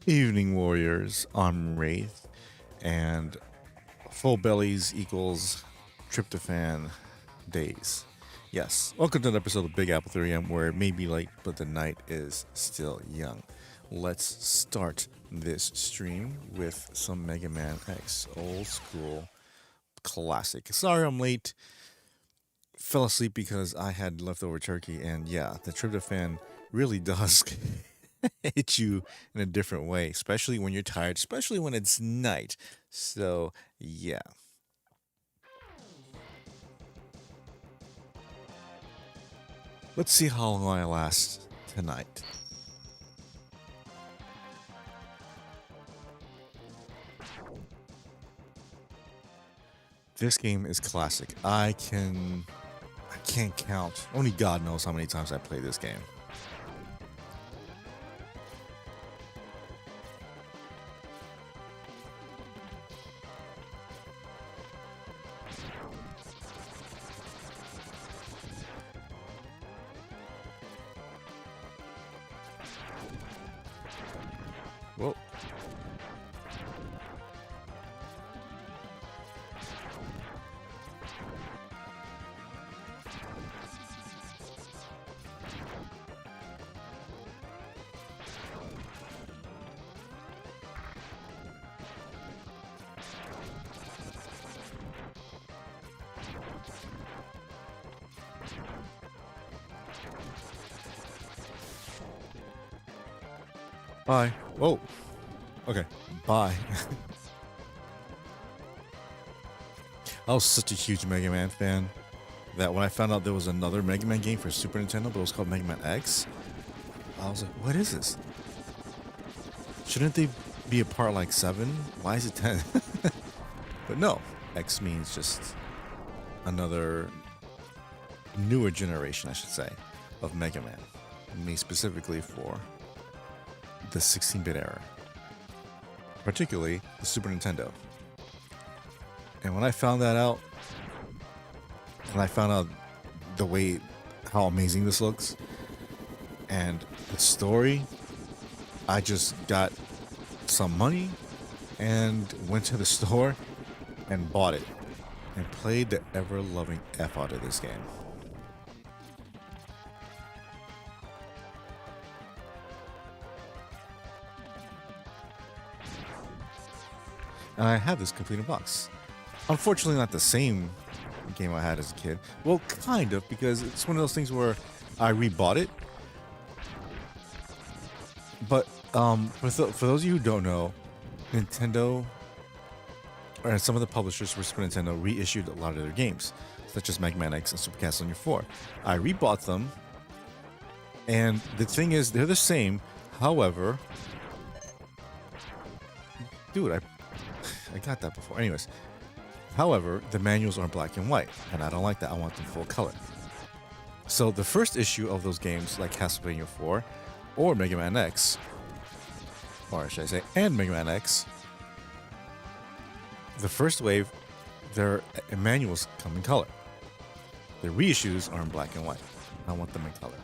Evening Warriors, I'm Wraith, and full bellies equals tryptophan days. Yes, welcome to an episode of Big Apple 3M where it may be late, but the night is still young. Let's start this stream with some Mega Man X, old school classic. Sorry I'm late. Fell asleep because I had leftover turkey, and yeah, the tryptophan really does hit you in a different way, especially when you're tired, especially when it's night. So, yeah. Let's see how long I last tonight. This game is classic. I can't count. Only God knows how many times I played this game. Whoa. Bye. Whoa. Okay. Bye. I was such a huge Mega Man fan that when I found out there was another Mega Man game for Super Nintendo, but it was called Mega Man X, I was like, what is this? Shouldn't they be a part like 7? Why is it 10? But no, X means just another newer generation, I should say, of Mega Man. Made specifically for the 16-bit era, particularly the Super Nintendo. And when I found that out, and I found out the way, how amazing this looks, and the story, I just got some money and went to the store and bought it and played the ever-loving F out of this game. And I have this complete in box. Unfortunately, not the same game I had as a kid. Well, kind of, because it's one of those things where I rebought it. But for those of you who don't know, Nintendo, or some of the publishers for Super Nintendo, reissued a lot of their games, such as Mega Man X and Super Castlevania 4. I rebought them, and the thing is, they're the same. However, dude, I got that before. Anyways, however, the manuals are black and white, and I don't like that. I want them full color. So the first issue of those games, like Castlevania 4 or Mega Man X, or should I say, and Mega Man X, the first wave, their manuals come in color. The reissues are in black and white. I want them in color.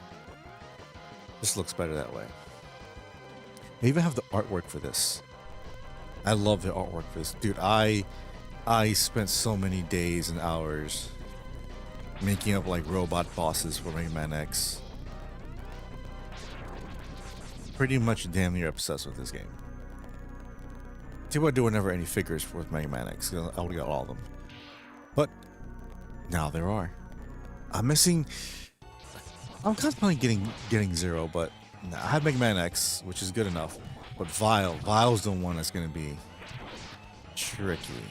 This looks better that way. They even have the artwork for this. I love the artwork for this. Dude, I spent so many days and hours making up like robot bosses for Mega Man X. Pretty much damn near obsessed with this game. Too bad there were never any figures for Mega Man X, because I would have got all of them. But now there are. I'm contemplating getting Zero, but I have Mega Man X, which is good enough. But Vile's the one that's going to be tricky.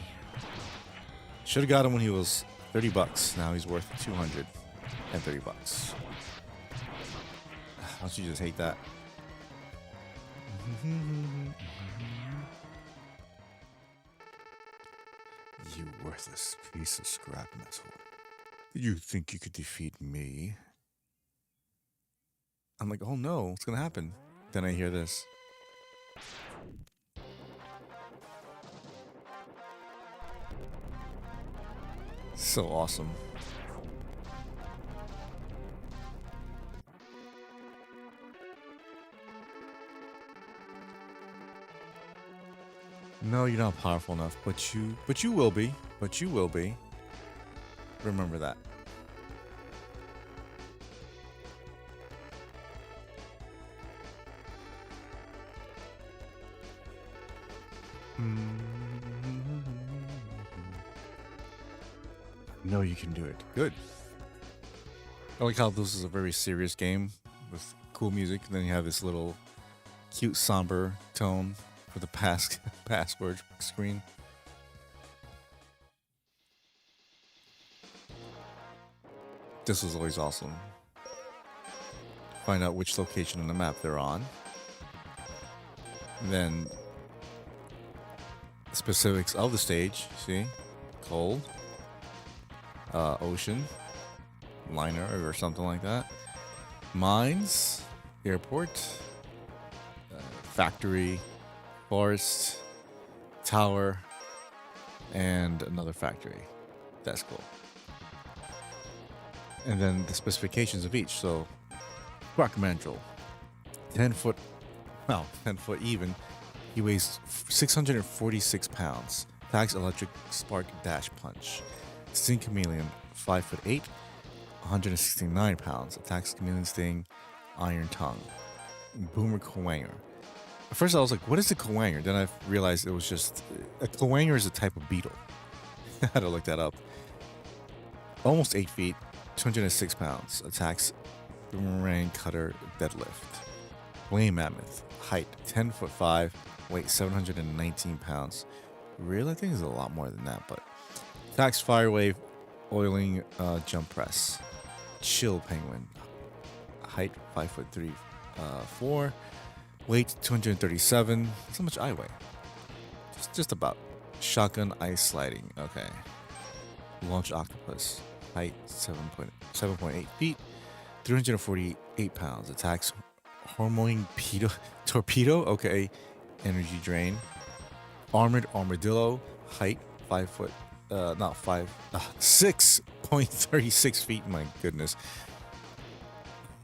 Should have got him when he was $30. Now he's worth $230. Don't you just hate that? You worthless piece of scrap metal. Did you think you could defeat me? I'm like, oh no, what's gonna happen? Then I hear this. So awesome. No, you're not powerful enough, but you will be. But you will be. Remember that. No, you can do it. Good. I like how this is a very serious game with cool music. And then you have this little cute somber tone for the password screen. This was always awesome. Find out which location on the map they're on. And then specifics of the stage. See? Cold. Ocean. Liner or something like that. Mines. Airport. Factory. Forest. Tower. And another factory. That's cool. And then the specifications of each. So, Rock Mandrill, 10 foot, well, 10 foot even. He weighs 646 pounds. Attacks electric spark dash punch. Sting Chameleon, 5'8", 169 pounds. Attacks Chameleon Sting, Iron Tongue. Boomer Coanger. At first I was like, what is a Coanger? Then I realized it was just, a Coanger is a type of beetle. I had to look that up. Almost 8 feet. 206 pounds. Attacks Boomerang Cutter Deadlift. Flame Mammoth. Height 10'5", weight 719 pounds. Really? I think it's a lot more than that, but attacks Fire Wave Oiling Jump Press. Chill Penguin. Height 5'3", 4. Weight 237. That's how much I weigh. Just about. Shotgun Ice Sliding. Okay. Launch Octopus. Height 7.8 feet, 348 pounds. Attacks Hormoing Torpedo. Okay. Energy Drain. Armored Armadillo. Height 6.36 feet. My goodness.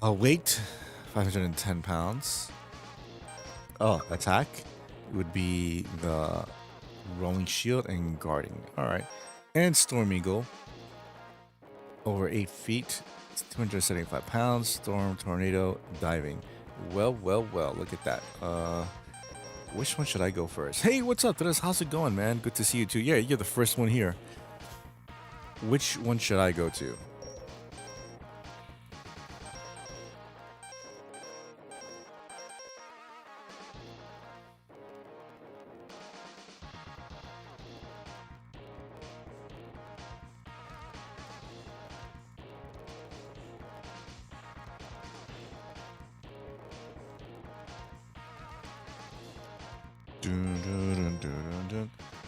Weight 510 pounds. Attack would be the Rolling Shield and Guarding. All right. And Storm Eagle. Over 8 feet, 275 pounds. Storm Tornado Diving. Well. Look at that. Which one should I go first? Hey, what's up, Dennis? How's it going, man? Good to see you too. Yeah, you're the first one here. Which one should I go to?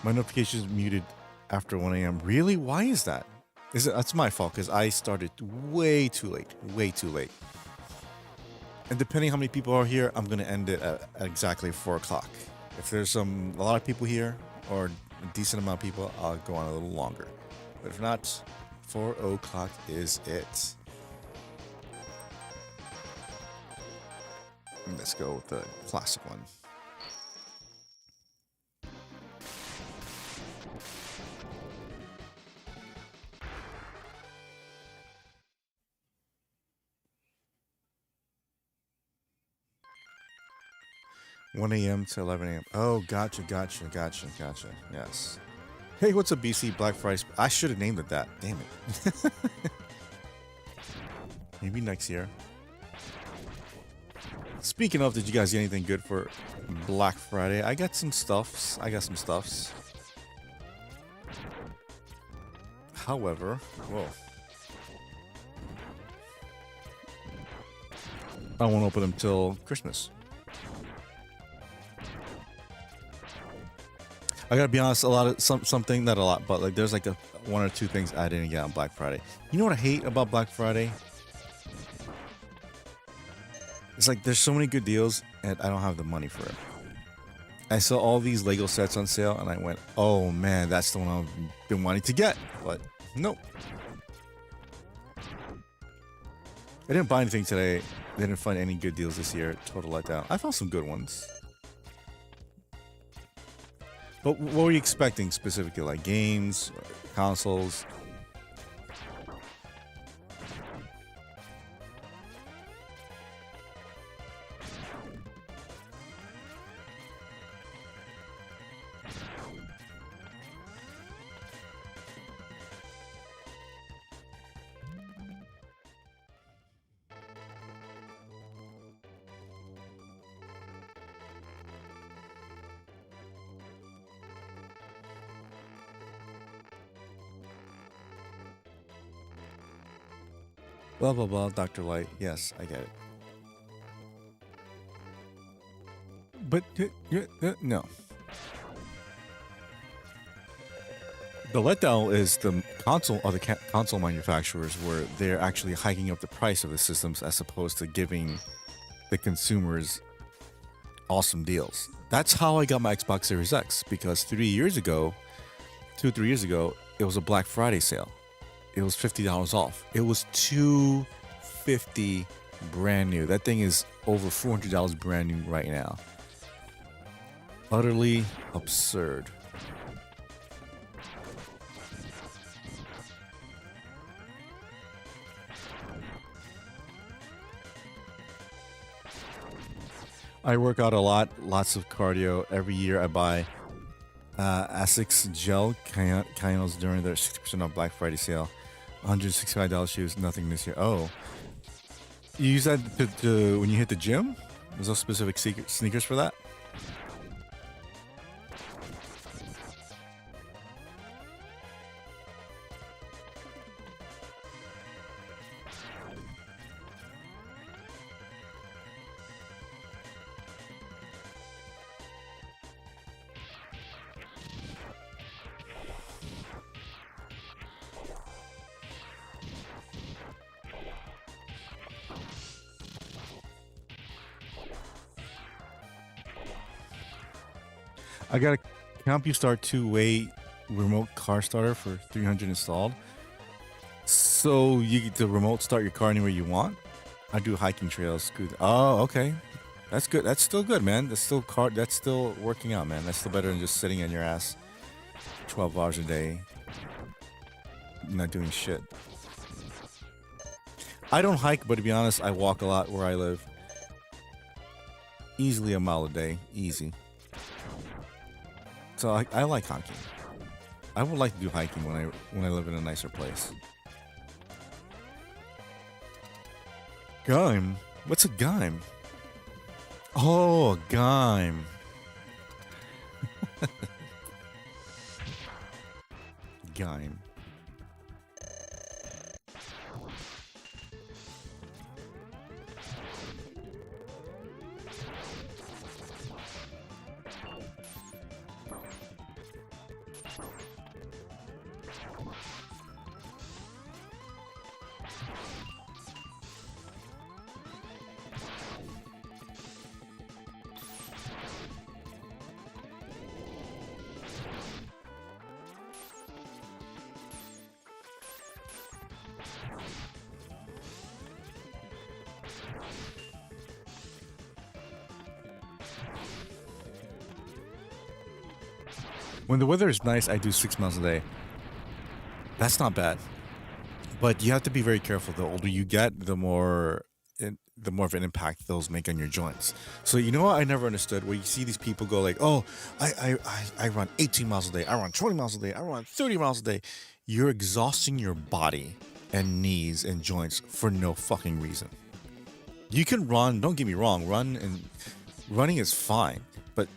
My notifications muted after 1 a.m. Really? Why is that? That's my fault because I started way too late. Way too late. And depending how many people are here, I'm gonna end it at exactly 4 o'clock. If there's a lot of people here or a decent amount of people, I'll go on a little longer. But if not, 4 o'clock is it. And let's go with the classic one. 1 a.m. to 11 a.m. Oh, gotcha. Yes. Hey, what's up, BC? Black Friday. I should have named it that. Damn it. Maybe next year. Speaking of, did you guys get anything good for Black Friday? I got some stuffs. However, whoa. I won't open them till Christmas. I gotta be honest, something, not a lot, but like there's like one or two things I didn't get on Black Friday. You know what I hate about Black Friday? It's like there's so many good deals and I don't have the money for it. I saw all these Lego sets on sale and I went, oh man, that's the one I've been wanting to get, but nope. I didn't buy anything today. I didn't find any good deals this year. Total letdown. I found some good ones. But what were you expecting specifically? Like games, consoles? Blah blah blah. Dr. Light. Yes, I get it. But no. The letdown is the console or the console manufacturers where they're actually hiking up the price of the systems as opposed to giving the consumers awesome deals. That's how I got my Xbox Series X because 3 years ago, 3 years ago, it was a Black Friday sale. It was $50 off. It was $250 brand new. That thing is over $400 brand new right now. Utterly absurd. I work out a lot, lots of cardio. Every year I buy Asics gel Kainos during their 60% off Black Friday sale. $165 shoes, nothing this year. Oh, you use that when you hit the gym? There's no specific sneakers for that? I got a CompuStar two-way remote car starter for 300 installed. So you get to remote start your car anywhere you want. I do hiking trails. Good. Oh, okay. That's good. That's still good, man. That's still That's still working out, man. That's still better than just sitting on your ass 12 hours a day, not doing shit. I don't hike, but to be honest, I walk a lot where I live. Easily a mile a day, easy. So I like hiking. I would like to do hiking when I live in a nicer place. Gime? What's a gime? Oh, a gime. Gime. When the weather is nice, I do 6 miles a day. That's not bad, but you have to be very careful. The older you get, the more of an impact those make on your joints. So you know what I never understood? Where you see these people go like, "Oh, I run 18 miles a day. I run 20 miles a day. I run 30 miles a day." You're exhausting your body and knees and joints for no fucking reason. You can run. Don't get me wrong. Running is fine, but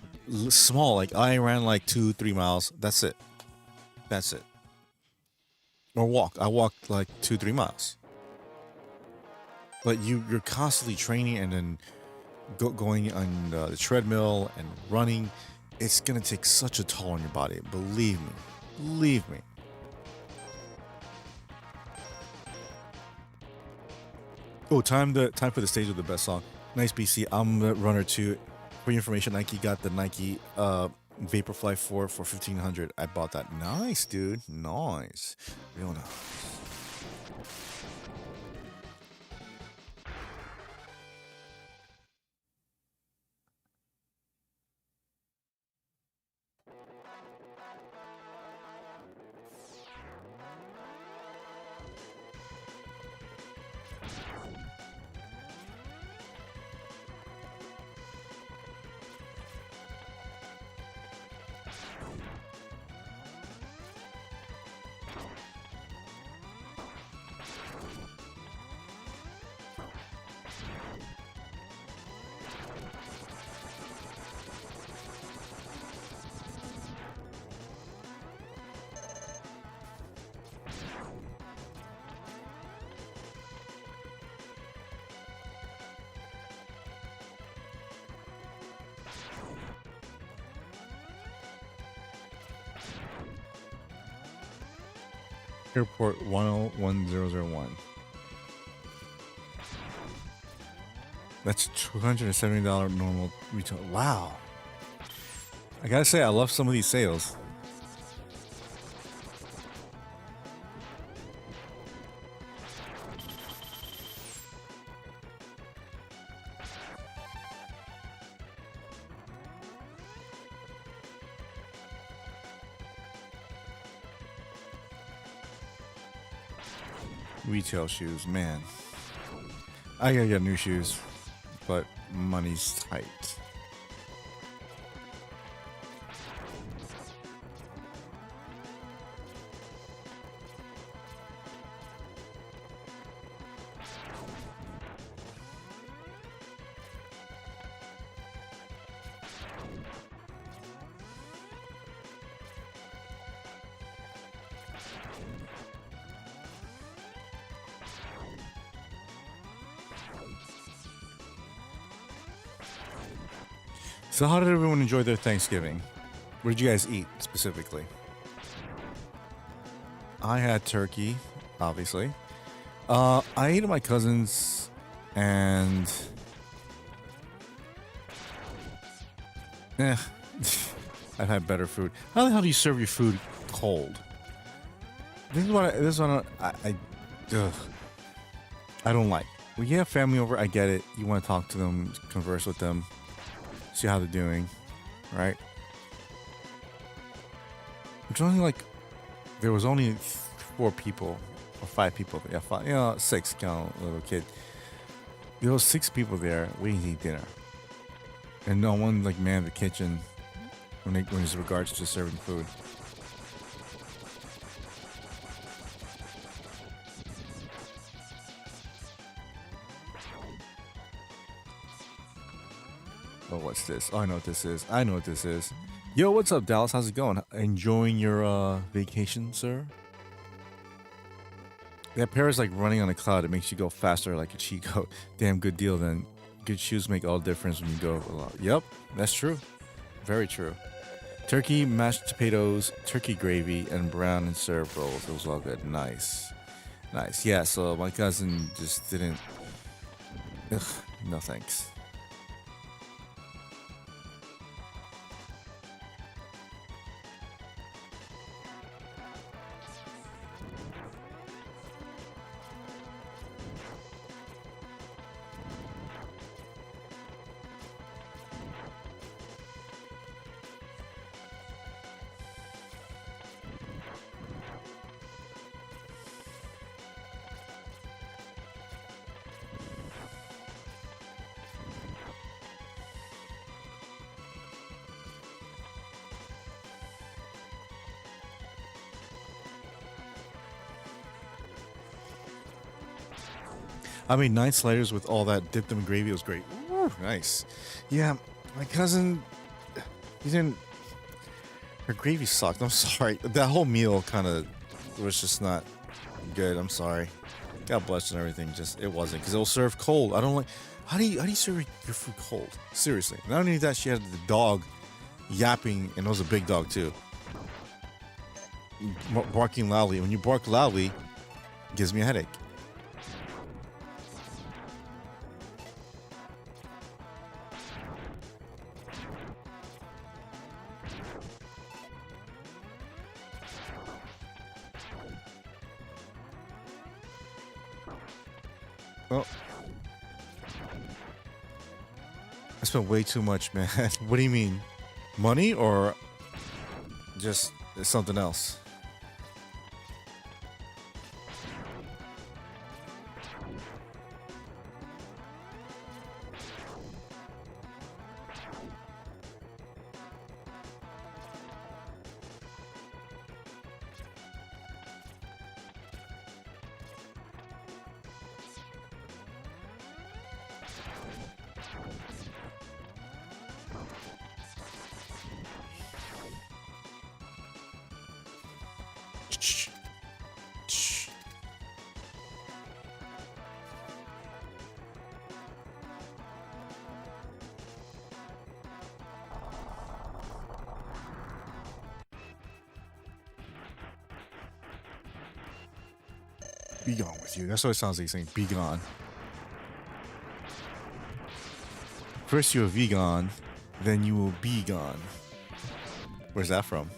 small. Like I ran like 2-3 miles. That's it. That's it. Or walk. I walked like 2-3 miles. But you're constantly training and then going on the treadmill and running. It's gonna take such a toll on your body. Believe me. Believe me. Oh, time for the stage of the best song. Nice BC. I'm the runner too. For your information, Nike got the Nike Vaporfly 4 for 1,500. I bought that. Nice, dude. Nice. Real nice. Airport 101001. That's $270 normal retail. Wow. I gotta say, I love some of these sales. Retail shoes, man. I gotta get new shoes, but money's tight. So how did everyone enjoy their Thanksgiving? What did you guys eat specifically? I had turkey, obviously. I ate at my cousin's, and eh, I've had better food. How the hell do you serve your food cold? Ugh, I don't like. When you have family over, I get it. You want to talk to them, converse with them, see how they're doing, right? It's only like there was only 4 people or 5 people. Yeah, 5. You know, 6 count a little kid. There was 6 people there waiting to eat dinner, and no one like manned the kitchen when it's regards to serving food. Oh, what's this? Oh, I know what this is. I know what this is. Yo, what's up, Dallas? How's it going? Enjoying your vacation, sir? That pair is like running on a cloud. It makes you go faster like a cheat code. Damn good deal then. Good shoes make all the difference when you go a lot. Yep, that's true. Very true. Turkey, mashed potatoes, turkey gravy, and brown and served rolls. It was all good. Nice. Nice. Yeah, so my cousin just didn't... Ugh, no thanks. I made 9 sliders with all that dipped in gravy. It was great. Ooh, nice. Yeah, my cousin, he didn't. Her gravy sucked. I'm sorry. That whole meal kind of was just not good. I'm sorry. God bless and everything. Just it wasn't because it was served cold. I don't like. How do you serve your food cold? Seriously. Not only that, she had the dog yapping, and it was a big dog too, barking loudly. When you bark loudly, it gives me a headache. Well, I spent way too much, man. What do you mean? Money or just something else? Be gone with you. That's what it sounds like saying. Be gone. First you will be gone, then you will be gone. Where's that from?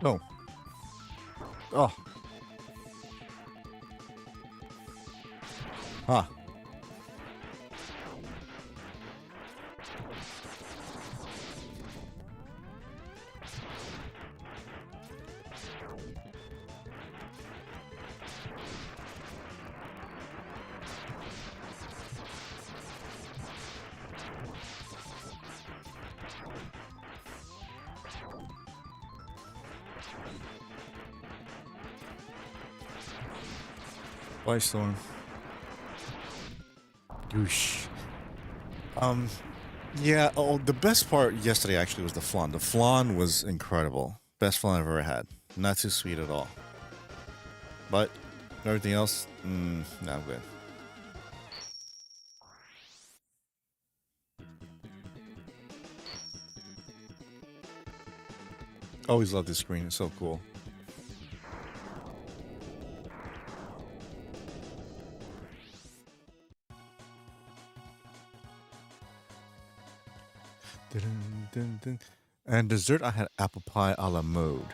Oh. Oh. Huh. White Storm. Goosh. Yeah, oh, the best part yesterday actually was the flan. The flan was incredible. Best flan I've ever had. Not too sweet at all. But everything else, no, I'm good. Always love this screen. It's so cool. Dun, dun, dun. And dessert, I had apple pie a la mode.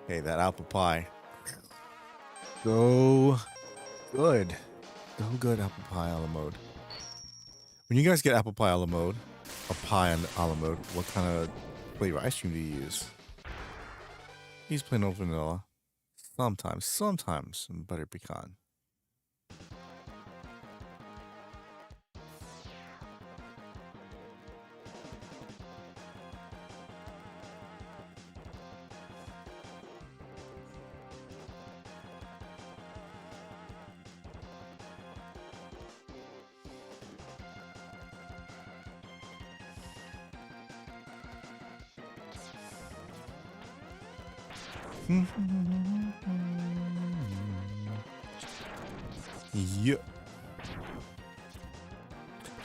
Hey, that apple pie. So good. So good apple pie a la mode. When you guys get apple pie a la mode, or pie a la mode, what kind of flavor ice cream do you use? Use plain old vanilla. Sometimes some butter pecan. Yeah.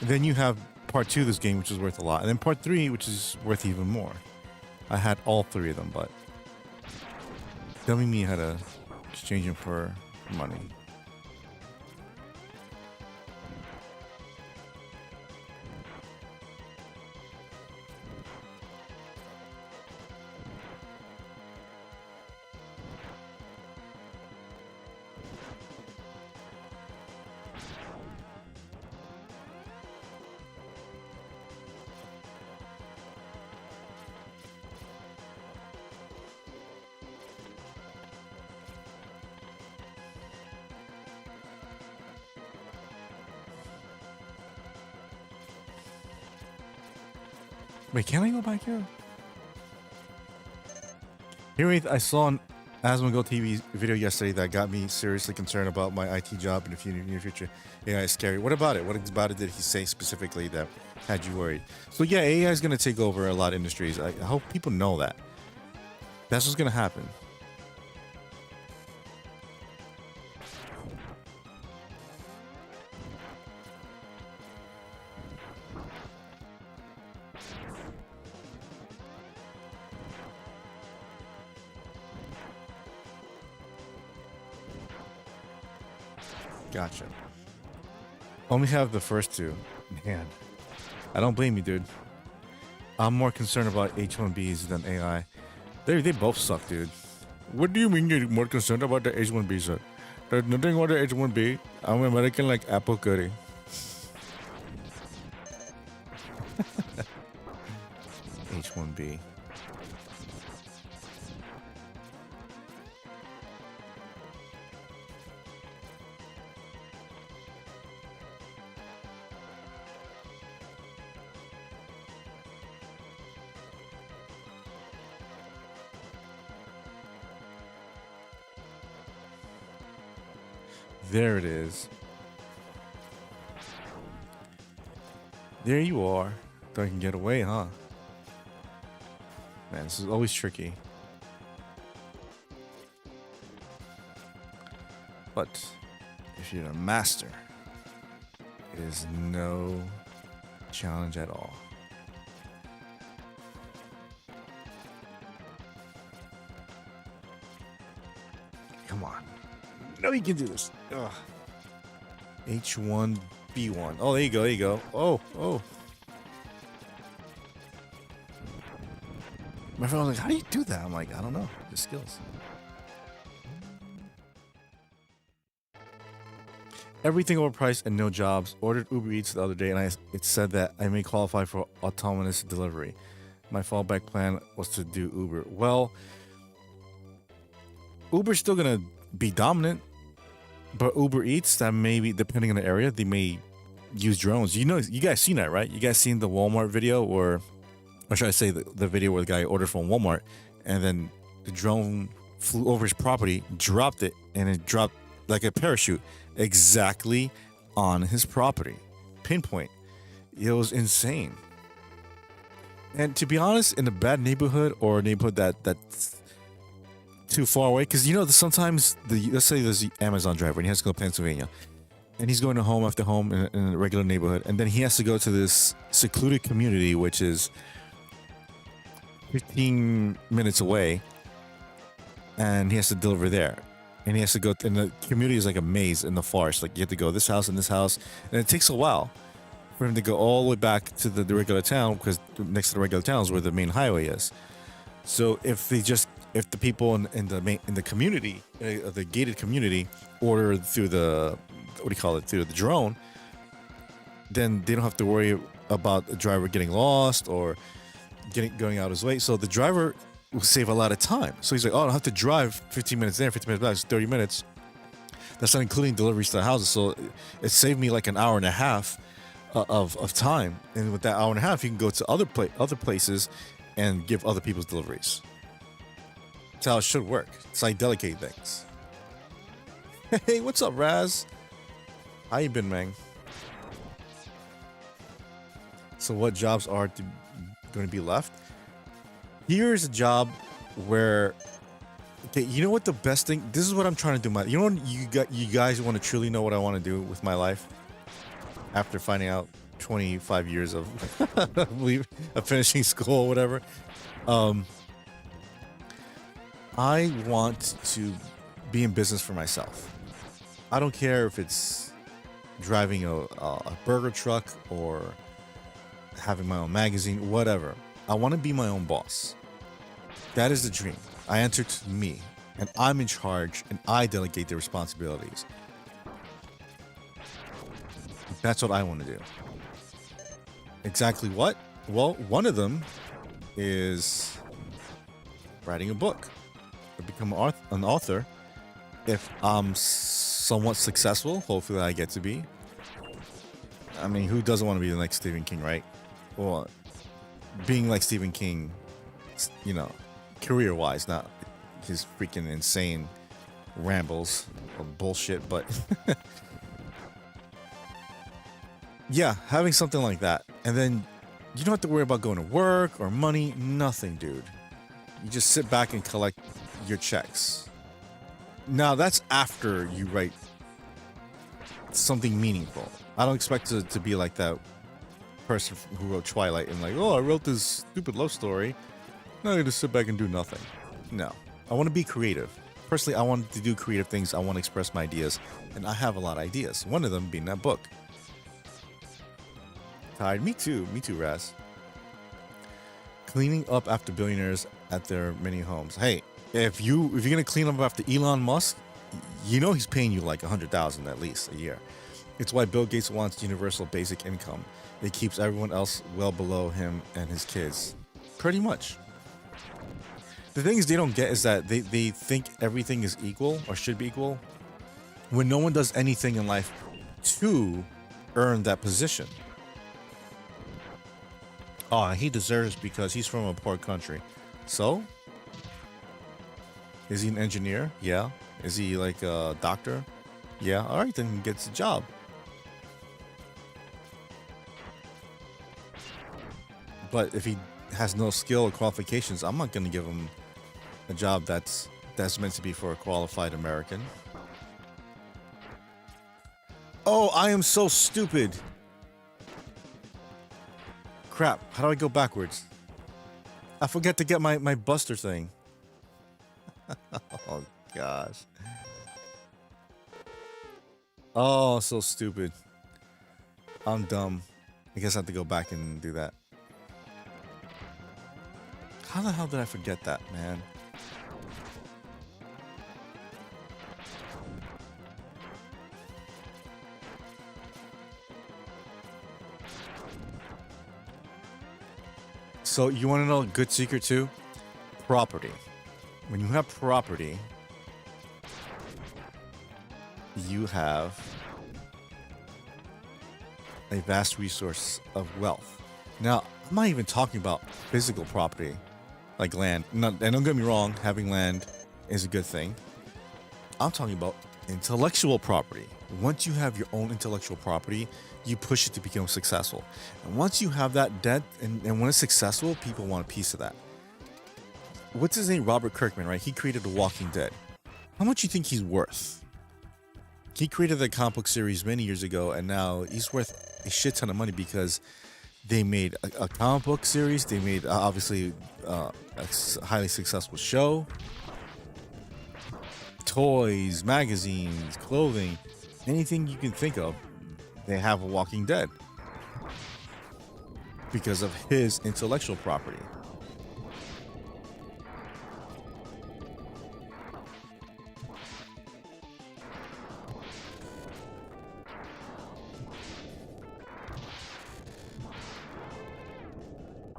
Then you have part 2 of this game, which is worth a lot, and then part 3, which is worth even more. I had all 3 of them, but telling me how to exchange them for money. Wait, can I go back here? Here, I saw an Asmongold TV video yesterday that got me seriously concerned about my IT job in the near future. AI is scary. What about it? What about it did he say specifically that had you worried? So yeah, AI is going to take over a lot of industries. I hope people know that. That's what's going to happen. Gotcha. Only have the first 2. Man, I don't blame you, dude. I'm more concerned about H1Bs than AI. They both suck, dude. What do you mean you're more concerned about the H1B, sir? There's nothing about the H1B. I'm American like apple curry. H1B. There it is. There you are. Thought I can get away, huh? Man, this is always tricky. But if you're a master, it is no challenge at all. Come on. No, you can do this. Ugh. H1, B1. Oh, there you go, there you go. Oh, oh. My friend was like, how do you do that? I'm like, I don't know. The skills. Everything overpriced and no jobs. Ordered Uber Eats the other day, and it said that I may qualify for autonomous delivery. My fallback plan was to do Uber. Well, Uber's still gonna be dominant, but Uber Eats, that maybe depending on the area, they may use drones. You know, you guys seen that, right? You guys seen the Walmart video, or should I say the video where the guy ordered from Walmart, and then the drone flew over his property, dropped it, and it dropped like a parachute exactly on his property. Pinpoint. It was insane. And to be honest, in a bad neighborhood or a neighborhood that's too far away, because you know sometimes let's say there's the Amazon driver and he has to go to Pennsylvania, and he's going to home after home in a regular neighborhood, and then he has to go to this secluded community which is 15 minutes away, and he has to deliver there. And he has to go, and the community is like a maze in the forest. Like you have to go this house and this house, and it takes a while for him to go all the way back to the regular town, because next to the regular town is where the main highway is. So if the people in the community, the gated community, order through the through the drone, then they don't have to worry about the driver getting lost or going out his way. So the driver will save a lot of time. So he's like, oh, I don't have to drive 15 minutes there, 15 minutes back, it's 30 minutes. That's not including deliveries to the houses. So it saved me like an hour and a half of time. And with that hour and a half, you can go to other places and give other people's deliveries. That's how it should work. It's like delegate things. Hey, what's up, Raz? How you been, man? So what jobs are going to be left? Here's a job where, okay, you know what the best thing? This is what I'm trying to do. You know, you guys want to truly know what I want to do with my life after finding out 25 years of finishing school or whatever. I want to be in business for myself. I don't care if it's driving a burger truck or having my own magazine, whatever. I want to be my own boss. That is the dream. I answer to me, and I'm in charge, and I delegate the responsibilities. That's what I want to do. Exactly what? Well, one of them is writing a book or become an author. If I'm somewhat successful, hopefully I get to be. I mean, who doesn't want to be the next Stephen King, right? Well, being like Stephen King, you know, career-wise, not his freaking insane rambles of bullshit, but yeah, having something like that. And then you don't have to worry about going to work or money, nothing, dude. You just sit back and collect your checks. Now, that's after you write something meaningful. I don't expect it to be like that person who wrote Twilight and like, oh, I wrote this stupid love story. Now I just sit back and do nothing. No, I want to be creative. Personally, I want to do creative things. I want to express my ideas, and I have a lot of ideas. One of them being that book. Tired? Me too, Raz. Cleaning up after billionaires at their many homes. Hey, if you're gonna clean up after Elon Musk, you know he's paying you like $100,000 at least a year. It's why Bill Gates wants universal basic income. It keeps everyone else well below him and his kids. Pretty much. The things they don't get is that they think everything is equal or should be equal when no one does anything in life to earn that position. Oh, he deserves because he's from a poor country. So? Is he an engineer? Yeah. Is he like a doctor? Yeah, all right, then he gets a job. But if he has no skill or qualifications, I'm not gonna give him a job that's meant to be for a qualified American. Oh, I am so stupid. Crap, how do I go backwards? I forget to get my buster thing. Oh gosh. Oh, so stupid. I'm dumb. I guess I have to go back and do that. How the hell did I forget that, man? So you want to know a good secret too? Property. When you have property, you have a vast resource of wealth. Now, I'm not even talking about physical property, like land. And don't get me wrong, having land is a good thing. I'm talking about intellectual property. Once you have your own intellectual property, you push it to become successful. And once you have that debt, and when it's successful, people want a piece of that. What's his name? Robert Kirkman, right? He created The Walking Dead. How much do you think he's worth? He created the comic book series many years ago, and now he's worth a shit ton of money because they made a comic book series. They made, obviously, a highly successful show. Toys, magazines, clothing, anything you can think of, they have a Walking Dead because of his intellectual property.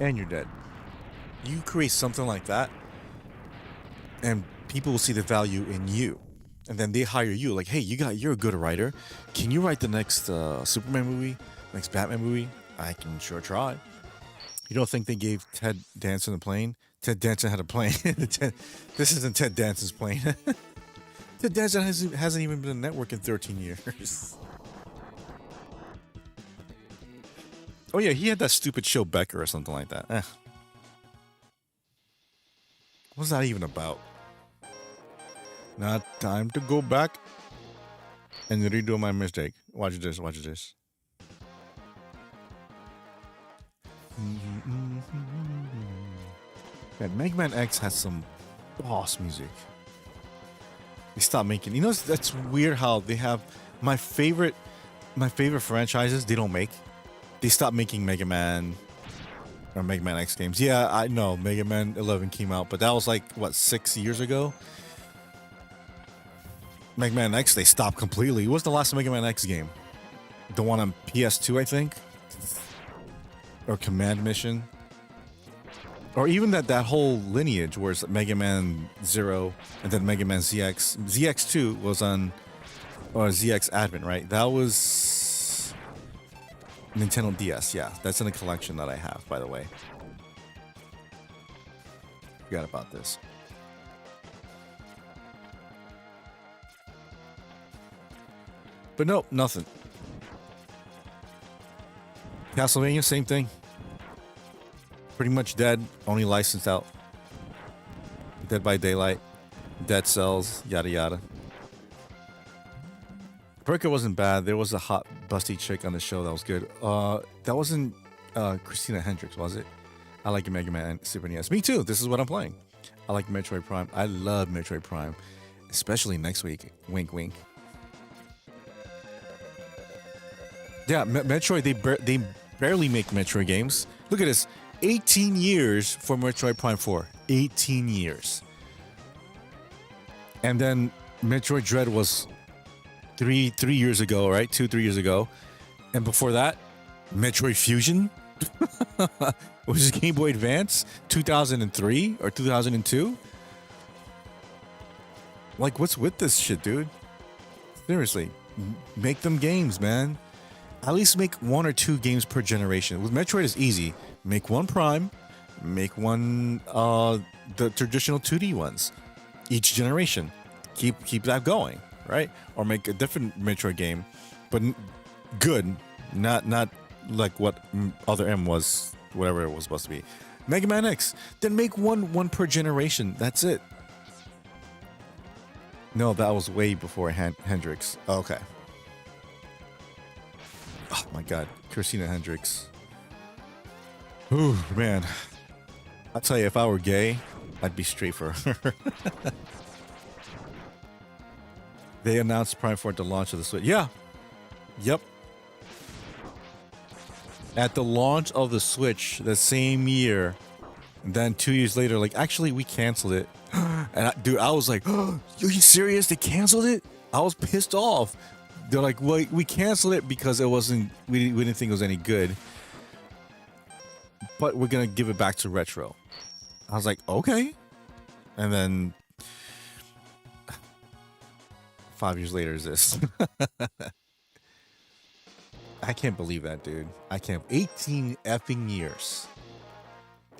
And you're dead. You create something like that, and people will see the value in you, and then they hire you. Like, hey, you're a good writer. Can you write the next Superman movie, next Batman movie? I can sure try. You don't think they gave Ted Danson a plane? Ted Danson had a plane. This isn't Ted Danson's plane. Ted Danson hasn't even been a network in 13 years. Oh yeah, he had that stupid show Becker or something like that. What's that even about? Not time to go back and redo my mistake. Watch this, watch this. Yeah, Mega Man X has some boss music. They stopped making. You know, that's weird how they have my favorite franchises. They don't make. They stopped making Mega Man or Mega Man X games. Yeah, I know Mega Man 11 came out, but that was like what, 6 years ago. Mega Man X, they stopped completely. What was the last Mega Man X game? The one on PS2, I think, or Command Mission, or even that whole lineage where it's Mega Man 0 and then Mega Man ZX. ZX2 was on, or ZX Advent, right? That was Nintendo DS. Yeah, that's in a collection that I have, by the way. Forgot about this. But no, nothing. Castlevania, same thing. Pretty much dead, only licensed out. Dead by Daylight, Dead Cells, yada yada. Perker wasn't bad. There was a hot, busty chick on the show that was good. That wasn't Christina Hendricks, was it? I like Mega Man Super NES. Me too. This is what I'm playing. I like Metroid Prime. I love Metroid Prime, especially next week. Wink, wink. Yeah, Metroid. They barely make Metroid games. Look at this. 18 years for Metroid Prime 4. 18 years. And then Metroid Dread was three years ago, right? 2-3 years ago. And before that, Metroid Fusion, which is Game Boy Advance, 2003 or 2002. Like, what's with this shit, dude? Seriously, make them games, man. At least make 1 or 2 games per generation. With Metroid, it's easy. Make one Prime, make one the traditional 2D ones, each generation. Keep that going, right? Or make a different Metroid game, but good, not like what other M was, whatever it was supposed to be. Mega Man X. Then make one per generation. That's it. No, that was way before Hendrix. Oh, okay. Oh my God, Christina Hendricks. Ooh, man. I'll tell you, if I were gay, I'd be straight for her. They announced Prime 4 at the launch of the Switch. Yeah. Yep. At the launch of the Switch the same year. Then 2 years later, like, actually, we canceled it. And dude, I was like, oh, are you serious? They canceled it? I was pissed off. They're like, well, we canceled it because it wasn't, we didn't think it was any good. But we're going to give it back to Retro. I was like, okay. And then 5 years later is this. I can't believe that, dude. I can't. 18 effing years.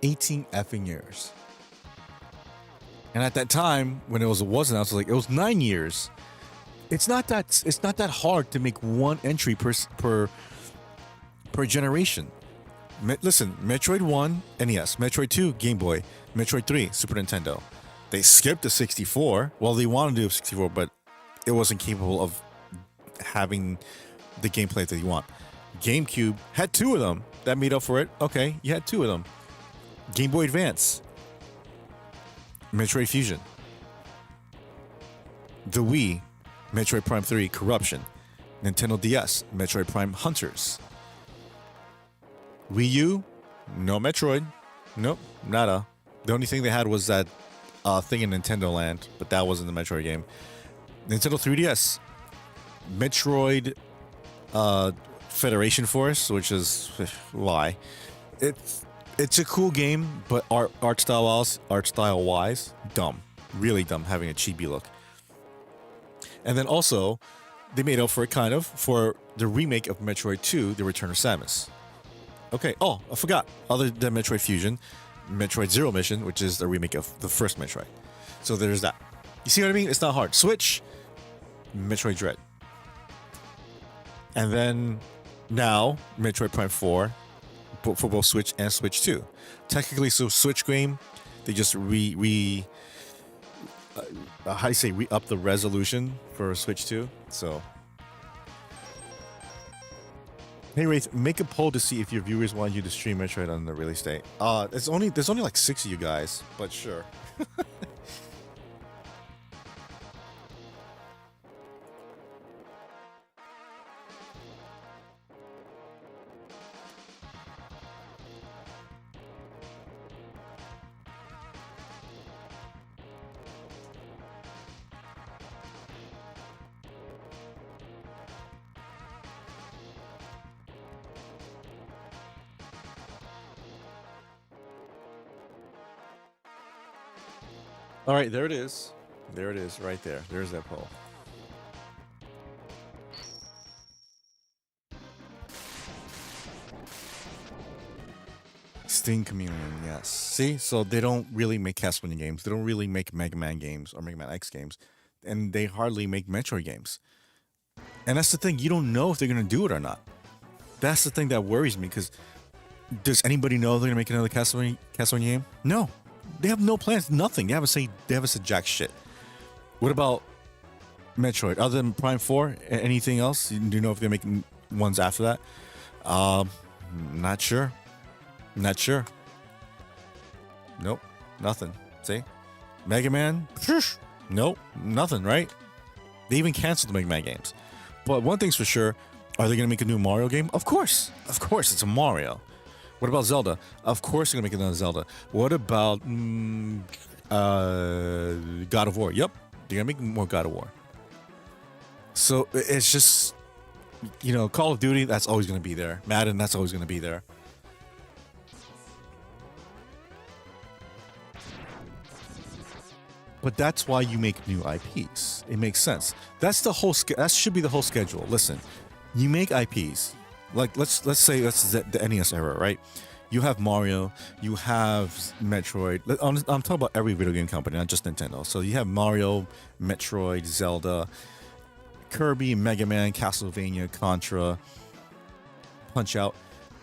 18 effing years. And at that time, when it wasn't, I was like, it was 9 years. It's not that hard to make one entry per generation. Listen, Metroid 1, NES, Metroid 2, Game Boy, Metroid 3, Super Nintendo. They skipped the 64. Well, they wanted to do 64, but it wasn't capable of having the gameplay that you want. GameCube had 2 of them. That made up for it. Okay, you had 2 of them. Game Boy Advance, Metroid Fusion. The Wii, Metroid Prime 3, Corruption. Nintendo DS, Metroid Prime Hunters. Wii U, no Metroid. Nope, nada. The only thing they had was that thing in Nintendo Land, but that wasn't the Metroid game. Nintendo 3DS, Metroid Federation Force, which is why it's a cool game, but art style wise, dumb, really dumb, having a chibi look. And then also, they made up for it kind of for the remake of Metroid 2: The Return of Samus. Okay. Oh, I forgot. Other than Metroid Fusion, Metroid Zero Mission, which is the remake of the first Metroid. So there's that. You see what I mean? It's not hard. Switch, Metroid Dread. And then now, Metroid Prime 4 for both Switch and Switch 2. Technically, so Switch game, they just re-up the resolution for Switch 2. So, hey Raith, make a poll to see if your viewers want you to stream Metroid on the release date. There's only like 6 of you guys, but sure. All right, there it is. There it is, right there. There's that poll. Steam Chameleon, yes. See, so they don't really make Castlevania games. They don't really make Mega Man games or Mega Man X games, and they hardly make Metroid games. And that's the thing. You don't know if they're gonna do it or not. That's the thing that worries me. Because does anybody know they're gonna make another Castlevania game? No. They have no plans, nothing. They haven't said jack shit. What about Metroid? Other than Prime 4, anything else? Do you know if they're making ones after that? Not sure. Not sure. Nope, nothing. See? Mega Man? Nope, nothing, right? They even canceled the Mega Man games. But one thing's for sure, are they going to make a new Mario game? Of course. Of course, it's a Mario. What about Zelda? Of course they're going to make another Zelda. What about God of War? Yep, they're going to make more God of War. So it's just, Call of Duty, that's always going to be there. Madden, that's always going to be there. But that's why you make new IPs. It makes sense. That's the whole. That should be the whole schedule. Listen, you make IPs. Like let's say that's the NES era, right? You have Mario, you have Metroid. I'm talking about every video game company, not just Nintendo. So you have Mario, Metroid, Zelda, Kirby, Mega Man, Castlevania, Contra, Punch Out.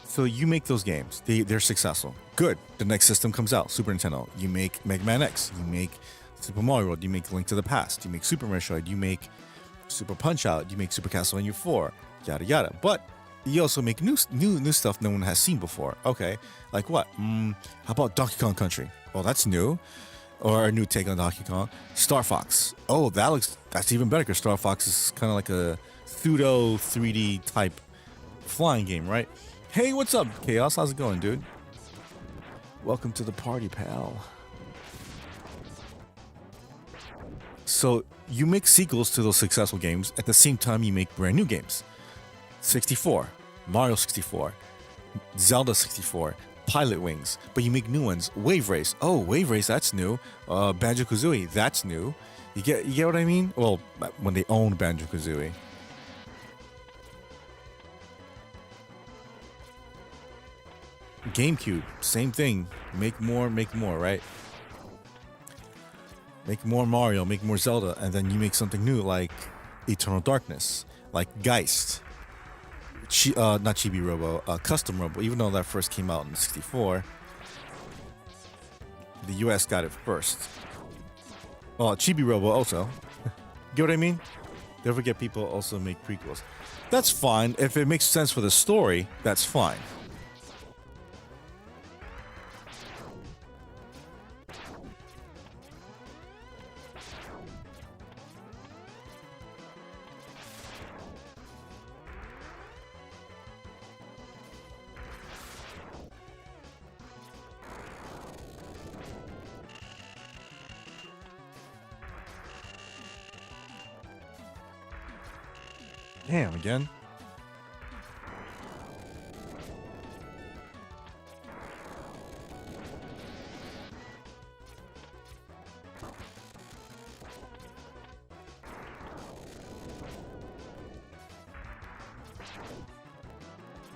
So you make those games. They're successful. Good. The next system comes out. Super Nintendo. You make Mega Man X. You make Super Mario World. You make Link to the Past. You make Super Metroid. You make Super Punch Out. You make Super Castlevania 4. Yada yada. But you also make new stuff no one has seen before. Okay. Like what? How about Donkey Kong Country? Well, that's new. Or a new take on Donkey Kong. Star Fox. Oh, that's even better because Star Fox is kind of like a pseudo 3D type flying game, right? Hey, what's up, Chaos? How's it going, dude? Welcome to the party, pal. So you make sequels to those successful games at the same time you make brand new games. 64, Mario 64, Zelda 64, Pilot Wings, but you make new ones. Wave Race. Oh, Wave Race, that's new. Banjo-Kazooie, that's new. You get what I mean? Well, when they owned Banjo-Kazooie. GameCube, same thing. Make more, right? Make more Mario, make more Zelda, and then you make something new like Eternal Darkness, like Geist. Not Chibi Robo, Custom Robo, even though that first came out in 64. The US got it first. Oh, Chibi Robo also. Get what I mean? Don't forget people also make prequels. That's fine. If it makes sense for the story, that's fine. Damn, again.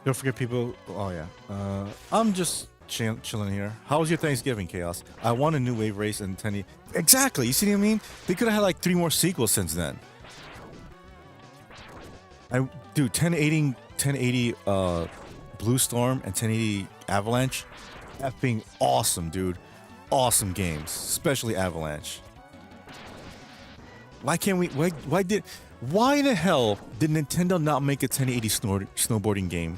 Don't forget people. Oh yeah. I'm just chilling here. How was your Thanksgiving, Chaos? I want a new Wave Race and 10. Exactly. You see what I mean? They could have had like 3 more sequels since then. Dude, 1080 Blue Storm and 1080 Avalanche, effing awesome, dude. Awesome games, especially Avalanche. Why can't we? Why the hell did Nintendo not make a 1080 snowboarding game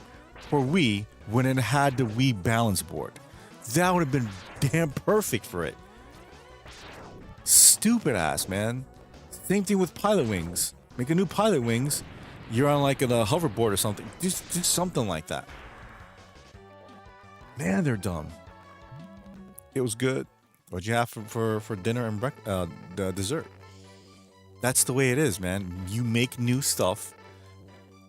for Wii when it had the Wii balance board? That would have been damn perfect for it. Stupid ass, man. Same thing with Pilot Wings. Make a new Pilot Wings. You're on like a hoverboard or something. Do something like that. Man, they're dumb. It was good. What'd you have for dinner and the dessert? That's the way it is, man. You make new stuff,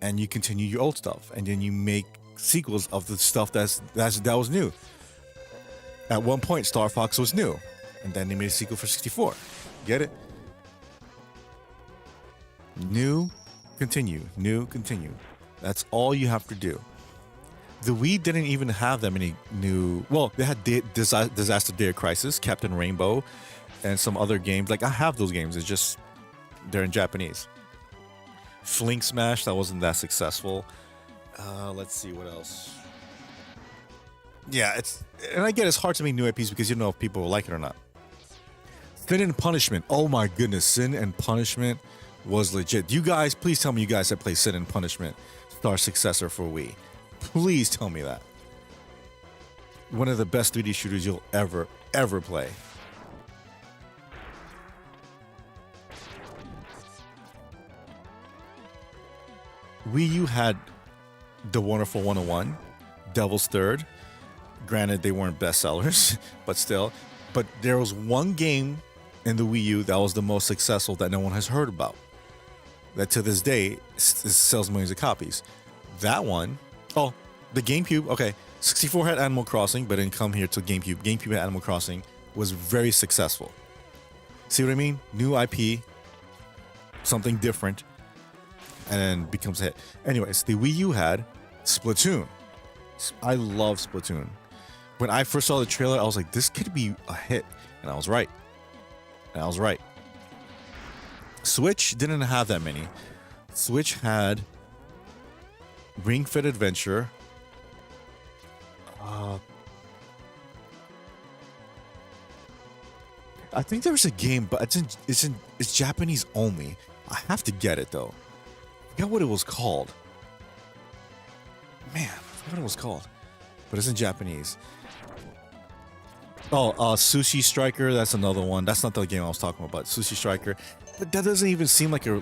and you continue your old stuff, and then you make sequels of the stuff that was new. At one point, Star Fox was new, and then they made a sequel for 64. Get it? New. Continue. That's all you have to do. The Wii didn't even have that many new. Well, they had Disaster Day of Crisis, Captain Rainbow, and some other games. Like I have those games. It's just they're in Japanese. Flink Smash, that wasn't that successful. Let's see what else. Yeah, and I get it's hard to make new IPs because you don't know if people will like it or not. Sin and Punishment. Oh my goodness, Sin and Punishment was legit. You guys, please tell me you guys that play Sin and Punishment, Star Successor for Wii. Please tell me that. One of the best 3D shooters you'll ever play. Wii U had The Wonderful 101, Devil's Third. Granted, they weren't bestsellers, but still. But there was one game in the Wii U that was the most successful that no one has heard about. That to this day sells millions of copies. That one, oh, the GameCube, okay. 64 had Animal Crossing, but didn't come here to GameCube. GameCube had Animal Crossing, was very successful. See what I mean? New IP, something different, and then becomes a hit. Anyways, the Wii U had Splatoon. I love Splatoon. When I first saw the trailer, I was like, this could be a hit. And I was right. Switch didn't have that many. Switch had Ring Fit Adventure. I think there was a game, but it's Japanese only. I have to get it though. I forgot what it was called. Man, I forgot what it was called. But it's in Japanese. Oh, Sushi Striker. That's another one. That's not the game I was talking about. Sushi Striker. But that doesn't even seem like a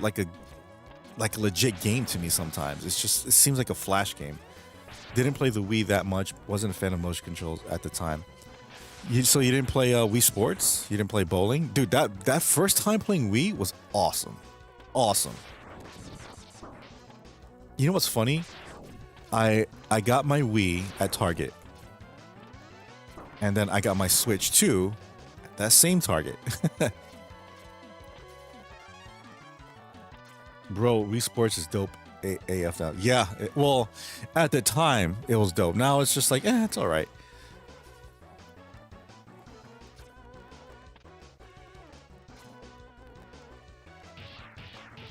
legit game to me. Sometimes it seems like a flash game. Didn't play the Wii that much. Wasn't a fan of motion controls at the time. So you didn't play Wii Sports? You didn't play bowling? Dude, that first time playing Wii was awesome. Awesome. You know what's funny? I got my Wii at Target. And then I got my Switch too at that same Target. Bro, Wii Sports is dope AF now. Yeah, well, at the time, it was dope. Now it's just like, it's all right.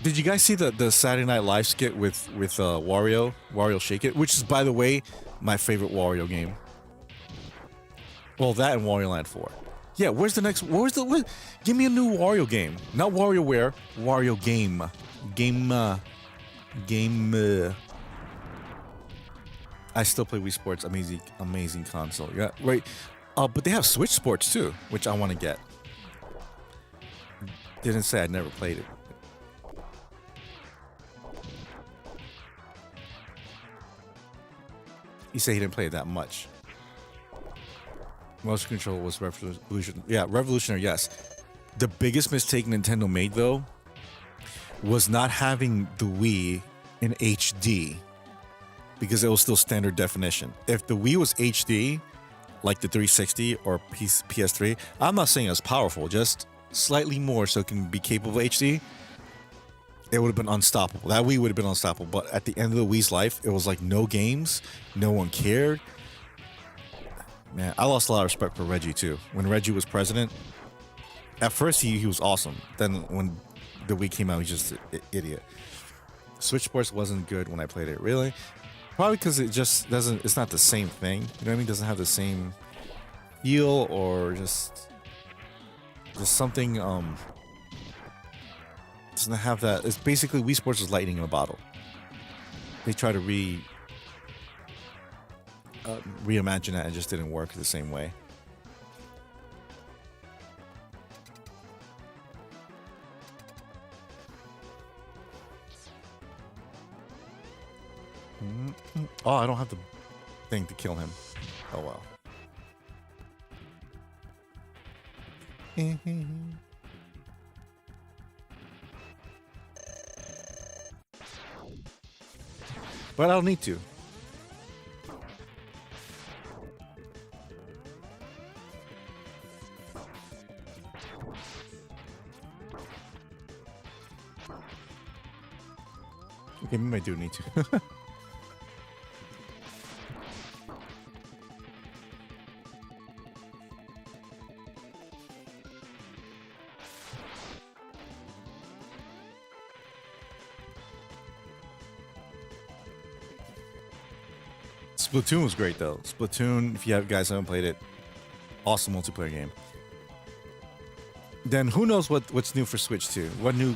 Did you guys see the Saturday Night Live skit with Wario Shake It, which is, by the way, my favorite Wario game. Well, that and Wario Land 4. Yeah, where's the next? Give me a new Wario game, not WarioWare, Wario game. I still play Wii Sports. Amazing console. Yeah, right. But they have Switch Sports too, which I want to get. Didn't say I'd never played it. He said he didn't play it that much. Motion control was revolutionary. Yeah, revolutionary, yes. The biggest mistake Nintendo made, though, was not having the Wii in HD, because it was still standard definition. If the Wii was HD, like the 360 or PS3, I'm not saying it's powerful, just slightly more so it can be capable of HD, it would have been unstoppable. That Wii would have been unstoppable. But at the end of the Wii's life, it was like no games, no one cared. Man, I lost a lot of respect for Reggie too. When Reggie was president, at first he was awesome. Then when the Wii came out, he's just an idiot. Switch Sports wasn't good when I played it, really. Probably because it just doesn't, it's not the same thing. You know what I mean? It doesn't have the same feel, or just something, doesn't have that. It's basically Wii Sports is lightning in a bottle. They try to reimagine that, and it just didn't work the same way. Oh, I don't have the thing to kill him. Oh well. But I don't need to. Okay, maybe I do need to. Splatoon was great though. Splatoon, if you guys haven't played it, awesome multiplayer game. Then who knows what's new for Switch 2? What new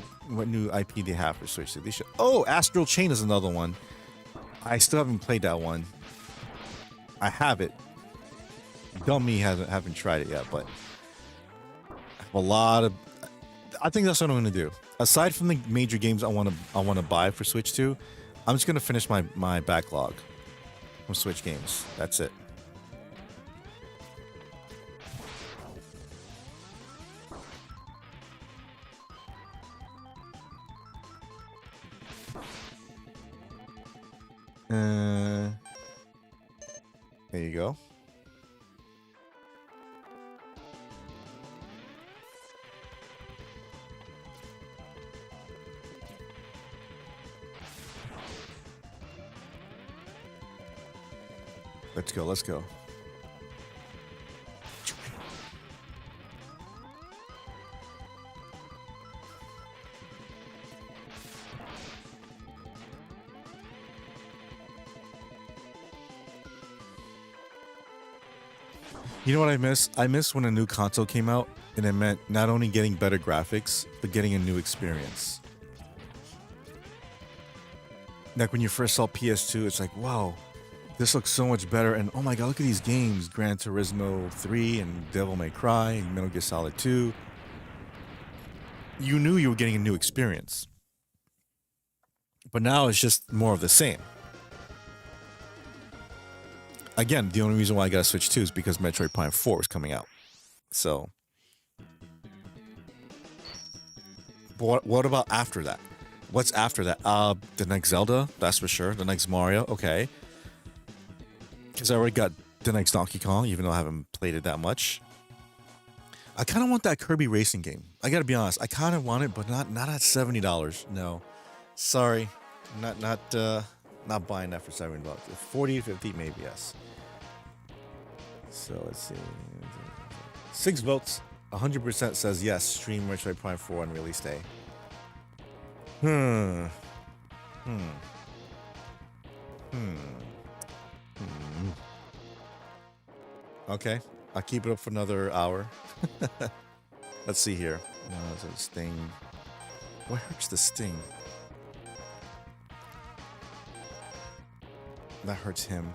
IP they have for Switch 2? They should. Oh, Astral Chain is another one. I still haven't played that one. I have it. Dumb me haven't tried it yet, but I have a lot of. I think that's what I'm gonna do. Aside from the major games I wanna buy for Switch 2, I'm just gonna finish my backlog from Switch games. That's it. There you go. Let's go, let's go. You know what I miss? I miss when a new console came out and it meant not only getting better graphics, but getting a new experience. Like when you first saw PS2, it's like, wow, this looks so much better. And oh my god, look at these games. Gran Turismo 3 and Devil May Cry and Metal Gear Solid 2. You knew you were getting a new experience. But now it's just more of the same. Again, the only reason why I got to Switch 2 is because Metroid Prime 4 is coming out. So, but what about after that? What's after that? The next Zelda, that's for sure. The next Mario, okay. Because I already got the next Donkey Kong, even though I haven't played it that much. I kind of want that Kirby racing game. I gotta be honest. I kind of want it, but not at $70. No, sorry, not buying that for $70. 40, 50, maybe yes. So let's see. 6 votes. 100% says yes. Stream Metroid Prime 4 on release day. Okay, I'll keep it up for another hour. Let's see here. No, it's a sting. What hurts the sting? That hurts him.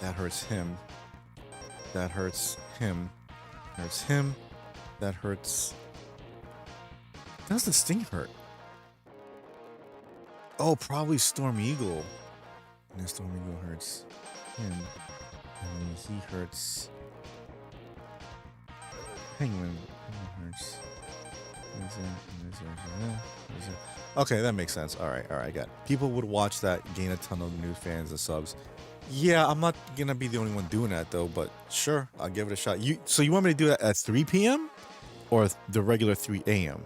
That hurts him. That hurts him. Hurts him. That hurts. Does the sting hurt? Oh, probably Storm Eagle. And then Storm Eagle hurts him. And he hurts Penguin. Hurts. Okay, that makes sense. All right, I got it. People would watch that, gain a ton of new fans and subs. Yeah, I'm not gonna be the only one doing that though, but sure, I'll give it a shot. So you want me to do that at 3 p.m. or the regular 3 a.m.?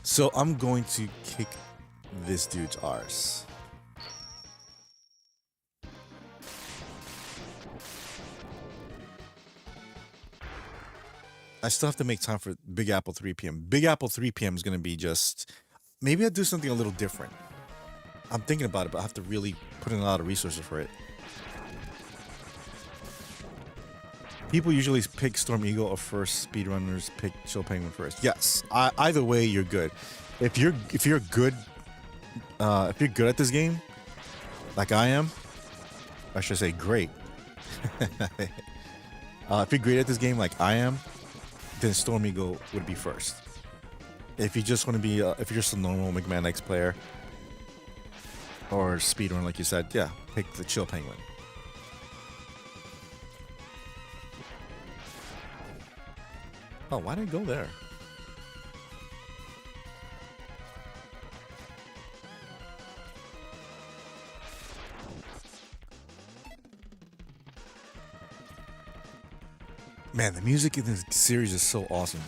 So I'm going to kick this dude's arse. I still have to make time for Big Apple 3 p.m. Big Apple 3 p.m. is going to be just... Maybe I'll do something a little different. I'm thinking about it, but I have to really put in a lot of resources for it. People usually pick Storm Eagle or first. Speedrunners pick Chill Penguin first. Yes, either way, you're good. If you're good at this game, like I am, I should say great. If you're great at this game, like I am, then Storm Eagle would be first. If you just want to be, if you're just a normal Mega Man X player or speedrun, like you said, yeah, pick the Chill Penguin. Oh, why did I go there? Man, the music in this series is so awesome.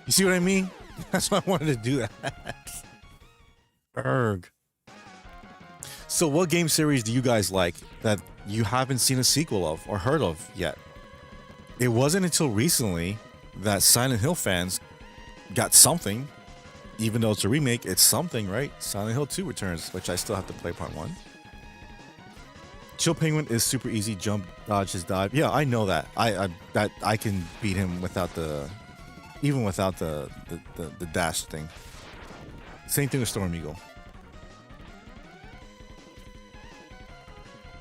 You see what I mean? That's why I wanted to do that. Erg. So what game series do you guys like that you haven't seen a sequel of or heard of yet? It wasn't until recently that Silent Hill fans got something. Even though it's a remake, it's something, right? Silent Hill 2 returns, which I still have to play part 1. Chill Penguin is super easy. Jump, dodge, his dive. Yeah, I know that. I can beat him without the... Even without the dash thing. Same thing with Storm Eagle.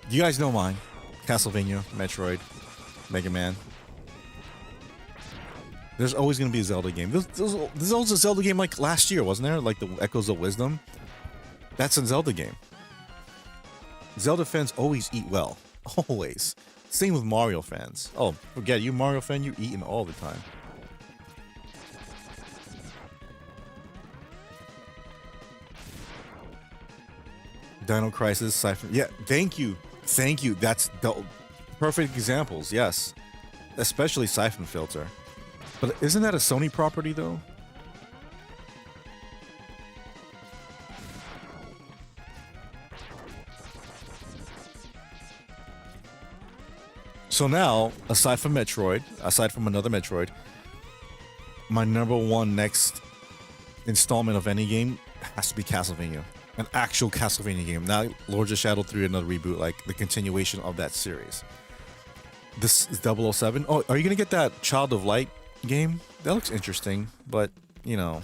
You guys know mine. Castlevania, Metroid, Mega Man. There's always going to be a Zelda game. There's also a Zelda game like last year, wasn't there? Like the Echoes of Wisdom. That's a Zelda game. Zelda fans always eat well. Always. Same with Mario fans. Oh, forget it. You Mario fan, you're eating all the time. Dino Crisis, Siphon. Yeah, thank you. Thank you. That's the perfect examples. Yes, especially Siphon Filter. But isn't that a Sony property though? So now, aside from Metroid, aside from another Metroid, my number one next installment of any game has to be Castlevania. An actual Castlevania game, not Lords of Shadow 3, another reboot, like the continuation of that series. This is 007. Oh, are you gonna get that Child of Light game? That looks interesting, but you know.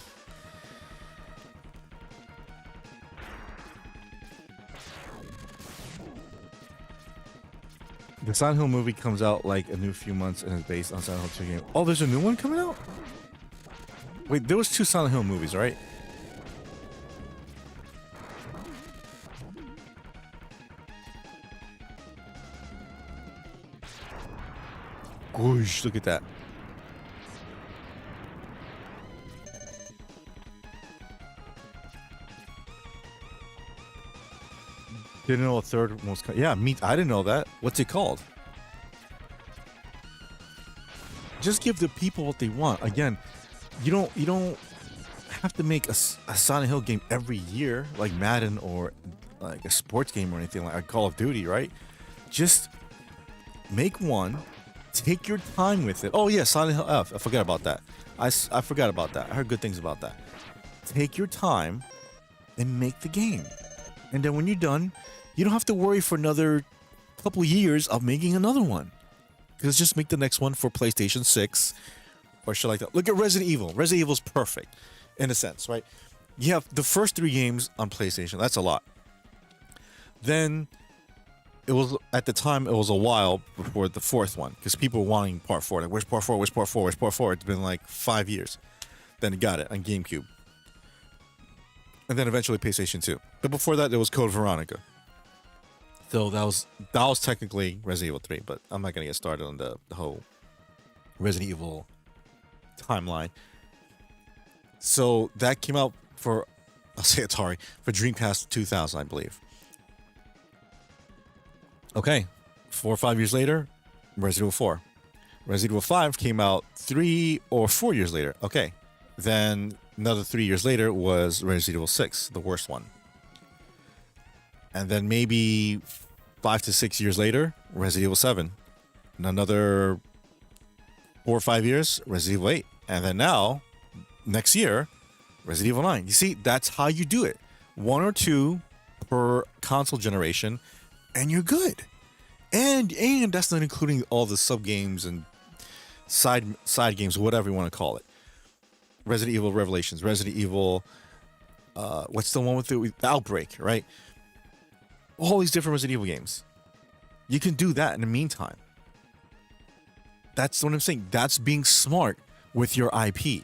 The Silent Hill movie comes out like a new few months and is based on Silent Hill 2 game. Oh, there's a new one coming out? Wait, there was 2 Silent Hill movies, right? Whoosh, look at that. Didn't know a third one was coming. Yeah, I didn't know that. What's it called? Just give the people what they want. Again, you don't have to make a Silent Hill game every year like Madden or like a sports game or anything like Call of Duty, right? Just make one. Take your time with it. Oh yeah, Silent Hill F. I forgot about that. I forgot about that. I heard good things about that. Take your time and make the game. And then when you're done, you don't have to worry for another couple years of making another one. Because just make the next one for PlayStation 6 or shit like that. Look at Resident Evil. Resident Evil's perfect in a sense, right? You have the first 3 games on PlayStation. That's a lot. Then it was, at the time, it was a while before the 4th one because people were wanting part 4. Like, where's part 4? Where's part 4? Where's part 4? It's been like 5 years. Then it got it on GameCube. And then eventually PlayStation 2. But before that, there was Code Veronica. So that was technically Resident Evil 3, but I'm not going to get started on the whole Resident Evil timeline. So that came out for, I'll say Atari, for Dreamcast 2000, I believe. Okay, 4 or 5 years later, Resident Evil 4. Resident Evil 5 came out 3 or 4 years later. Okay, then another 3 years later was Resident Evil 6, the worst one. And then maybe 5 to 6 years later, Resident Evil 7. And another 4 or 5 years, Resident Evil 8. And then now, next year, Resident Evil 9. You see, that's how you do it. 1 or 2 per console generation, and you're good. And that's not including all the sub games and side games, whatever you want to call it. Resident Evil Revelations, Resident Evil, what's the one with the Outbreak, right? All these different Resident Evil games. You can do that in the meantime. That's what I'm saying. That's being smart with your IP.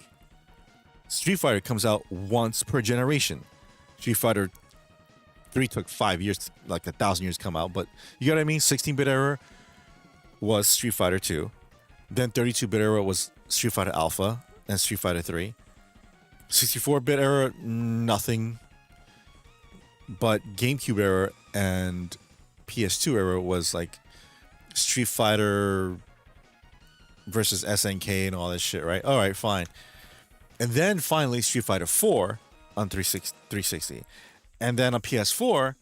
Street Fighter comes out once per generation. Street Fighter 3 took 5 years, like 1,000 years to come out, but you know what I mean? 16-bit era was Street Fighter 2. Then 32-bit era was Street Fighter Alpha and Street Fighter 3. 64-bit era, nothing. But GameCube era and PS2 era was like Street Fighter versus SNK and all that shit, right? All right, fine. And then finally Street Fighter 4 on 360. And then on PS4,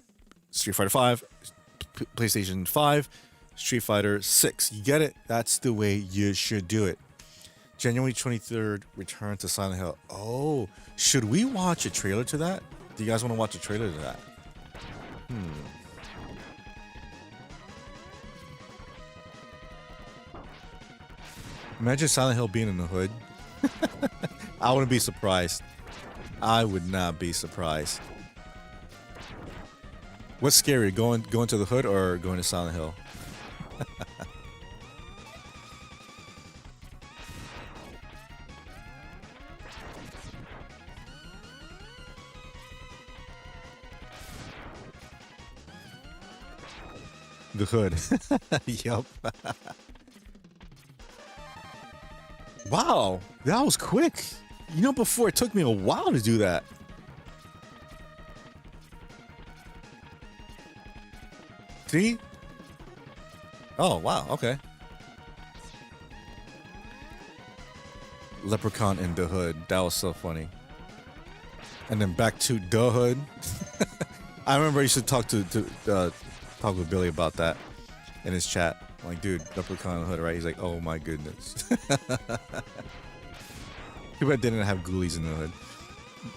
Street Fighter 5, PlayStation 5, Street Fighter 6. You get it? That's the way you should do it. January 23rd, Return to Silent Hill. Oh, should we watch a trailer to that? Do you guys want to watch a trailer to that? Imagine Silent Hill being in the hood. I wouldn't be surprised. I would not be surprised. What's scarier, going to the hood or going to Silent Hill? The hood. Yup. Wow, that was quick. You know, before it took me a while to do that. See? Oh, wow. Okay. Leprechaun in the Hood. That was so funny. And then back to the Hood. I remember I used to talk with Billy about that in his chat. I'm like, dude, Leprechaun in the Hood, right? He's like, oh my goodness. Too bad I didn't have ghoulies in the hood.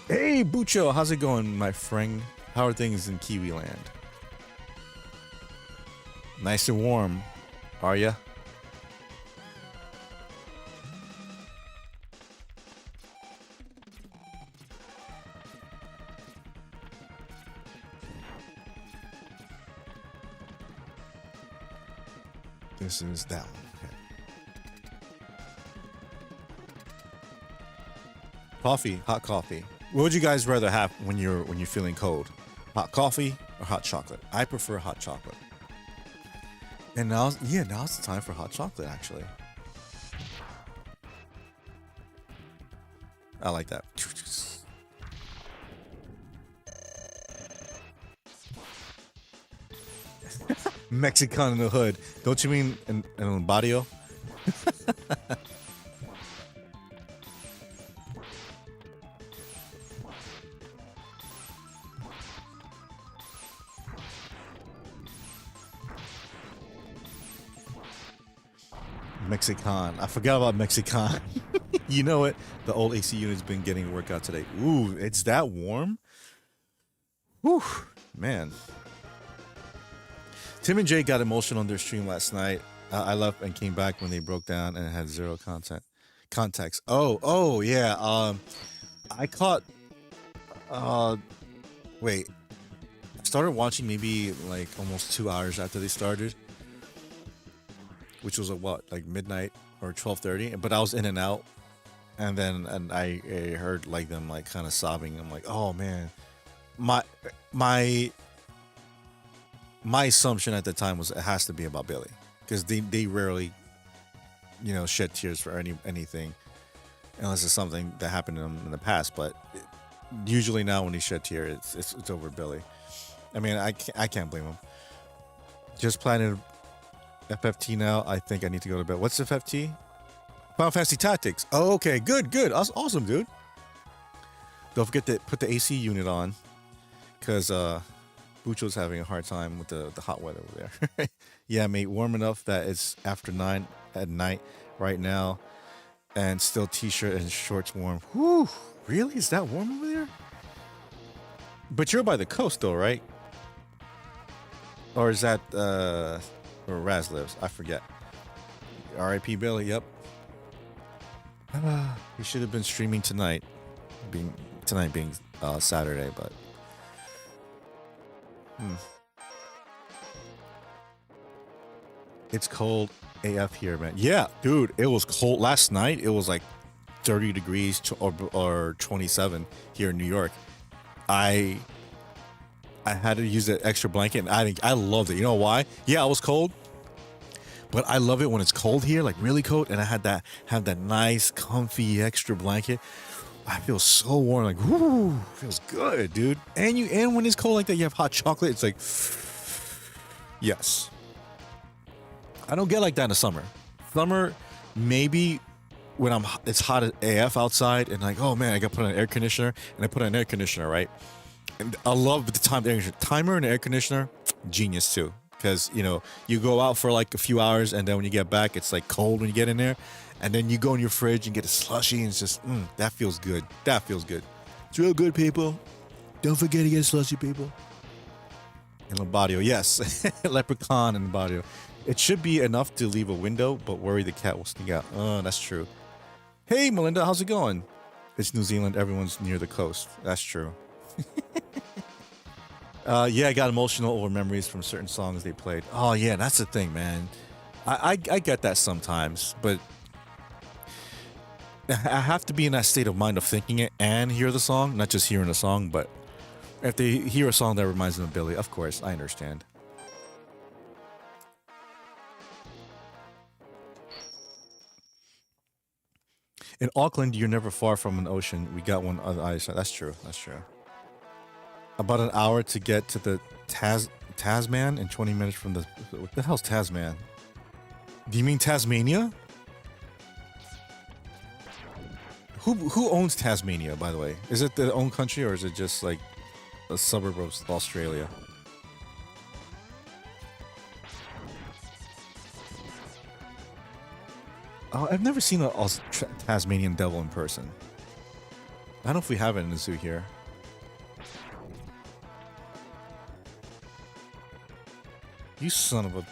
Hey, Bucho, how's it going, my friend? How are things in Kiwi land? Nice and warm, are ya? This is that one. Okay. Coffee, hot coffee. What would you guys rather have when you're feeling cold? Hot coffee or hot chocolate? I prefer hot chocolate. And now's the time for hot chocolate, actually. I like that. Mexican in the Hood. Don't you mean in un barrio? Mexican. I forgot about Mexican. You know what? The old AC unit's been getting a workout today. Ooh, it's that warm? Whew, man. Tim and Jay got emotional on their stream last night. I left and came back when they broke down and it had zero context. Oh, yeah. I caught. Wait. I started watching maybe like almost 2 hours after they started, which was like midnight or 12:30. But I was in and out, and then I heard like them like kind of sobbing. I'm like, oh man, my assumption at the time was it has to be about Billy, because they rarely, shed tears for anything, unless it's something that happened to them in the past. But usually now when he shed tears, it's over Billy. I mean, I can't blame him. Just planning FFT now. I think I need to go to bed. What's FFT? Final Fantasy Tactics. Oh, okay, good. Awesome, dude. Don't forget to put the AC unit on, because Bucho's having a hard time with the hot weather over there. Yeah, mate, warm enough that it's after 9 at night right now, and still t-shirt and shorts warm. Whew, really? Is that warm over there? But you're by the coast though, right? Or is that where Raz lives? I forget. R.I.P. Billy, yep. He should have been streaming tonight, being Saturday, but it's cold AF here, man. Yeah, dude, it was cold last night. It was like 30 degrees or 27 here in New York. I had to use that extra blanket, and I loved it. You know why? Yeah, it was cold, but I love it when it's cold here, like really cold, and I have that nice, comfy extra blanket. I feel so warm, like whoo, feels good, dude. And when it's cold like that, you have hot chocolate. It's like, yes. I don't get like that in the summer. Summer, maybe when it's hot AF outside, and like, oh man, I got to put on an air conditioner, and I put on an air conditioner, right? And I love the timer and the air conditioner, genius too. Because, you go out for like a few hours, and then when you get back, it's like cold when you get in there. And then you go in your fridge and get a slushy, and it's just, that feels good. That feels good. It's real good, people. Don't forget to get a slushy, people. And Labadio, yes. Leprechaun and Labadio. It should be enough to leave a window, but worry the cat will sneak out. Oh, that's true. Hey, Melinda, how's it going? It's New Zealand. Everyone's near the coast. That's true. Yeah, I got emotional over memories from certain songs they played. Oh, yeah, that's the thing, man. I get that sometimes, but I have to be in that state of mind of thinking it and hear the song, not just hearing the song. But if they hear a song that reminds them of Billy, of course, I understand. In Auckland, you're never far from an ocean. We got one on the other side. That's true. That's true. About an hour to get to the Tasman and 20 minutes from the... What the hell's Tasman? Do you mean Tasmania? Who owns Tasmania, by the way? Is it their own country or is it just like a suburb of Australia? Oh, I've never seen a Tasmanian devil in person. I don't know if we have it in the zoo here. You son of a...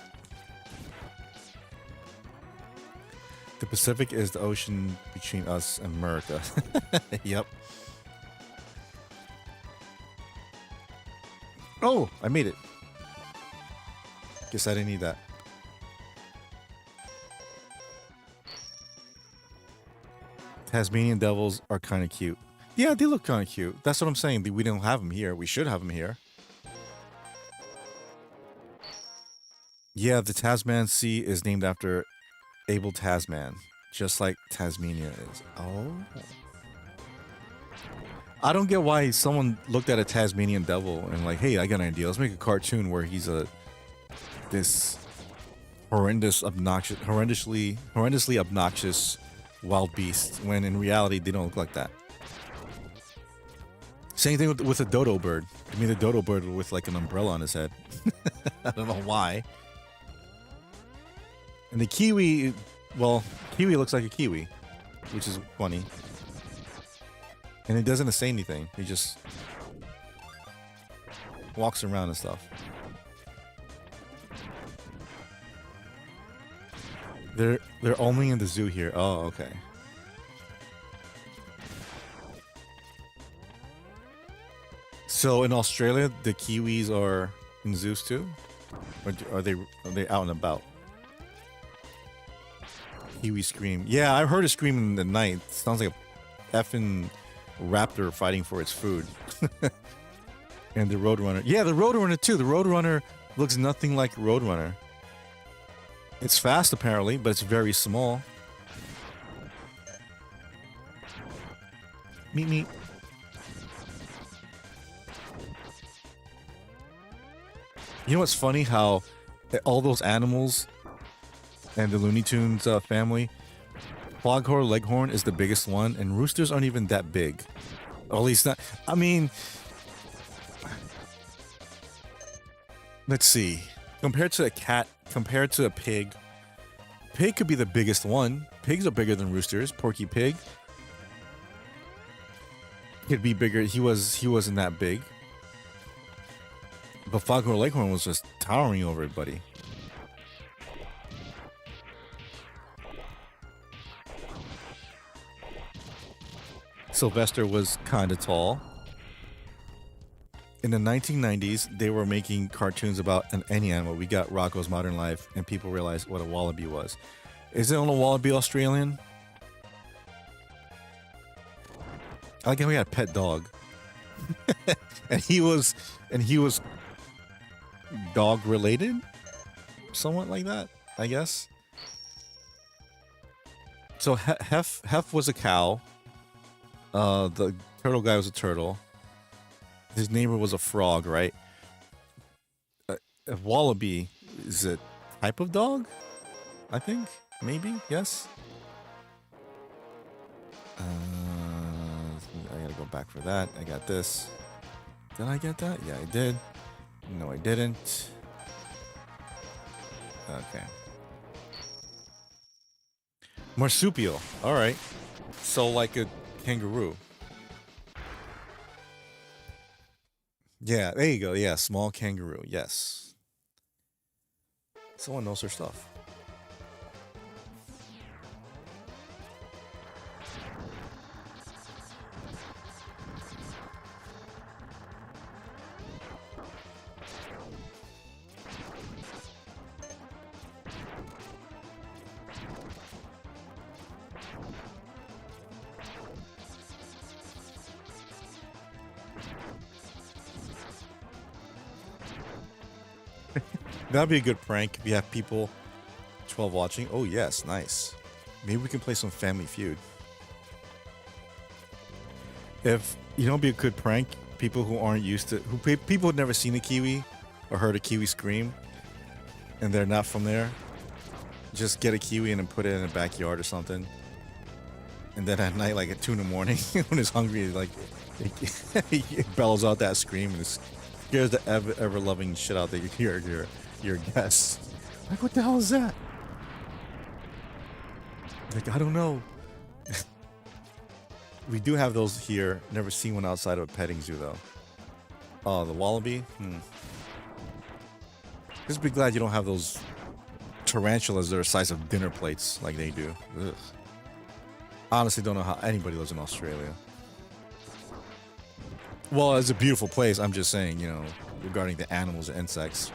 The Pacific is the ocean between us and America. Yep. Oh, I made it. Guess I didn't need that. Tasmanian devils are kind of cute. Yeah, they look kind of cute. That's what I'm saying. We don't have them here. We should have them here. Yeah, the Tasman Sea is named after Abel Tasman, just like Tasmania is. Oh. I don't get why someone looked at a Tasmanian devil and like, hey, I got an idea. Let's make a cartoon where he's this horrendously obnoxious wild beast, when in reality they don't look like that. Same thing with a dodo bird. I mean, the dodo bird with like an umbrella on his head. I don't know why. And the kiwi, well, kiwi looks like a kiwi, which is funny. And it doesn't say anything. He just walks around and stuff. They're only in the zoo here. Oh, okay. So in Australia, the kiwis are in zoos too, or are they out and about? Kiwi scream. Yeah, I've heard it scream in the night. It sounds like a effing raptor fighting for its food. And the Roadrunner. Yeah, the Roadrunner too. The Roadrunner looks nothing like Roadrunner. It's fast apparently, but it's very small. Meet me. You know what's funny? How all those animals and the Looney Tunes family, Foghorn Leghorn is the biggest one, and roosters aren't even that big. Or at least not. I mean, let's see. Compared to a cat, compared to a pig, pig could be the biggest one. Pigs are bigger than roosters. Porky Pig could be bigger. He wasn't that big. But Foghorn Leghorn was just towering over everybody. Sylvester was kind of tall. In the 1990s, they were making cartoons about any animal. We got Rocko's Modern Life, and people realized what a wallaby was. Isn't a wallaby Australian? I like how we had a pet dog. and he was dog related? Somewhat like that, I guess. So Hef was a cow. The turtle guy was a turtle. His neighbor was a frog, right? A wallaby is a type of dog? I think. Maybe? Yes? I gotta go back for that. I got this. Did I get that? Yeah, I did. No, I didn't. Okay. Marsupial. Alright. So like a kangaroo. Yeah, there you go. Yeah, small kangaroo. Yes. Someone knows her stuff. That'd be a good prank if you have people 12 watching. Oh yes, nice. Maybe we can play some Family Feud. If you know, it'd be a good prank. People who aren't used to, people who've never seen a kiwi or heard a kiwi scream, and they're not from there. Just get a kiwi and then put it in the backyard or something. And then at night, like at 2 in the morning, when it's hungry, like it bellows out that scream and it scares the ever loving shit out of your guests. Like, what the hell is that? Like, I don't know. We do have those here. Never seen one outside of a petting zoo though. Oh, the wallaby? Just be glad you don't have those tarantulas that are the size of dinner plates like they do. Ugh. Honestly, don't know how anybody lives in Australia. Well, it's a beautiful place. I'm just saying, you know, regarding the animals and insects.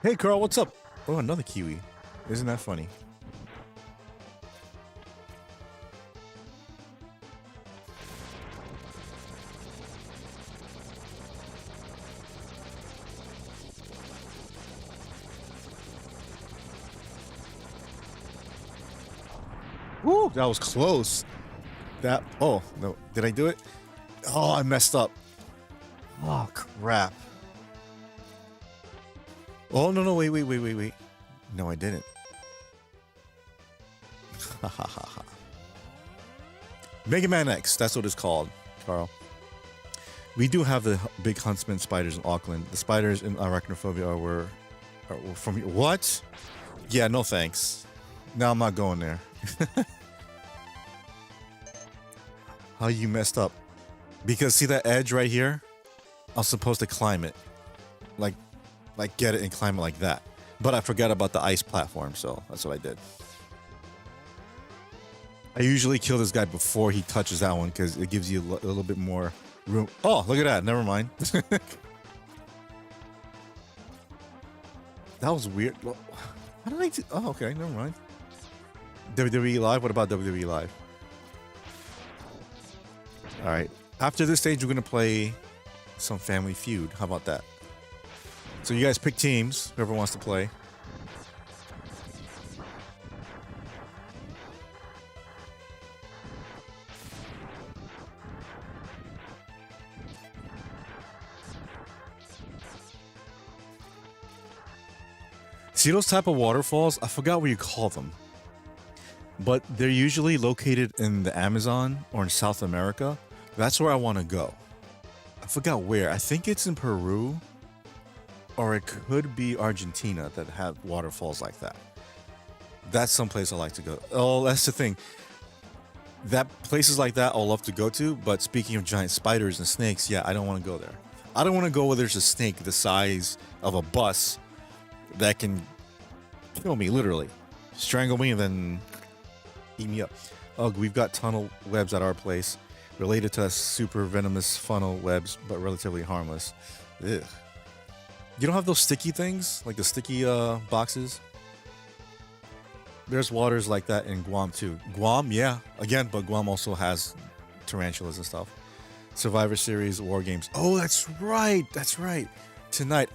Hey, Carl, what's up? Oh, another kiwi. Isn't that funny? Woo, that was close. Oh, no. Did I do it? Oh, I messed up. Oh, crap. Oh, no, wait. No, I didn't. Mega Man X, that's what it's called, Carl. We do have the big huntsman spiders in Auckland. The spiders in Arachnophobia were from... What? Yeah, no thanks. No, I'm not going there. How you messed up? Because see that edge right here? I was supposed to climb it. Like get it and climb it like that. But I forgot about the ice platform, so that's what I did. I usually kill this guy before he touches that one because it gives you a little bit more room. Oh, look at that. Never mind. That was weird. How did I do? Oh, okay. Never mind. WWE Live? What about WWE Live? All right. After this stage, we're going to play some Family Feud. How about that? So you guys pick teams, whoever wants to play. See those type of waterfalls? I forgot what you call them. But they're usually located in the Amazon or in South America. That's where I want to go. I forgot where. I think it's in Peru. Or it could be Argentina that have waterfalls like that. That's someplace I like to go. Oh, that's the thing. That places like that I'll love to go to. But speaking of giant spiders and snakes, yeah, I don't want to go there. I don't want to go where there's a snake the size of a bus that can kill me, literally. Strangle me and then eat me up. Oh, we've got tunnel webs at our place. Related to super venomous funnel webs, but relatively harmless. Ugh. You don't have those sticky things? Like the sticky boxes? There's waters like that in Guam too. Guam, yeah. Again, but Guam also has tarantulas and stuff. Survivor Series, War Games. Oh, that's right. That's right. Tonight.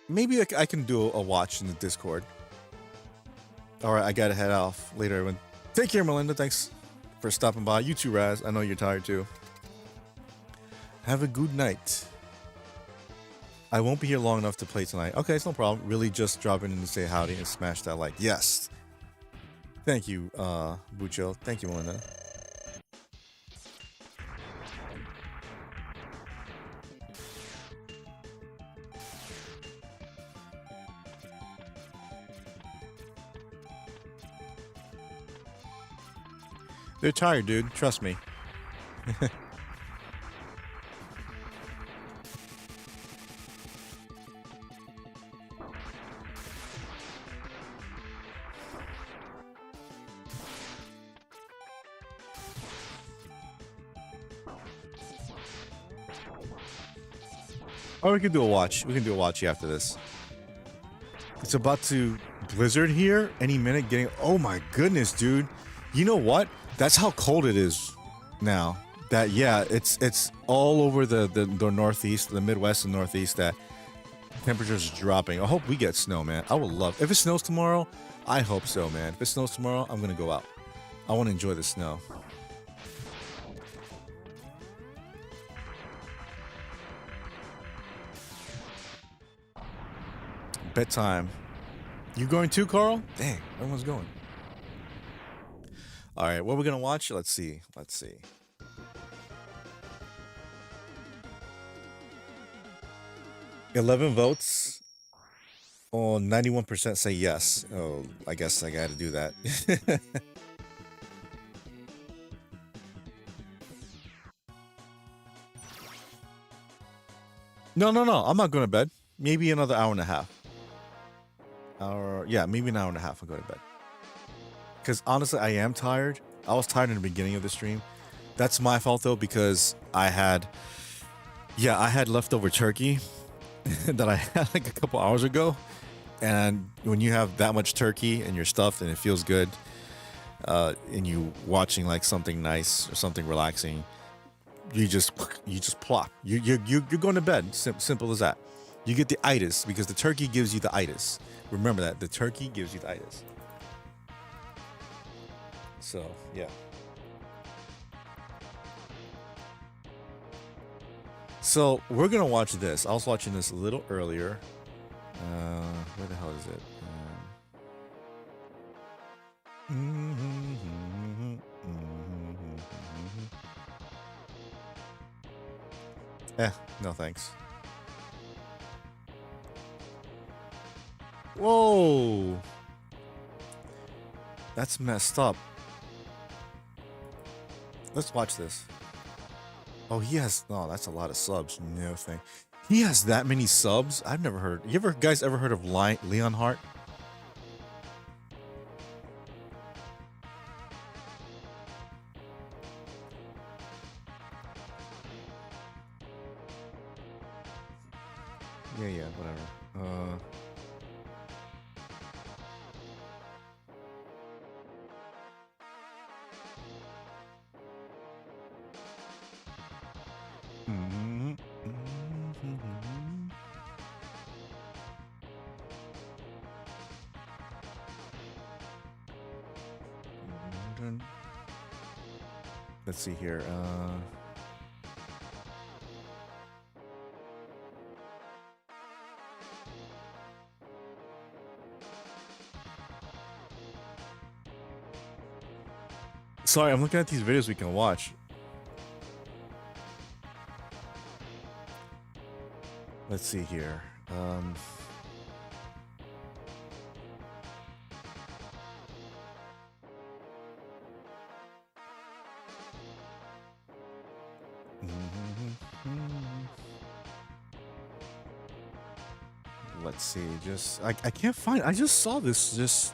Maybe I can do a watch in the Discord. Alright, I gotta head off later, everyone. Take care, Melinda. Thanks for stopping by. You too, Raz. I know you're tired too. Have a good night. I won't be here long enough to play tonight. Okay, it's no problem. Really just drop in and say howdy and smash that like. Yes. Thank you, Bucho. Thank you, Melinda. They're tired, dude. Trust me. Or we can do a watch. We can do a watchy after this. It's about to blizzard here any minute. Oh my goodness, dude. You know what? That's how cold it is now. that yeah, it's all over the northeast, the Midwest and Northeast that temperatures are dropping. I hope we get snow, man. I would love if it snows tomorrow. I hope so, man. If it snows tomorrow, I'm gonna go out. I want to enjoy the snow. Bedtime. You going too, Carl? Dang, everyone's going. All right, what we're gonna watch? Let's see. Let's see. 11 votes. Oh, 91% say yes. Oh, I guess I got to do that. No, no, no. I'm not going to bed. Maybe another hour and a half. Yeah, maybe an hour and a half. I'll go to bed. Because honestly, I am tired. I was tired in the beginning of the stream. That's my fault though, because I had leftover turkey that I had like a couple hours ago. And when you have that much turkey and you're stuffed and it feels good, and you watching like something nice or something relaxing, you just plop. You're going to bed. Simple as that. You get the itis because the turkey gives you the itis. Remember that the turkey gives you the itis. So yeah. So we're gonna watch this. I was watching this a little earlier. Where the hell is it? No thanks. Whoa! That's messed up. Let's watch this. Oh, he has... Oh, that's a lot of subs. No thing. He has that many subs? I've never heard... You guys ever heard of Leon Hart? Yeah, whatever. Let's see here. Sorry, I'm looking at these videos we can watch. Let's see here. Let's see. I can't find. I just saw this just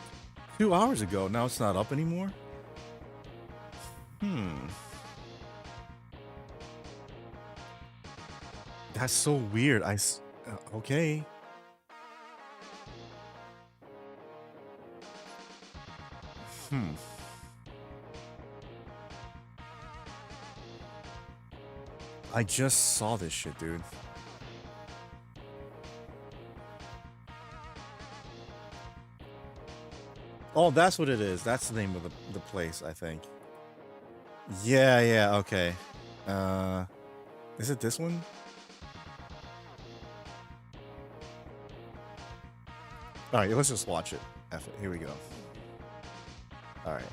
2 hours ago. Now it's not up anymore. That's so weird. Okay. I just saw this shit, dude. Oh, that's what it is. That's the name of the place, I think. Yeah, okay. Is it this one? All right, let's just watch it. F it. Here we go. All right.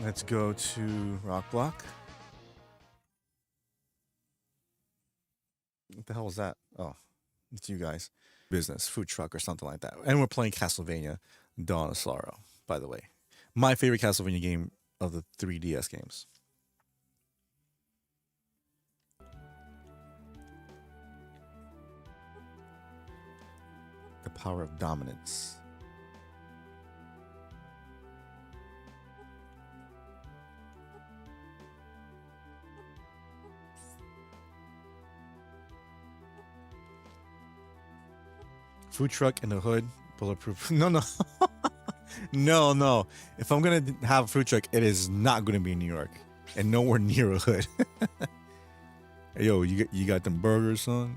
Let's go to Rock Block. What the hell is that? Oh, it's you guys. Business, food truck, or something like that. And we're playing Castlevania Dawn of Sorrow, by the way. My favorite Castlevania game of the 3DS games. The power of dominance. Food truck in the hood, bulletproof. No. No. If I'm gonna have a food truck, it is not gonna be in New York. and nowhere near a hood. Hey, yo, you got them burgers, son?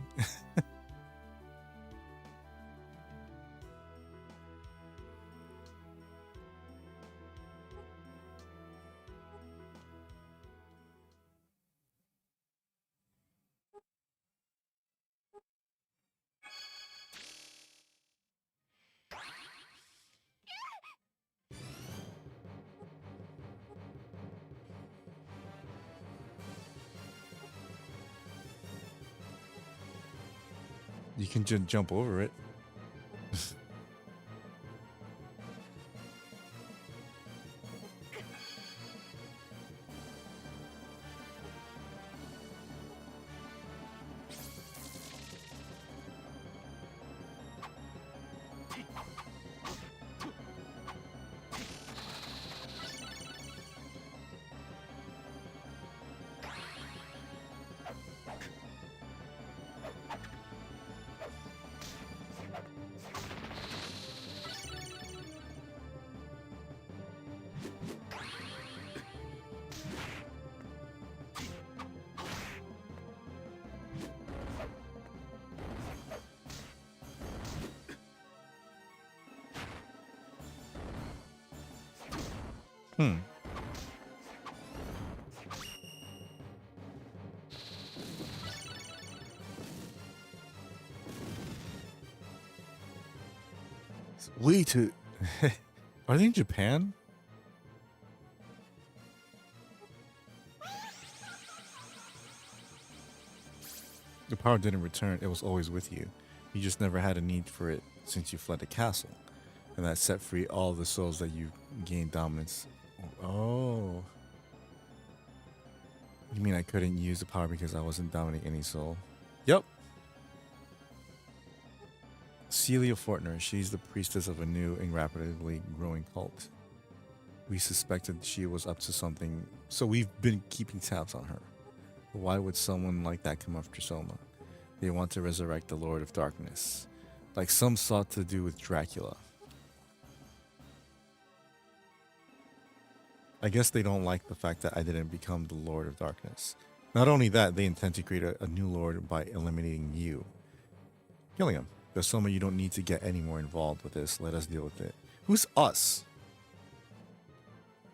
You can just jump over it. Hmm. Way too. Are they in Japan? The power didn't return. It was always with you. You just never had a need for it since you fled the castle. And that set free all the souls that you gained dominance. Oh. You mean I couldn't use the power because I wasn't dominating any soul? Yep. Celia Fortner. She's the priestess of a new and rapidly growing cult. We suspected she was up to something, so we've been keeping tabs on her. Why would someone like that come after Soma? They want to resurrect the Lord of Darkness, like some sought to do with Dracula. I guess they don't like the fact that I didn't become the Lord of Darkness. Not only that, they intend to create a new Lord by eliminating you. Killing him. There's Soma, you don't need to get any more involved with this. Let us deal with it. Who's us?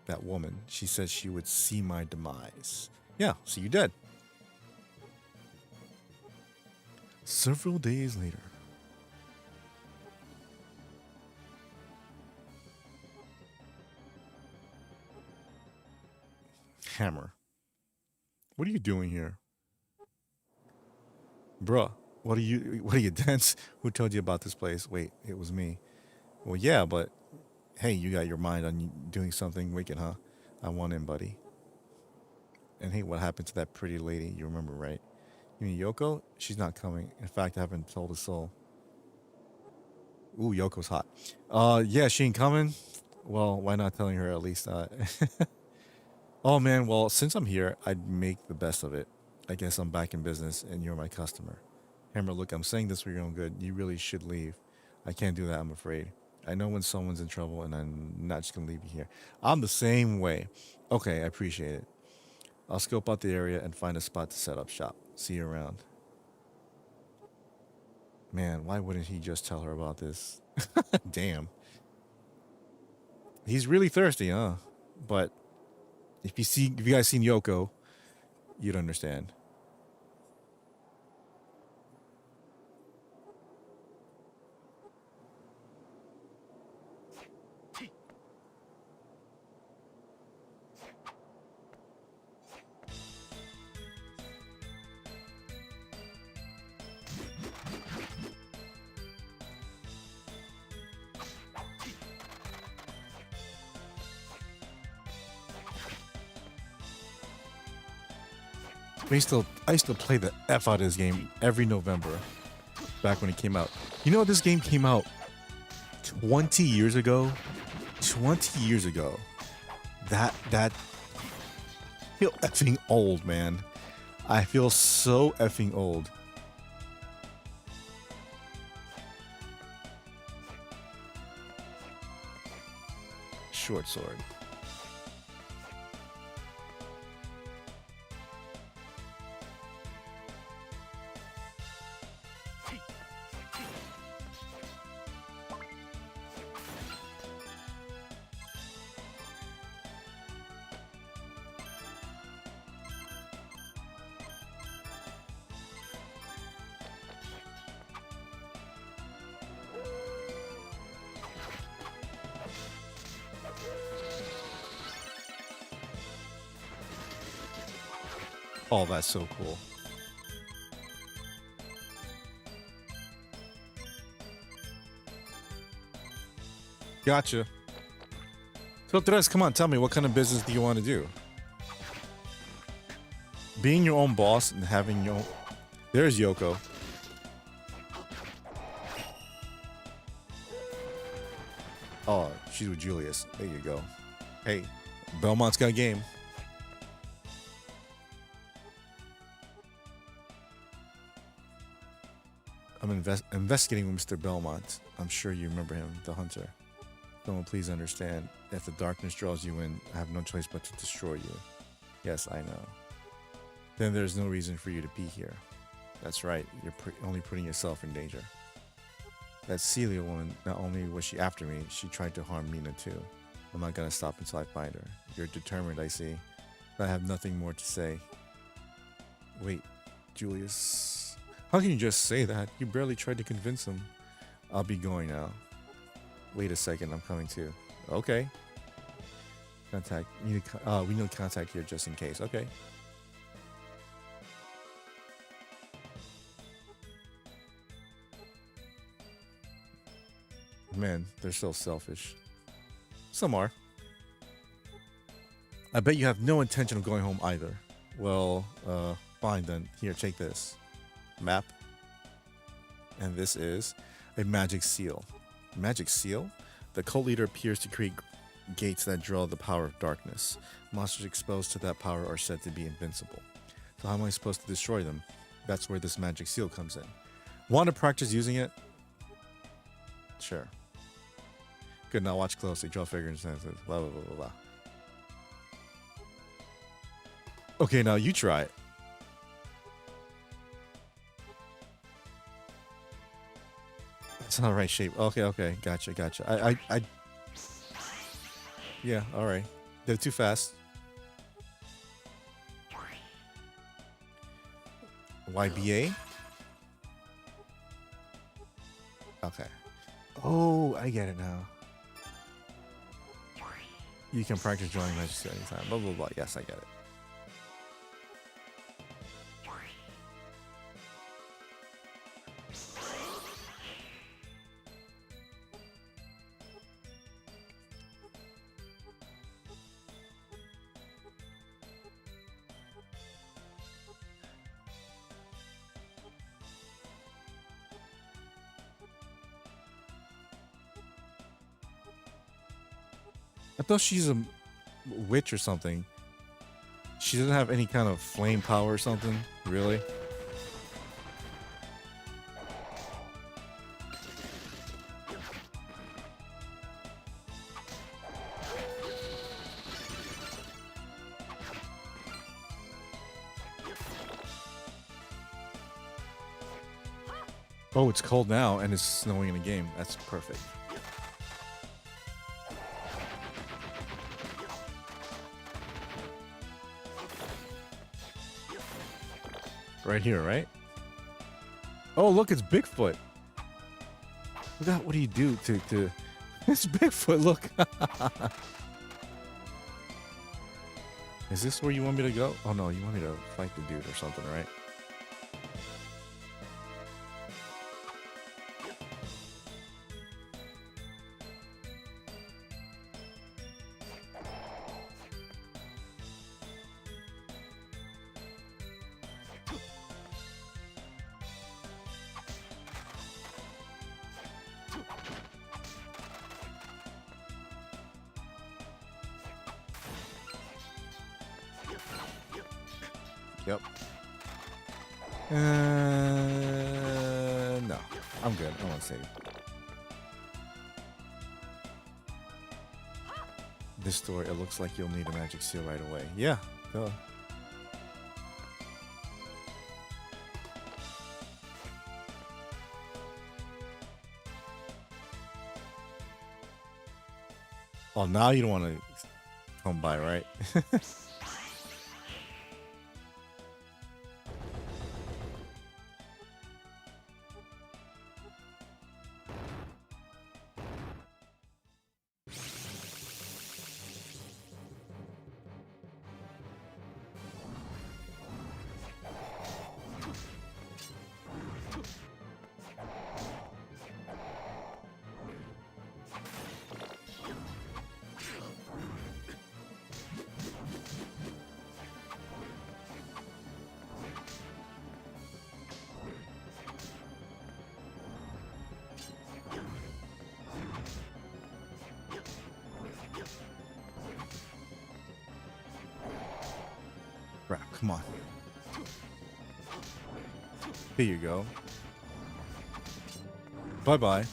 That woman. She said she would see my demise. Yeah, see you dead. Several days later. Hammer. What are you doing here? Bruh, what are you dense? Who told you about this place? Wait, it was me. Well, yeah, but hey, you got your mind on doing something wicked, huh? I want in, buddy. And hey, what happened to that pretty lady? You remember, right? You mean Yoko? She's not coming. In fact, I haven't told a soul. Ooh, Yoko's hot. Yeah, she ain't coming. Well, why not telling her at least? Oh man, well, since I'm here, I'd make the best of it. I guess I'm back in business, and you're my customer. Hammer, look, I'm saying this for your own good. You really should leave. I can't do that, I'm afraid. I know when someone's in trouble, and I'm not just gonna leave you here. I'm the same way. Okay, I appreciate it. I'll scope out the area and find a spot to set up shop. See you around. Man, why wouldn't he just tell her about this? Damn. He's really thirsty, huh? But if you guys seen Yoko, you'd understand. I used to play the F out of this game every November back when it came out. You know, this game came out 20 years ago. 20 years ago. That I feel effing old, man. I feel so effing old. Short sword. Oh, that's so cool. Gotcha. So, Tres, come on, tell me, what kind of business do you want to do? Being your own boss and having your own... There's Yoko. Oh, she's with Julius. There you go. Hey, Belmont's got game. I'm investigating with Mr. Belmont. I'm sure you remember him, the hunter. Someone please understand. If the darkness draws you in, I have no choice but to destroy you. Yes, I know. Then there's no reason for you to be here. That's right, you're only putting yourself in danger. That Celia woman, not only was she after me, she tried to harm Mina too. I'm not gonna stop until I find her. You're determined, I see. But I have nothing more to say. Wait, Julius. How can you just say that? You barely tried to convince him. I'll be going now. Wait a second, I'm coming too. Okay. Contact. We need contact here just in case. Okay. Man, they're so selfish. Some are. I bet you have no intention of going home either. Well, fine then. Here, take this. Map. And this is a magic seal. Magic seal? The cult leader appears to create gates that draw the power of darkness. Monsters exposed to that power are said to be invincible. So how am I supposed to destroy them? That's where this magic seal comes in. Want to practice using it? Sure. Good, now watch closely. Draw figures and sentences. Blah, blah, blah, blah, blah. Okay, now you try it. It's not the right shape. Okay. Gotcha. I yeah, alright. Did it too fast. YBA? Okay. Oh, I get it now. You can practice drawing magic anytime. Blah, blah, blah. Yes, I get it. I thought she's a witch or something. She doesn't have any kind of flame power or something, really? Oh, it's cold now and it's snowing in the game. That's perfect. Right here, right? Oh, look, it's Bigfoot. Look at what do you do to it's Bigfoot, look. Is this where you want me to go? Oh no, you want me to fight the dude or something, right? Yep. No. I'm good. I want to save. This door, it looks like you'll need a magic seal right away. Yeah. Duh. Oh, now you don't want to come by, right? come on. Here you go. Bye-bye.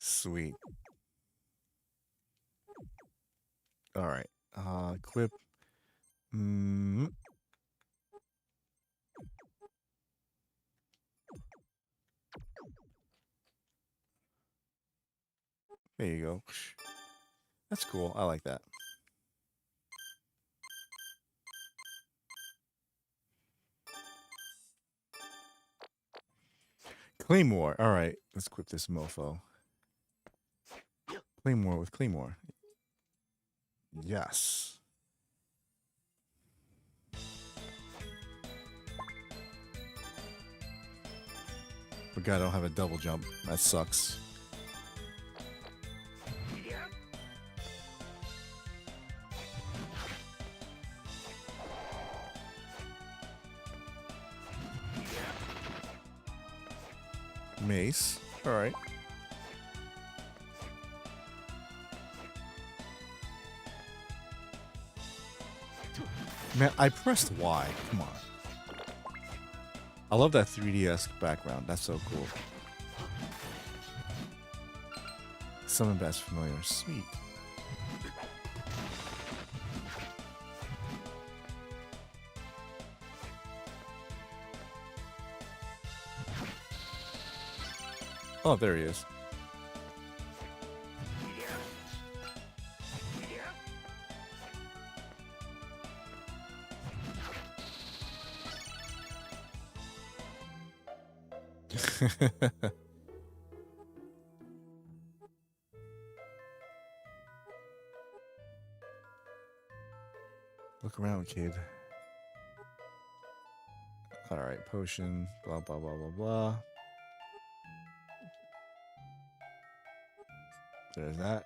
Sweet. All right. Equip. Mm. There you go. That's cool. I like that. Claymore. All right. Let's equip this mofo. Claymore with Claymore. Yes. Forgot I don't have a double jump. That sucks. Mace. All right. Man, I pressed Y. Come on. I love that 3D-esque background. That's so cool. Summon best familiar. Sweet. Oh, there he is. Look around, kid. Alright, potion, blah, blah, blah, blah, blah. There's that.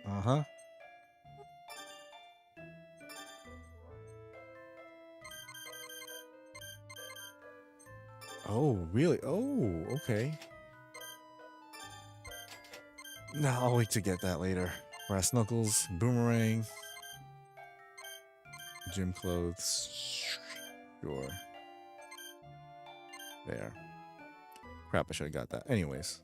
Uh-huh. Oh, really? Oh, okay. No, I'll wait to get that later. Brass knuckles, boomerang, gym clothes. Sure. There. Crap, I should have got that. Anyways.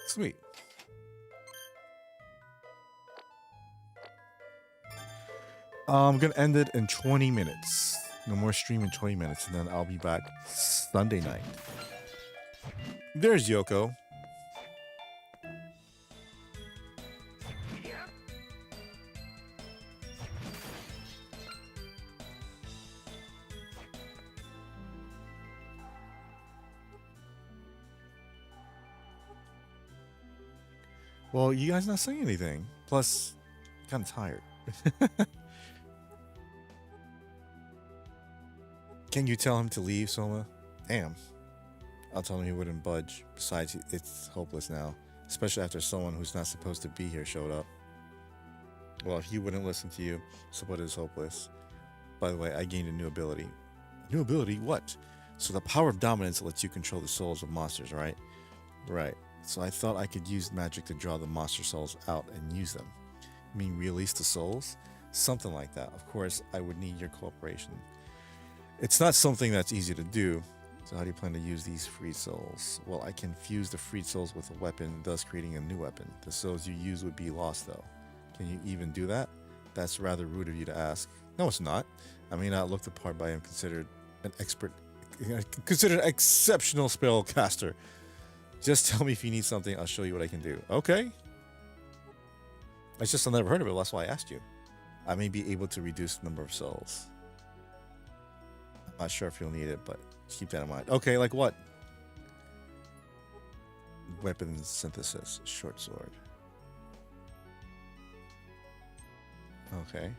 Sweet. I'm gonna end it in 20 minutes. No more stream in 20 minutes, and then I'll be back Sunday night. There's Yoko. Well, you guys not saying anything. Plus, kind of tired. Can you tell him to leave, Soma? Damn. I'll tell him he wouldn't budge. Besides, it's hopeless now. Especially after someone who's not supposed to be here showed up. Well, if he wouldn't listen to you, support is hopeless. By the way, I gained a new ability. New ability? What? So the power of dominance lets you control the souls of monsters, right? Right. So I thought I could use magic to draw the monster souls out and use them. You mean release the souls? Something like that. Of course, I would need your cooperation. It's not something that's easy to do. So how do you plan to use these freed souls? Well, I can fuse the freed souls with a weapon, thus creating a new weapon. The souls you use would be lost, though. Can you even do that? That's rather rude of you to ask. No, it's not. I may not look the part, but I am considered an exceptional spellcaster. Just tell me if you need something, I'll show you what I can do. Okay? It's just I never heard of it. That's why I asked you. I may be able to reduce the number of cells. Not sure if you'll need it, but keep that in mind. Okay, like what? Weapons synthesis, short sword. Okay.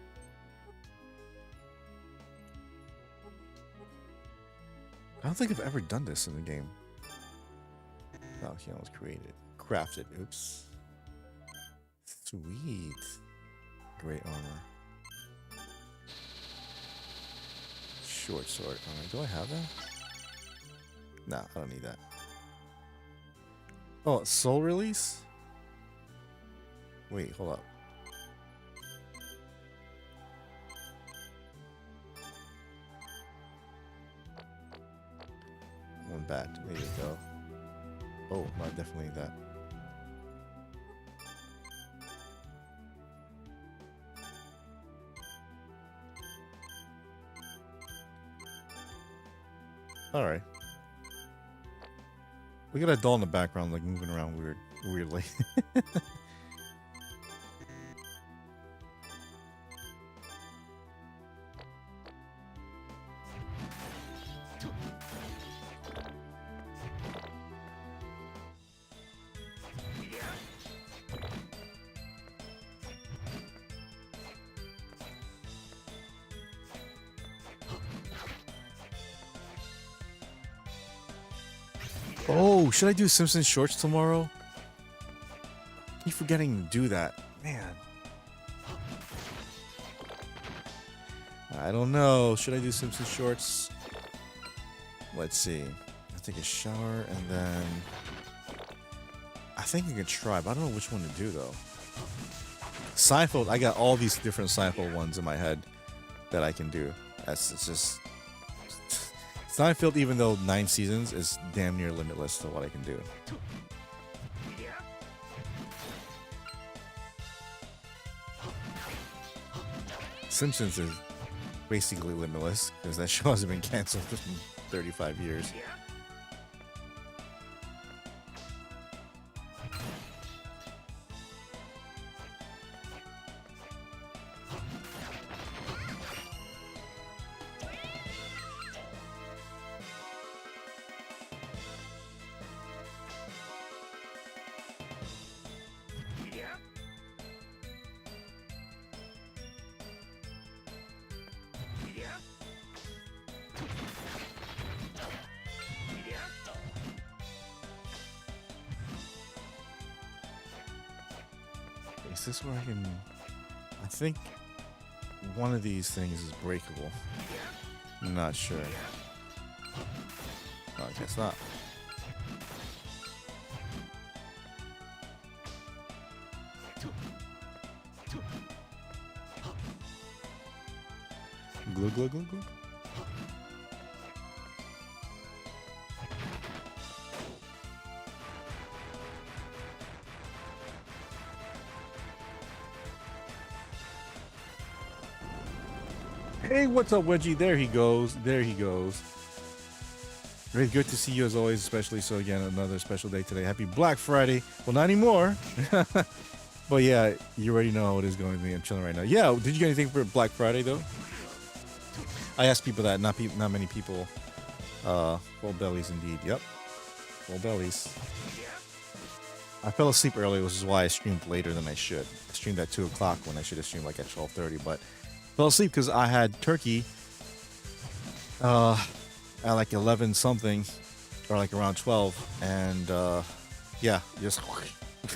I don't think I've ever done this in the game. Volcano was created. Crafted. Oops. Sweet. Great armor. Short sword. Alright, do I have that? Nah, I don't need that. Oh, soul release? Wait, hold up. One back. There you go. Oh, no, I definitely need that. Alright. Look at that doll in the background, like moving around weirdly. Oh, should I do Simpsons shorts tomorrow? Keep forgetting to do that. Man. I don't know. Should I do Simpsons shorts? Let's see. I'll take a shower and then... I think I can try, but I don't know which one to do though. Seinfeld, I got all these different Seinfeld ones in my head that I can do. It's just... Seinfeld, even though 9 seasons, is damn near limitless to what I can do. Simpsons is basically limitless because that show hasn't been canceled in 35 years. Is this where I can... I think one of these things is breakable. I'm not sure. Oh, I guess not. Glug, glug, glug, glug. Hey, what's up, Wedgie? There he goes. There he goes. Very good to see you as always, especially so again, another special day today. Happy Black Friday. Well, not anymore. But yeah, you already know how it is going to be. I'm chilling right now. Yeah, did you get anything for Black Friday though? I asked people that. Not many people. Full bellies indeed. Yep. Full bellies. I fell asleep early, which is why I streamed later than I should. I streamed at 2 o'clock when I should have streamed like at 12:30, but fell asleep because I had turkey at like 11 something or like around 12, and yeah, just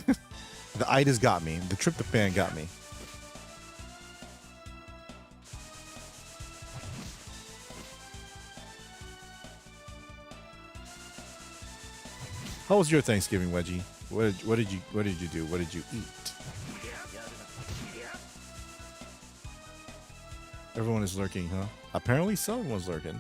the itis got me. The tryptophan got me. How was your Thanksgiving, Wedgie? What did you do? What did you eat? Everyone is lurking, huh? Apparently someone's lurking.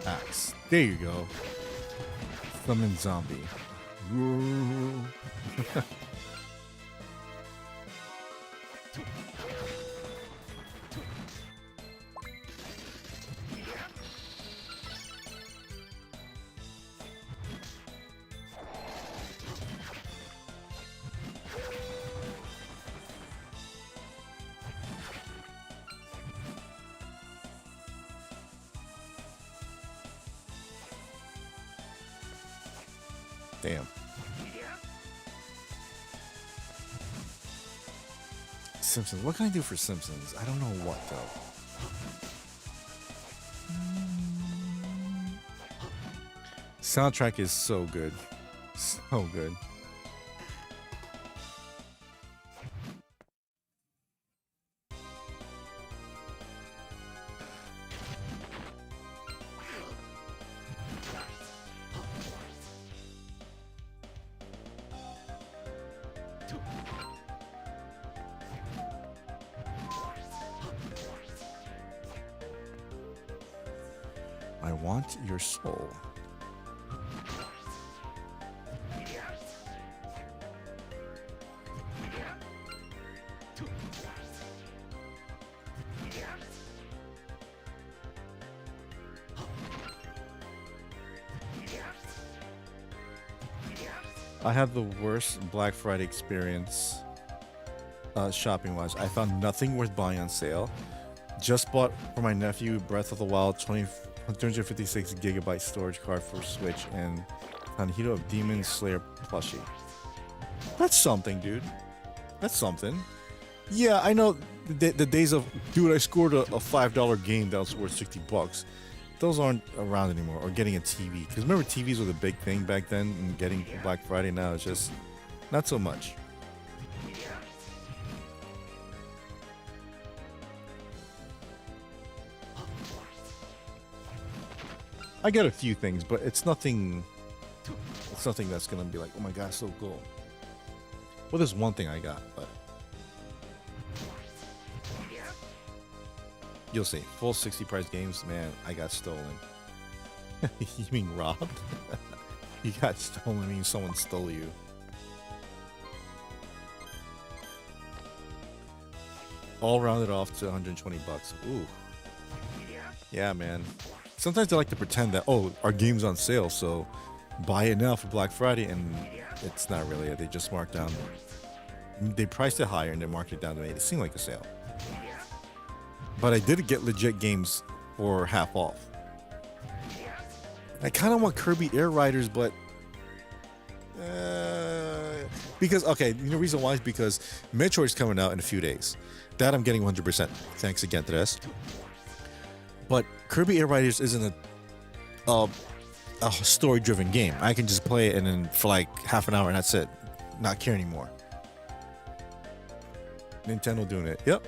Axe. There you go. Summon zombie. Damn. Simpsons. What can I do for Simpsons? I don't know what though. Soundtrack is so good. So good. I want your soul. I had the worst Black Friday experience shopping wise. I found nothing worth buying on sale. Just bought for my nephew Breath of the Wild 256 gigabyte storage card for Switch and Tanjiro of Demon Slayer plushie. That's something, dude. That's something. Yeah, I know the days of, dude, I scored a $5 game that was worth $60. Those aren't around anymore. Or getting a TV. Because remember, TVs were the big thing back then, and getting Black Friday now is just not so much. I get a few things, but it's nothing. It's nothing that's gonna be like, oh my god, so cool. Well, there's one thing I got, but you'll see. Full 60 price games, man. I got stolen. You mean robbed? You got stolen. Means someone stole you. All rounded off to 120 bucks. Ooh. Yeah, man. Sometimes they like to pretend that, oh, our game's on sale, so buy it now for Black Friday, and it's not really it. They just mark down. They priced it higher and they marked it down to make it seem like a sale. But I did get legit games for half off. I kind of want Kirby Air Riders, but because, okay, you know the reason why is because Metroid's coming out in a few days. That I'm getting 100%. Thanks again to this. But Kirby Air Riders isn't a story-driven game. I can just play it and then for like half an hour and that's it. Not care anymore. Nintendo doing it. Yep.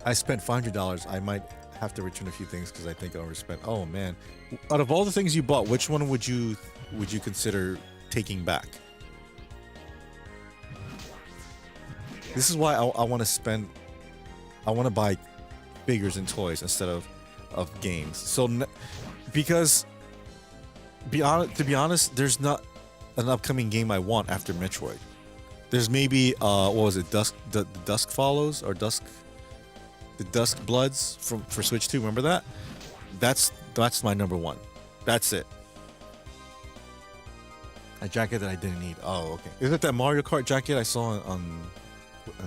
I spent $500. I might have to return a few things because I think I overspent. Oh man! Out of all the things you bought, which one would you consider taking back? This is why I want to spend. I want to buy figures and toys instead of games. So because to be honest, there's not an upcoming game I want after Metroid. There's maybe what was it? The Dusk Follows or Dusk. The Dusk Bloods for Switch 2, remember that? That's my number one. That's it. A jacket that I didn't need. Oh, okay. Is it that Mario Kart jacket I saw on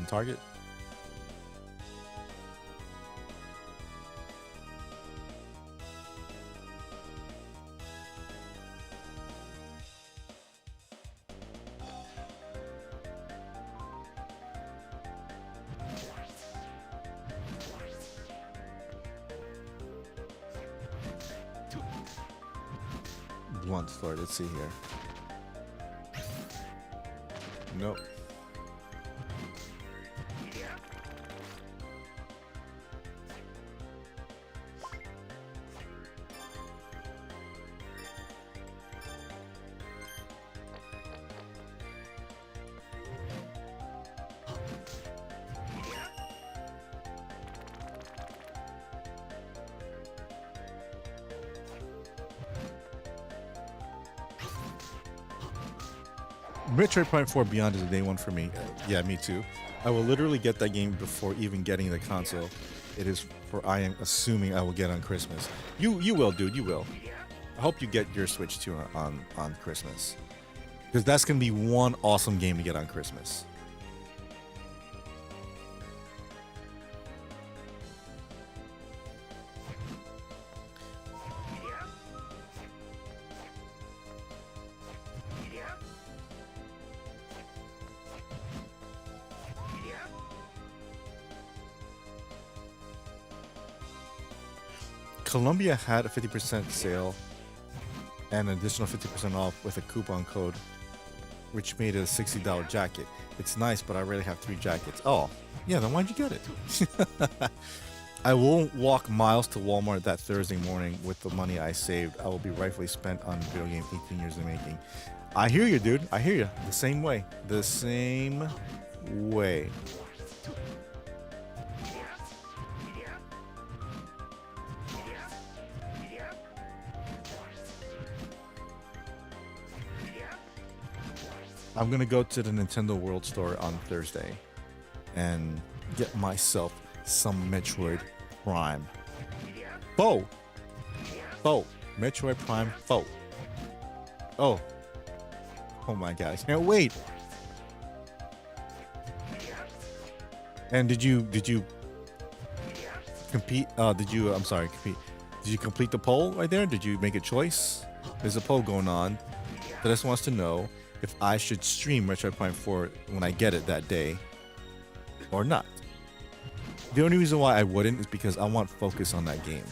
Target? Blunt sword. Let's see here. Nope. Metroid Prime 4 Beyond is a day one for me. Yeah, me too. I will literally get that game before even getting the console. It is for I am assuming I will get on Christmas. You will, dude. You will. I hope you get your Switch too on Christmas, because that's gonna be one awesome game to get on Christmas. Columbia had a 50% sale and an additional 50% off with a coupon code, which made it a $60 jacket. It's nice, but I already have 3 jackets. Oh, yeah, then why'd you get it? I won't walk miles to Walmart that Thursday morning with the money I saved. I will be rightfully spent on video game 18 years in making. I hear you, dude. I hear you. The same way. The same way. I'm gonna go to the Nintendo World Store on Thursday and get myself some Metroid Prime 4. Metroid Prime 4. Oh my god, I can't wait. And did you compete? Compete. Did you complete the poll right there? Did you make a choice? There's a poll going on that just wants to know if I should stream Metroid Prime 4 when I get it that day or not. The only reason why I wouldn't is because I want focus on that game.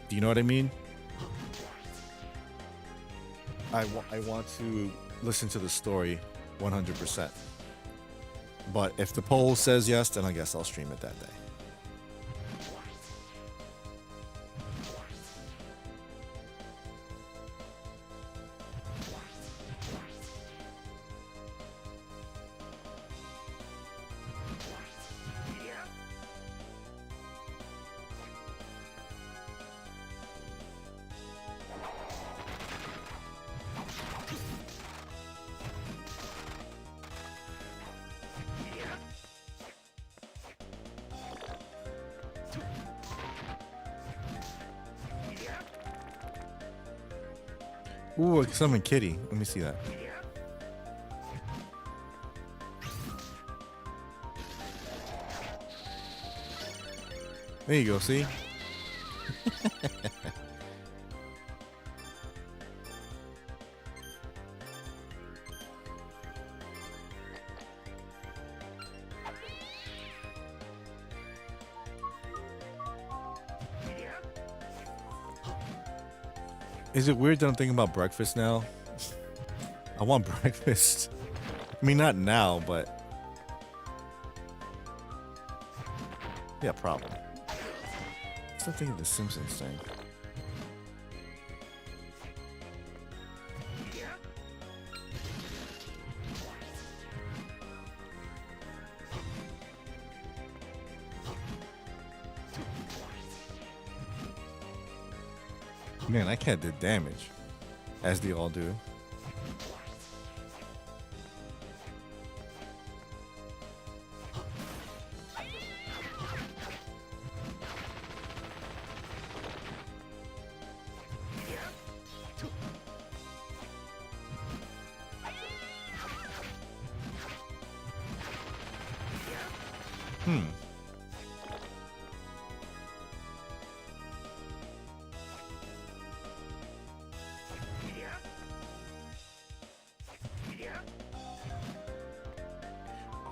Do you know what I mean? I want to listen to the story 100%. But if the poll says yes, then I guess I'll stream it that day. Ooh, I can summon Kitty. Let me see that. There you go, see? Is it weird that I'm thinking about breakfast now? I want breakfast. I mean, not now, but... yeah, probably. Still thinking of the Simpsons thing. Man, that cat did damage, as they all do.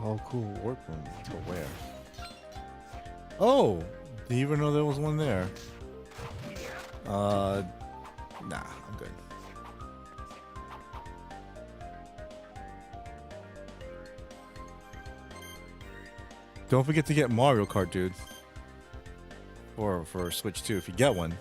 Oh, cool. Workroom. But where? Oh! Did you even know there was one there? Nah, I'm good. Don't forget to get Mario Kart, dude. Or for Switch 2, if you get one.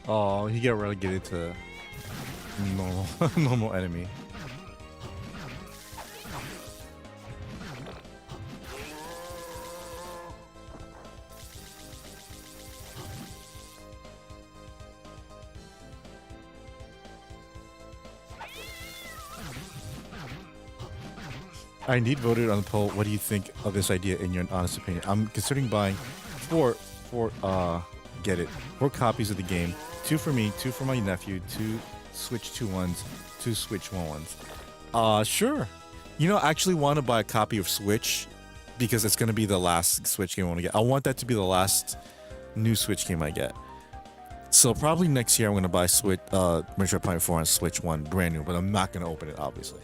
Oh, he got relegated to normal, normal enemy. I indeed voted on the poll. What do you think of this idea in your honest opinion? I'm considering buying get it, 4 copies of the game. 2 for me, 2 for my nephew, 2 Switch 2 ones, 2 Switch 1 ones. Sure. You know, I actually want to buy a copy of Switch because it's going to be the last Switch game I want to get. I want that to be the last new Switch game I get. So probably next year I'm going to buy Switch, Metroid Prime 4 on Switch 1 brand new, but I'm not going to open it, obviously.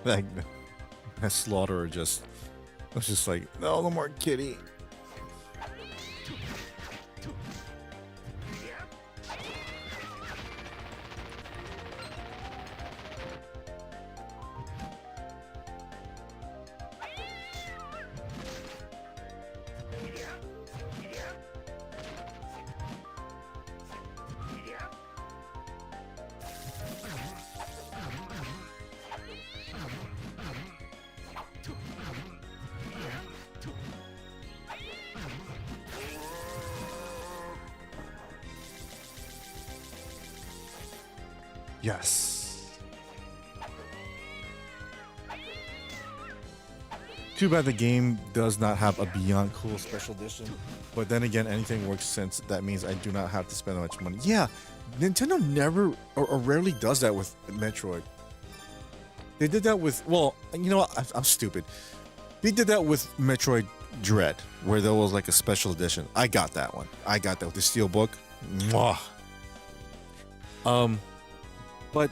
that, that slaughterer just was just like, no more kitty. Yes. Too bad the game does not have a Beyond Cool special edition. But then again, anything works since that means I do not have to spend that much money. Yeah, Nintendo never or rarely does that with Metroid. They did that with, well, you know what? I'm stupid. They did that with Metroid Dread, where there was like a special edition. I got that one. I got that with the Steelbook. Mwah. But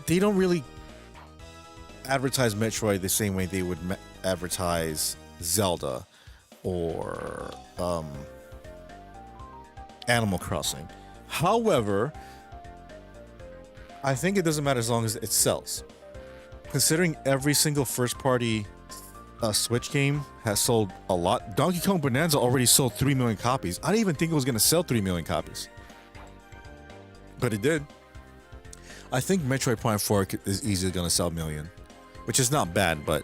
they don't really advertise Metroid the same way they would advertise Zelda or Animal Crossing. However, I think it doesn't matter as long as it sells. Considering every single first-party Switch game has sold a lot. Donkey Kong Bonanza already sold 3 million copies. I didn't even think it was going to sell 3 million copies. But it did. I think Metroid Prime 4 is easily going to sell a million, which is not bad, but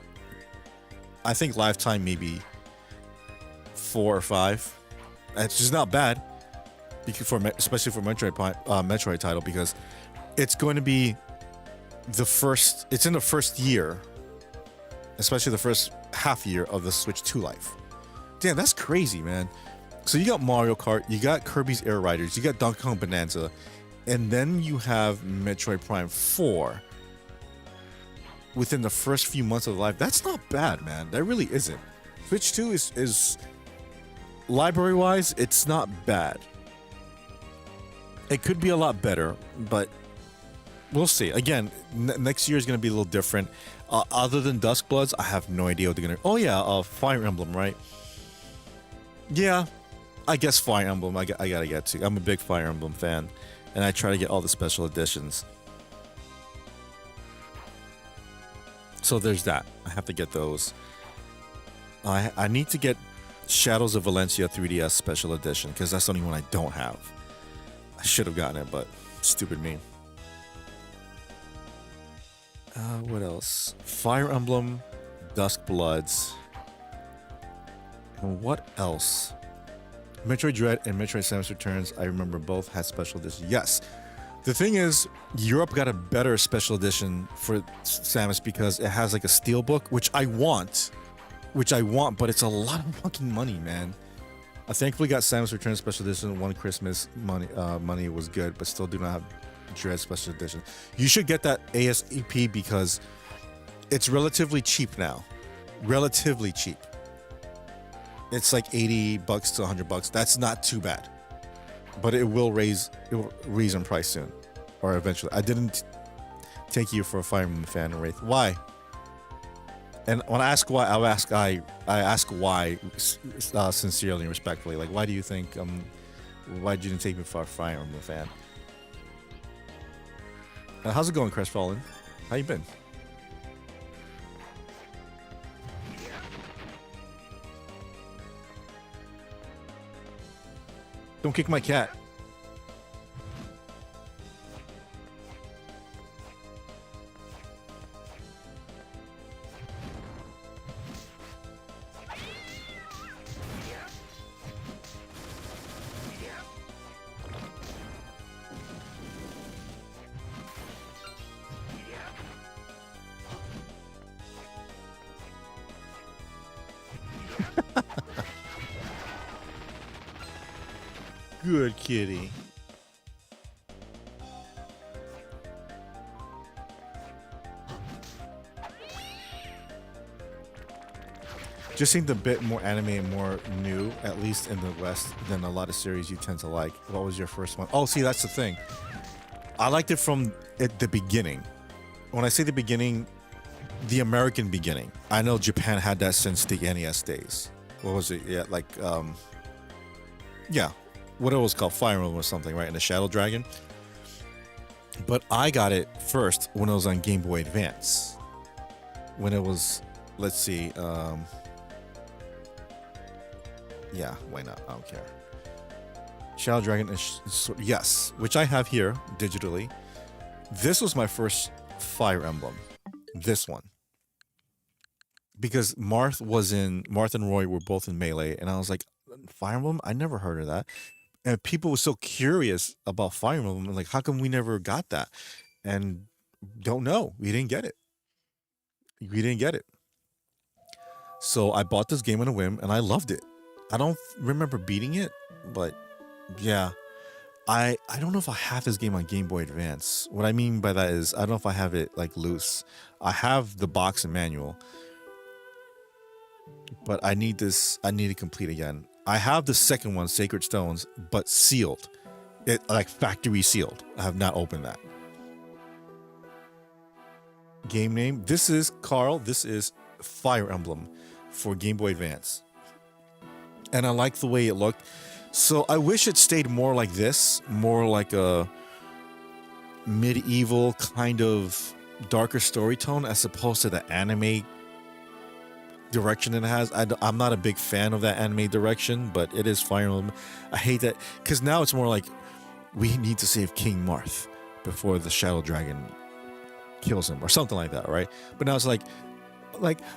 I think lifetime maybe 4 or 5. It's just not bad, especially for Metroid title, because it's going to be it's in the first year, especially the first half year of the Switch 2 life. Damn, that's crazy, man. So you got Mario Kart, you got Kirby's Air Riders, you got Donkey Kong Bonanza, and then you have Metroid Prime 4 within the first few months of life. That's not bad, man. That really isn't. Switch 2 is library-wise, it's not bad. It could be a lot better, but we'll see. Again, next year is going to be a little different. Other than Dusk Bloods, I have no idea what they're going to... Oh, yeah, Fire Emblem, right? Yeah, I guess Fire Emblem I gotta get to. I'm a big Fire Emblem fan, and I try to get all the special editions. So there's that. I have to get those. I need to get Shadows of Valencia 3DS Special Edition, because that's the only one I don't have. I should have gotten it, but stupid me. What else? Fire Emblem, Dusk Bloods. And what else? Metroid Dread and Metroid Samus Returns, I remember both had special edition. Yes. The thing is, Europe got a better special edition for Samus because it has like a steelbook, which I want, but it's a lot of fucking money, man. I thankfully got Samus Returns special edition. One Christmas money was good, but still do not have Dread special edition. You should get that ASAP because it's relatively cheap now. Relatively cheap. It's like $80 to $100. That's not too bad, but it will raise in price soon, or eventually. I didn't take you for a Fire Emblem fan, Wraith. Why? And when I ask why, I ask why sincerely and respectfully. Like, why do you think why didn't take me for a Fire Emblem fan? How's it going, Crestfallen? How you been? Don't kick my cat. Good kitty. Just seemed a bit more anime and more new, at least in the West, than a lot of series you tend to like. What was your first one? Oh, see, that's the thing. I liked it from the beginning. When I say the beginning, the American beginning. I know Japan had that since the NES days. What was it? Yeah, like, yeah, what it was called, Fire Emblem or something, right? And the Shadow Dragon. But I got it first when it was on Game Boy Advance. When it was, let's see, yeah, why not? I don't care. Shadow Dragon is, yes, which I have here digitally. This was my first Fire Emblem. This one. Because Marth and Roy were both in Melee, and I was like, Fire Emblem? I never heard of that. And people were so curious about Fire Emblem, and like, how come we never got that? And don't know. We didn't get it. We didn't get it. So I bought this game on a whim, and I loved it. I don't remember beating it, but yeah. I don't know if I have this game on Game Boy Advance. What I mean by that is, I don't know if I have it like loose. I have the box and manual, but I need to complete again. I have the second one, Sacred Stones, but sealed. It like factory sealed. I have not opened that. Game name. This is Carl. This is Fire Emblem for Game Boy Advance. And I like the way it looked. So I wish it stayed more like this, more like a medieval kind of darker story tone as opposed to the anime direction it has. I'm not a big fan of that anime direction, but it is Fire Emblem. I hate that because now it's more like we need to save King Marth before the Shadow Dragon kills him or something like that, right? But now it's like,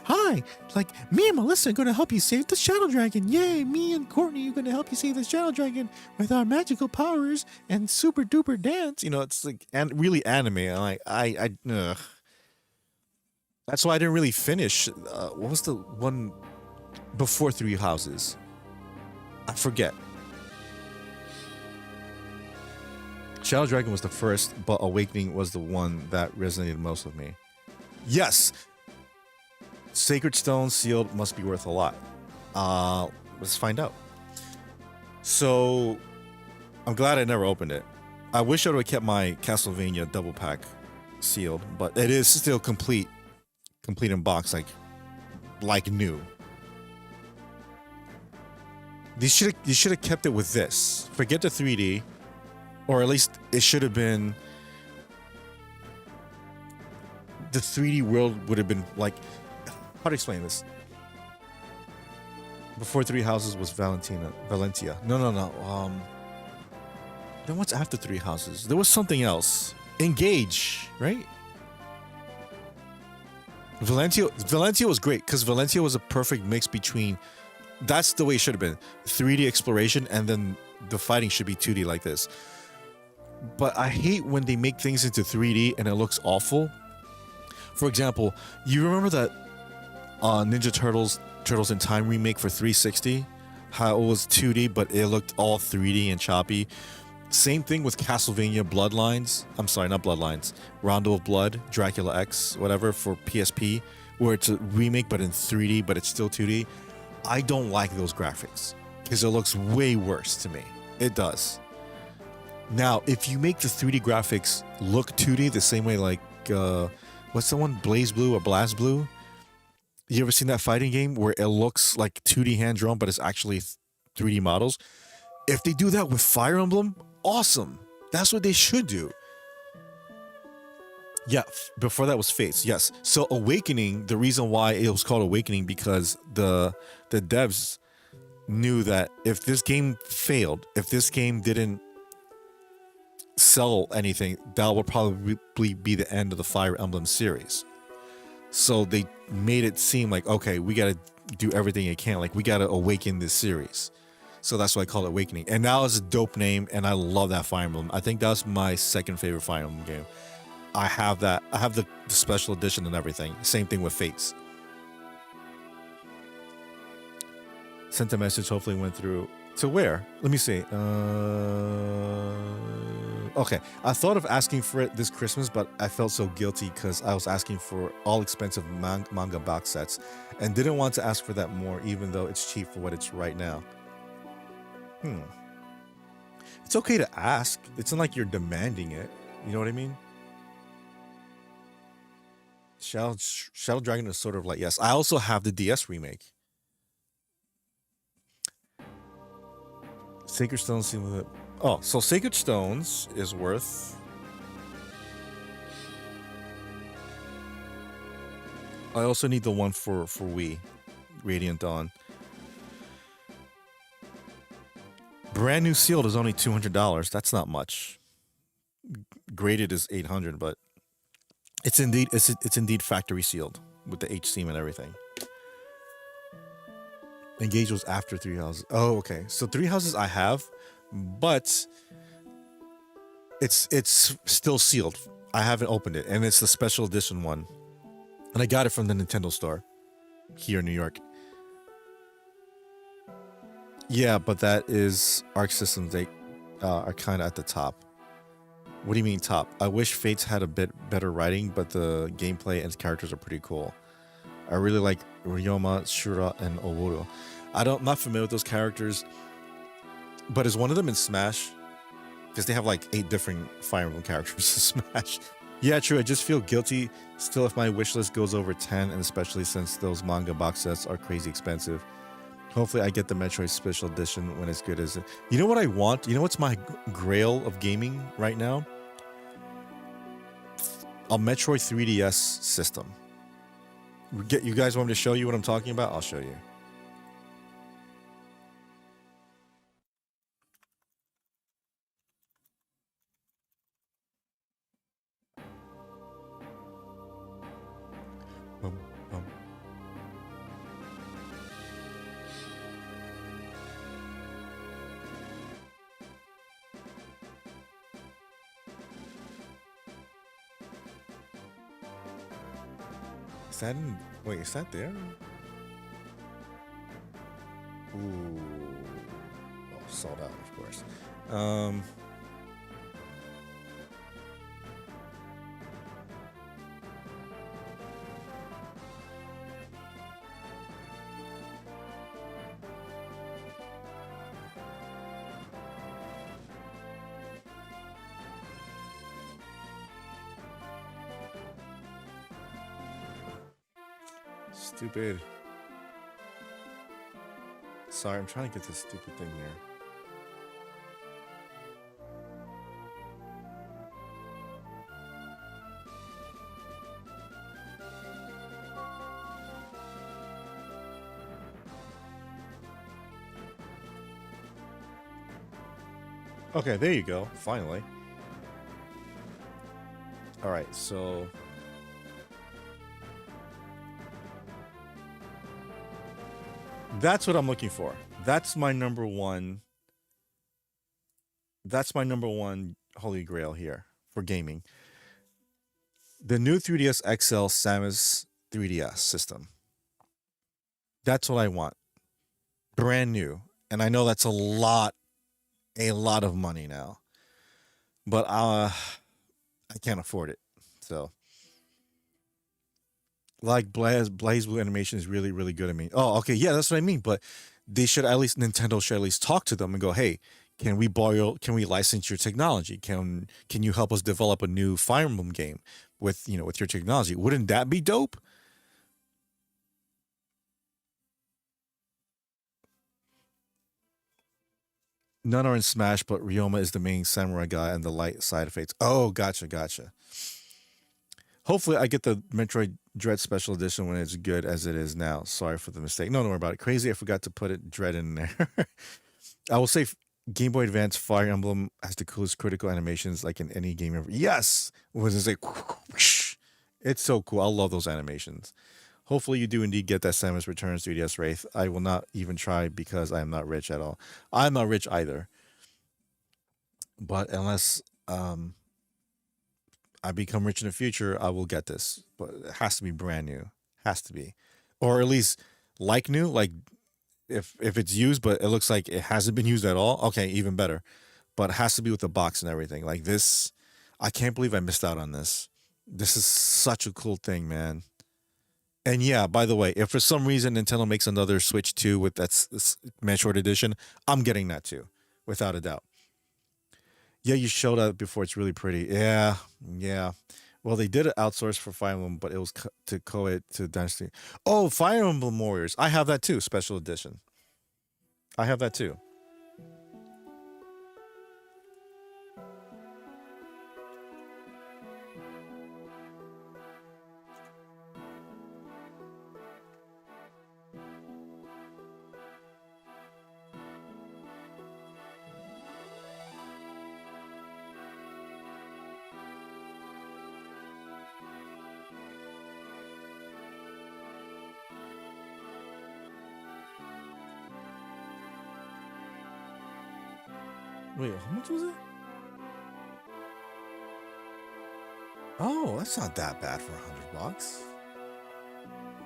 hi, like me and Melissa are going to help you save the Shadow Dragon. Yay, me and Courtney are going to help you save the Shadow Dragon with our magical powers and super duper dance. You know, it's like and really anime. I'm like, ugh. That's why I didn't really finish. What was the one before Three Houses? I forget. Shadow Dragon was the first, but Awakening was the one that resonated most with me. Yes! Sacred Stone sealed must be worth a lot. Let's find out. So, I'm glad I never opened it. I wish I would have kept my Castlevania double pack sealed, but it is still complete in box, like new. You should have kept it with this. Forget the 3D, or at least it should have been. The 3D world would have been like. How to explain this? Before Three Houses was Valentia. No. Then what's after Three Houses? There was something else. Engage, right? Valentia was great because Valentia was a perfect mix between. That's the way it should have been. 3D exploration, and then the fighting should be 2D like this. But I hate when they make things into 3D and it looks awful. For example, you remember that Ninja Turtles in Time remake for 360? How it was 2D, but it looked all 3D and choppy. Same thing with Castlevania Bloodlines. I'm sorry, not Bloodlines. Rondo of Blood, Dracula X, whatever, for PSP, where it's a remake but in 3D, but it's still 2D. I don't like those graphics because it looks way worse to me. It does. Now, if you make the 3D graphics look 2D the same way like, what's the one? Blaze Blue or Blast Blue? You ever seen that fighting game where it looks like 2D hand-drawn, but it's actually 3D models? If they do that with Fire Emblem, awesome. That's what they should do. Yeah, before that was Fates. Yes. So Awakening, the reason why it was called Awakening because the devs knew that if this game failed, if this game didn't sell anything, that would probably be the end of the Fire Emblem series. So they made it seem like, okay, we got to do everything it can. Like we got to awaken this series. So that's why I call it Awakening. And now it's a dope name, and I love that Fire Emblem. I think that's my second favorite Fire Emblem game. I have that. I have the special edition and everything. Same thing with Fates. Sent a message. Hopefully went through. To where? Let me see. Okay. I thought of asking for it this Christmas, but I felt so guilty because I was asking for all expensive manga box sets and didn't want to ask for that more, even though it's cheap for what it's right now. It's okay to ask. It's not like you're demanding it. You know what I mean? Shadow Dragon is sort of like, yes. I also have the DS remake. Sacred Stones seem a bit. Oh, so Sacred Stones is worth. I also need the one for Wii, Radiant Dawn. Brand new sealed is only $200. That's not much. Graded is 800, but it's indeed factory sealed with the H seam and everything. Engage was after Three Houses. Oh, okay. So Three Houses I have, but it's still sealed. I haven't opened it, and it's the special edition one, and I got it from the Nintendo store here in New York. Yeah, but that is Arc Systems. They are kind of at the top. What do you mean top? I wish Fates had a bit better writing, but the gameplay and characters are pretty cool. I really like Ryoma, Shura, and Oworo. I'm not familiar with those characters, but is one of them in Smash? Because they have like 8 different Fire Emblem characters to Smash. Yeah, true. I just feel guilty still if my wish list goes over 10, and especially since those manga box sets are crazy expensive. Hopefully I get the Metroid Special Edition when it's good as it. You know what I want? You know what's my grail of gaming right now? A Metroid 3DS system. You guys want me to show you what I'm talking about? I'll show you. Bum, bum. Is that in, wait, is that there? Ooh. Oh, sold out, of course. Um, Stupid. Sorry, I'm trying to get this stupid thing here. Okay, there you go. Finally. All right, so that's what I'm looking for. That's my number one. That's my number one holy grail here for gaming. The new 3DS XL Samus 3DS system. That's what I want. Brand new. And I know that's a lot of money now. But I can't afford it. So like Blaze Blue Animation is really, really good at me. Oh, okay, yeah, that's what I mean. But they should at least Nintendo should at least talk to them and go, hey, can we license your technology? Can you help us develop a new Fire Emblem game with with your technology? Wouldn't that be dope? None are in Smash, but Ryoma is the main samurai guy and the light side effects. Oh, gotcha, gotcha. Hopefully, I get the Metroid Dread Special Edition when it's good as it is now. Sorry for the mistake. No, don't worry about it. Crazy, I forgot to put it Dread in there. I will say Game Boy Advance Fire Emblem has the coolest critical animations like in any game ever. Yes! Was it like, whoosh. It's so cool. I love those animations. Hopefully, you do indeed get that Samus Returns 3DS Wraith. I will not even try because I am not rich at all. I'm not rich either. But unless I become rich in the future, I will get this. But it has to be brand new. Has to be. Or at least like new. Like if it's used but it looks like it hasn't been used at all, okay, even better. But it has to be with the box and everything. Like this, I can't believe I missed out on this. This is such a cool thing, man. And yeah, by the way, if for some reason Nintendo makes another Switch 2 with that Metroid edition, I'm getting that too, without a doubt. Yeah, you showed that before. It's really pretty. Yeah, yeah. Well, they did it outsource for Fire Emblem, but it was to co-ed to Dynasty. Oh, Fire Emblem Warriors. I have that too, special edition. I have that too. Wait, how much was it? Oh, that's not that bad for $100.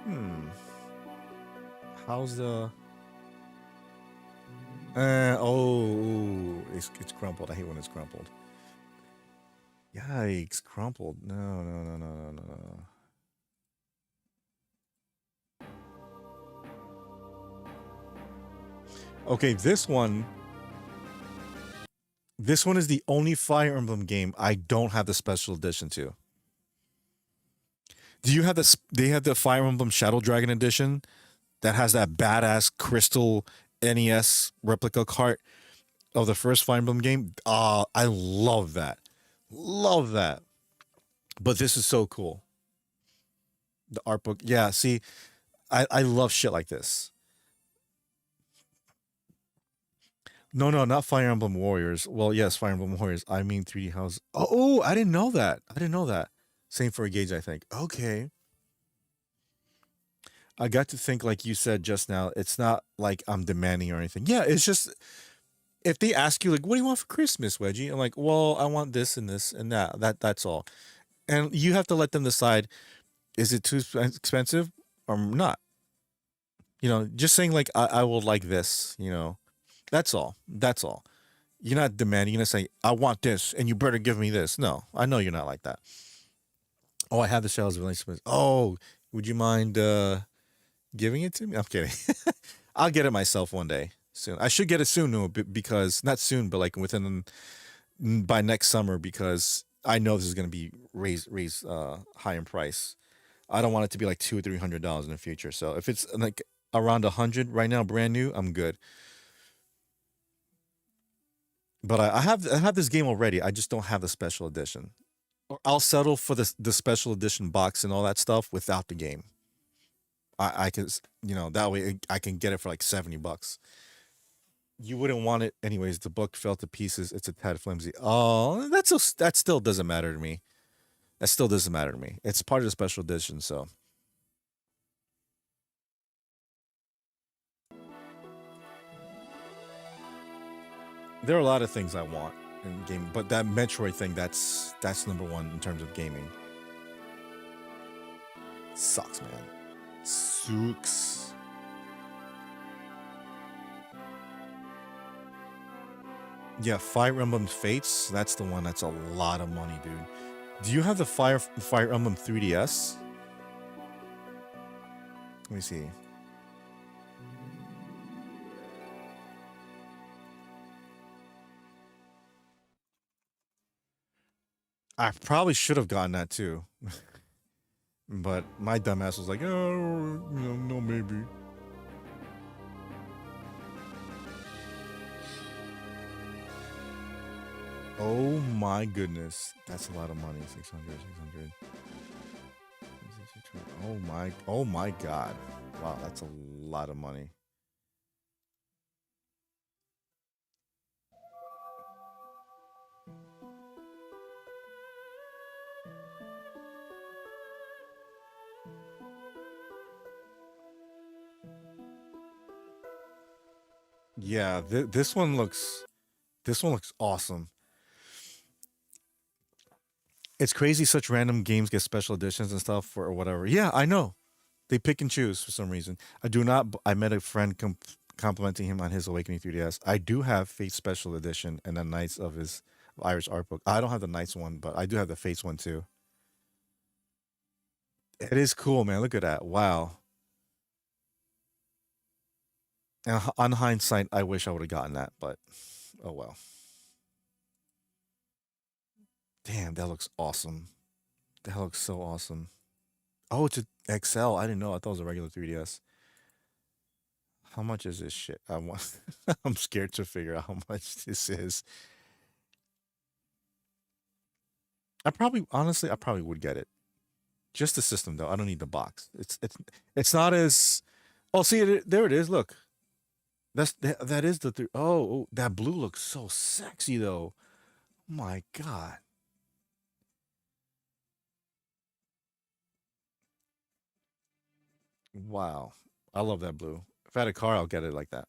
Hmm. How's the? It's crumpled. I hate when it's crumpled. Yikes, crumpled. No, no, no, no, no, no, no. Okay, this one. This one is the only Fire Emblem game I don't have the special edition to. Do you have this? They have the Fire Emblem Shadow Dragon edition that has that badass crystal NES replica cart of the first Fire Emblem game. I love that. Love that. But this is so cool. The art book. Yeah, see, I love shit like this. No, no, not Fire Emblem Warriors. Well, yes, Fire Emblem Warriors. I mean 3D House. Oh, I didn't know that. I didn't know that. Same for a gauge, I think. Okay. I got to think, like you said just now, it's not like I'm demanding or anything. Yeah, it's just if they ask you, like, what do you want for Christmas, Wedgie? I'm like, well, I want this and that. That's all. And you have to let them decide, is it too expensive or not? Just saying like I will like this. That's all. That's all. You're not demanding. You're not saying, I want this and you better give me this. No, I know you're not like that. Oh, I have the shells of relationships. Oh, would you mind giving it to me? I'm kidding. I'll get it myself one day soon. I should get it soon, no, because not soon, but like within by next summer, because I know this is going to be raised high in price. I don't want it to be like $200 or $300 in the future. So if it's like around 100 right now, brand new, I'm good. But I have this game already. I just don't have the special edition. Or I'll settle for the special edition box and all that stuff without the game. I can that way I can get it for like $70. You wouldn't want it anyways. The book fell to pieces. It's a tad flimsy. Oh, that still doesn't matter to me. That still doesn't matter to me. It's part of the special edition, so there are a lot of things I want in game, but that Metroid thing, that's number one in terms of gaming. Sucks, man. Sucks. Yeah, Fire Emblem Fates. That's the one. That's a lot of money, dude. Do you have the Fire Emblem 3DS? Let me see. I probably should have gotten that too, but my dumbass was like, "Oh, no, maybe." Oh my goodness, that's a lot of money. 600, 600. Oh my God. Wow, that's a lot of money. Yeah, this one looks awesome. It's crazy such random games get special editions and stuff or whatever. Yeah, I know. They pick and choose for some reason. I do not. I met a friend complimenting him on his Awakening 3DS. I do have Fate Special Edition and the Knights of his Irish art book. I don't have the Knights one, but I do have the Fates one too. It is cool, man. Look at that. Wow. And on hindsight, I wish I would have gotten that, but oh well. Damn, that looks awesome. That looks so awesome. Oh, it's a XL. I didn't know. I thought it was a regular 3DS. How much is this shit? I want. I'm scared to figure out how much this is. I probably would get it. Just the system though. I don't need the box. It's not as. Oh, see it. There it is. Look, that is the three. Oh, that blue looks so sexy though. My God. Wow. I love that blue. If I had a car, I'll get it like that.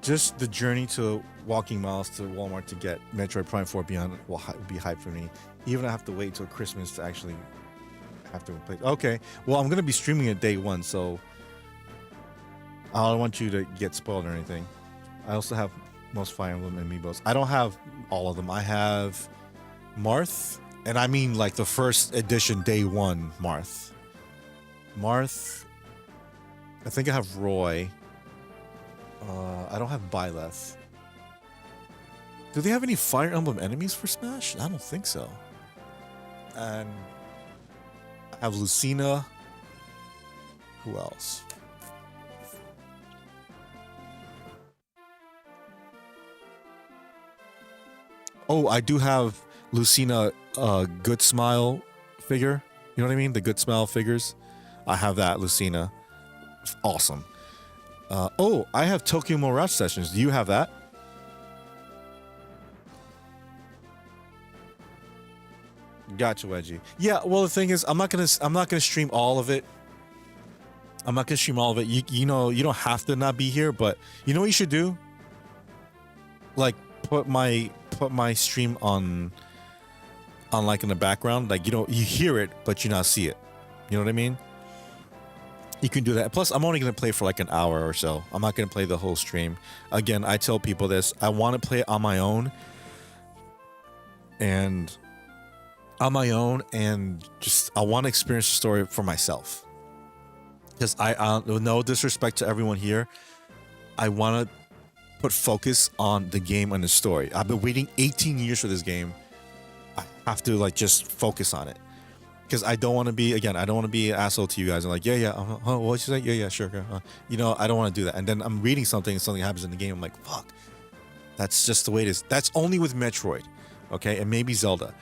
Just the journey to walking miles to Walmart to get Metroid Prime 4 Beyond will be hype for me. Even if I have to wait till Christmas to actually have to play. Okay, well, I'm going to be streaming it day one, so I don't want you to get spoiled or anything. I also have most Fire Emblem amiibos. I don't have all of them. I have Marth, and I mean like the first edition day one Marth. Marth. I think I have Roy. I don't have Byleth. Do they have any Fire Emblem enemies for Smash? I don't think so. And I have Lucina. Who else? Oh, I do have Lucina Good Smile figure. You know what I mean? The Good Smile figures. I have that Lucina. Awesome. Oh, I have Tokyo Mirage Sessions. Do you have that? Gotcha, Wedgie. Yeah, well the thing is I'm not gonna stream all of it. I'm not gonna stream all of it. You know you don't have to not be here, but you know what you should do? Like put my stream on like in the background. Like you hear it, but you not see it. You know what I mean? You can do that. Plus, I'm only going to play for like an hour or so. I'm not going to play the whole stream. Again, I tell people this. I want to play it on my own. And just I want to experience the story for myself. Because no disrespect to everyone here, I want to put focus on the game and the story. I've been waiting 18 years for this game. I have to like just focus on it. Because I don't want to be I don't want to be an asshole to you guys. I'm like, what'd you say? Yeah, sure. I don't want to do that. And then I'm reading something and something happens in the game. I'm like, fuck. That's just the way it is. That's only with Metroid, okay, and maybe Zelda.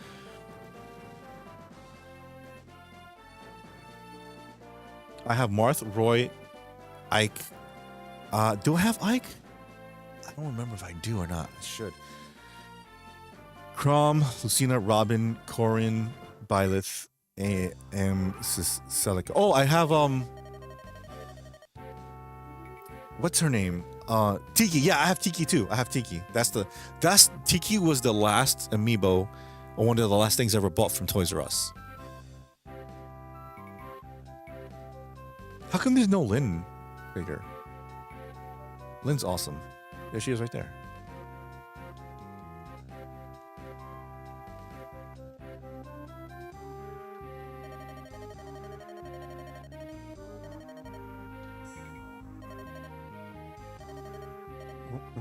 I have Marth, Roy, Ike. Do I have Ike? I don't remember if I do or not. I should. Crom, Lucina, Robin, Corin, Byleth, Celica. Oh, I have what's her name? Tiki. Yeah, I have Tiki too. I have Tiki. That's Tiki was the last amiibo, or one of the last things I ever bought from Toys R Us. How come there's no Lynn figure? Lynn's awesome. There she is right there.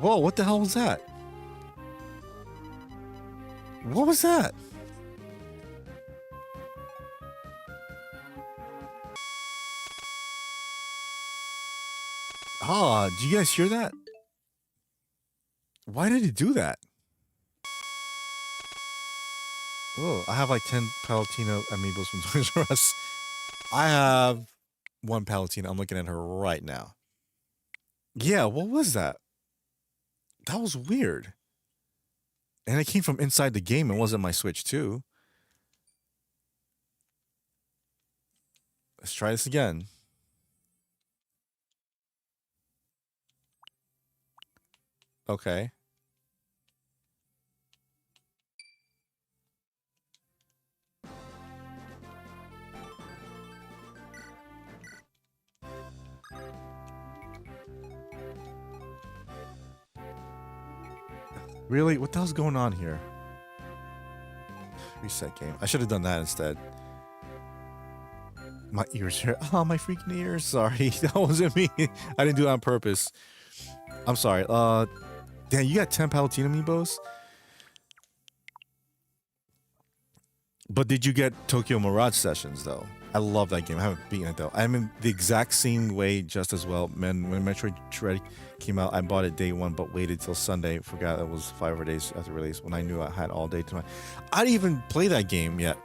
Whoa, what the hell was that? What was that? Ah, do you guys hear that? Why did it do that? Oh, I have like 10 Palutena amiibos from Toys R Us. I have one Palutena. I'm looking at her right now. Yeah, what was that? That was weird. And it came from inside the game. It wasn't my Switch too. Let's try this again. Okay. Really? What the hell's going on here? Reset game. I should have done that instead. My ears hurt. Oh, my freaking ears. Sorry. That wasn't me. I didn't do it on purpose. I'm sorry. Damn, you got 10 Palutena amiibos? But did you get Tokyo Mirage Sessions, though? I love that game. I haven't beaten it, though. I'm in the exact same way just as well. Man, when Metroid Dread came out, I bought it day one, but waited till Sunday. Forgot it was 5 days after release when I knew I had all day to my... I didn't even play that game yet.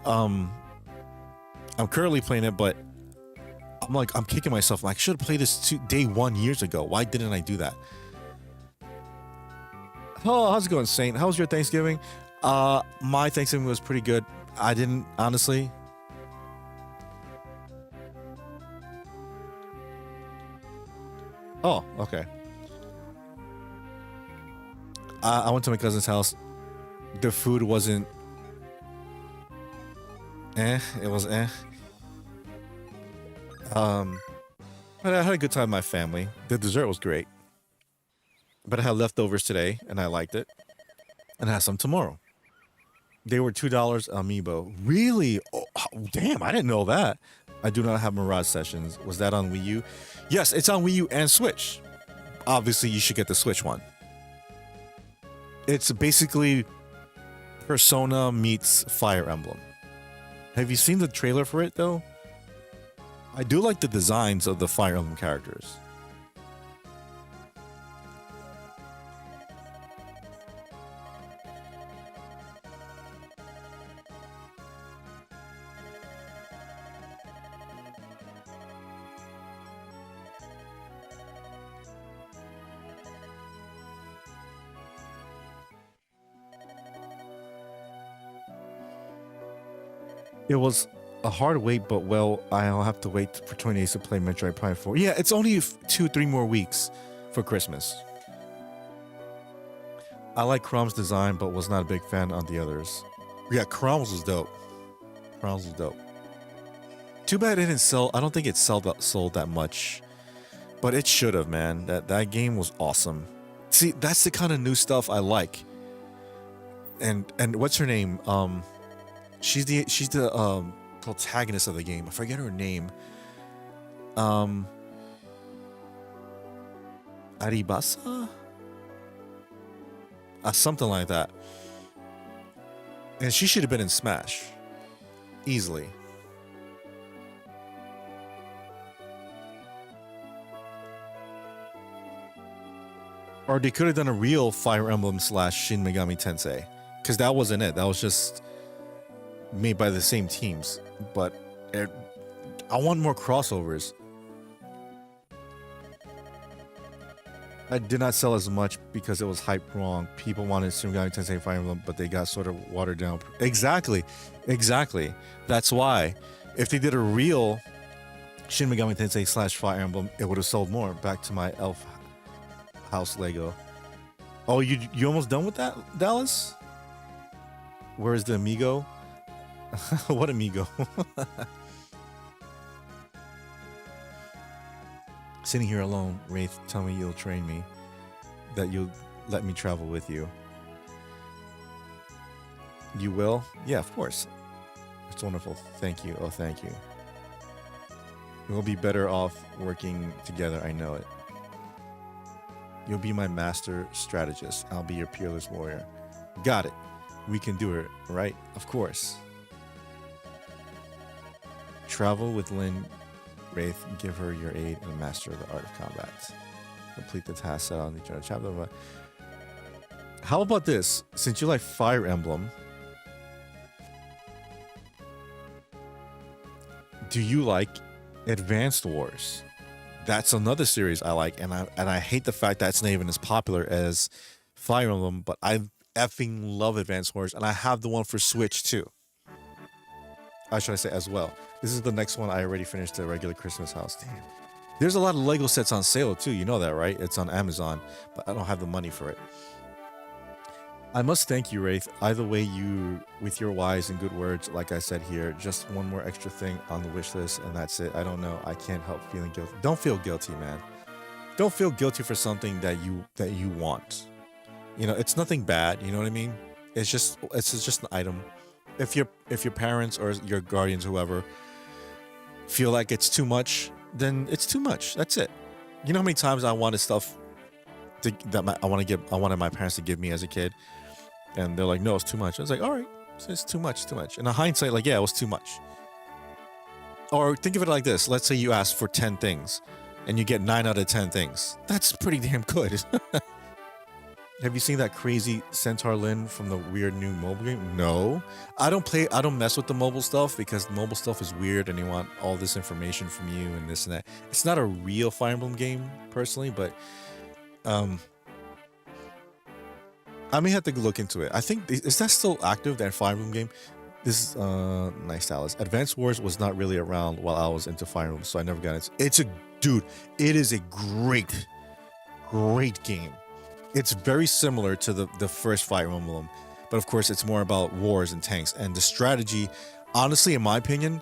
I'm currently playing it, but I'm kicking myself. Like, I should have played this day one years ago. Why didn't I do that? Oh, how's it going, Saint? How was your Thanksgiving? My Thanksgiving was pretty good. I didn't, honestly. Oh, okay. I went to my cousin's house. The food wasn't it was but I had a good time with my family. The dessert was great. But I had leftovers today and I liked it. And I have some tomorrow. They were $2 amiibo. Really? Oh, damn, I didn't know that. I do not have Mirage Sessions. Was that on Wii U? Yes, it's on Wii U and Switch. Obviously, you should get the Switch one. It's basically Persona meets Fire Emblem. Have you seen the trailer for it, though? I do like the designs of the Fire Emblem characters. It was a hard wait, but well, I'll have to wait for 20 days to play Metroid Prime 4. Yeah, it's only 2-3 more weeks for Christmas. I like Chrome's design, but was not a big fan on the others. Yeah, Chrome's was dope. Chrome's was dope. Too bad it didn't sell. I don't think it sold that much, but it should have, man. That game was awesome. See, that's the kind of new stuff I like. And what's her name? She's the protagonist of the game. I forget her name. Aribasa? Something like that. And she should have been in Smash. Easily. Or they could have done a real Fire Emblem / Shin Megami Tensei. Because that wasn't it. That was just made by the same teams. But I want more crossovers. I did not sell as much because it was hyped wrong. People wanted Shin Megami Tensei Fire Emblem, but they got sort of watered down. Exactly. That's why. If they did a real Shin Megami Tensei / Fire Emblem, it would have sold more. Back to my elf house Lego. Oh, you almost done with that, Dallas? Where's the amigo? What amigo? Sitting here alone, Wraith, tell me you'll train me. That you'll let me travel with you. You will? Yeah, of course. It's wonderful. Thank you. Oh, thank you. We'll be better off working together, I know it. You'll be my master strategist. I'll be your peerless warrior. Got it. We can do it, right? Of course. Travel with Lynn, Wraith, give her your aid and master the art of combat. Complete the task set on each other chapter. How about this? Since you like Fire Emblem, Do you like Advanced Wars? That's another series I like, and I hate the fact that it's not even as popular as Fire Emblem, but I effing love Advanced Wars, and I have the one for Switch too. I should I say as well. This is the next one. I already finished the regular Christmas house. Damn. There's a lot of Lego sets on sale too. You know that, right? It's on Amazon, but I don't have the money for it. I must thank you, Wraith. Either way, you, with your wise and good words, like I said here, just one more extra thing on the wish list, and that's it. I don't know. I can't help feeling guilty. Don't feel guilty, man. Don't feel guilty for something that you want. You know, it's nothing bad. You know what I mean? It's just an item. If your parents or your guardians, whoever, feel like it's too much, then it's too much. That's it. You know how many times I wanted stuff I wanted my parents to give me as a kid, and they're like, no, it's too much. I was like, all right, it's too much, too much. And in hindsight, like, yeah, it was too much. Or think of it like this: let's say you ask for 10 things, and you get 9 out of 10 things. That's pretty damn good. Have you seen that crazy Centaur Lin from the weird new mobile game? No. I don't mess with the mobile stuff because mobile stuff is weird and they want all this information from you and this and that. It's not a real Fire Emblem game, personally, but I may have to look into it. I think, is that still active, that Fire Emblem game? This is, nice, Alice. Advanced Wars was not really around while I was into Fire Emblem, so I never got it. It is a great, great game. It's very similar to the first Fire Emblem, but of course it's more about wars and tanks. And the strategy, honestly, in my opinion,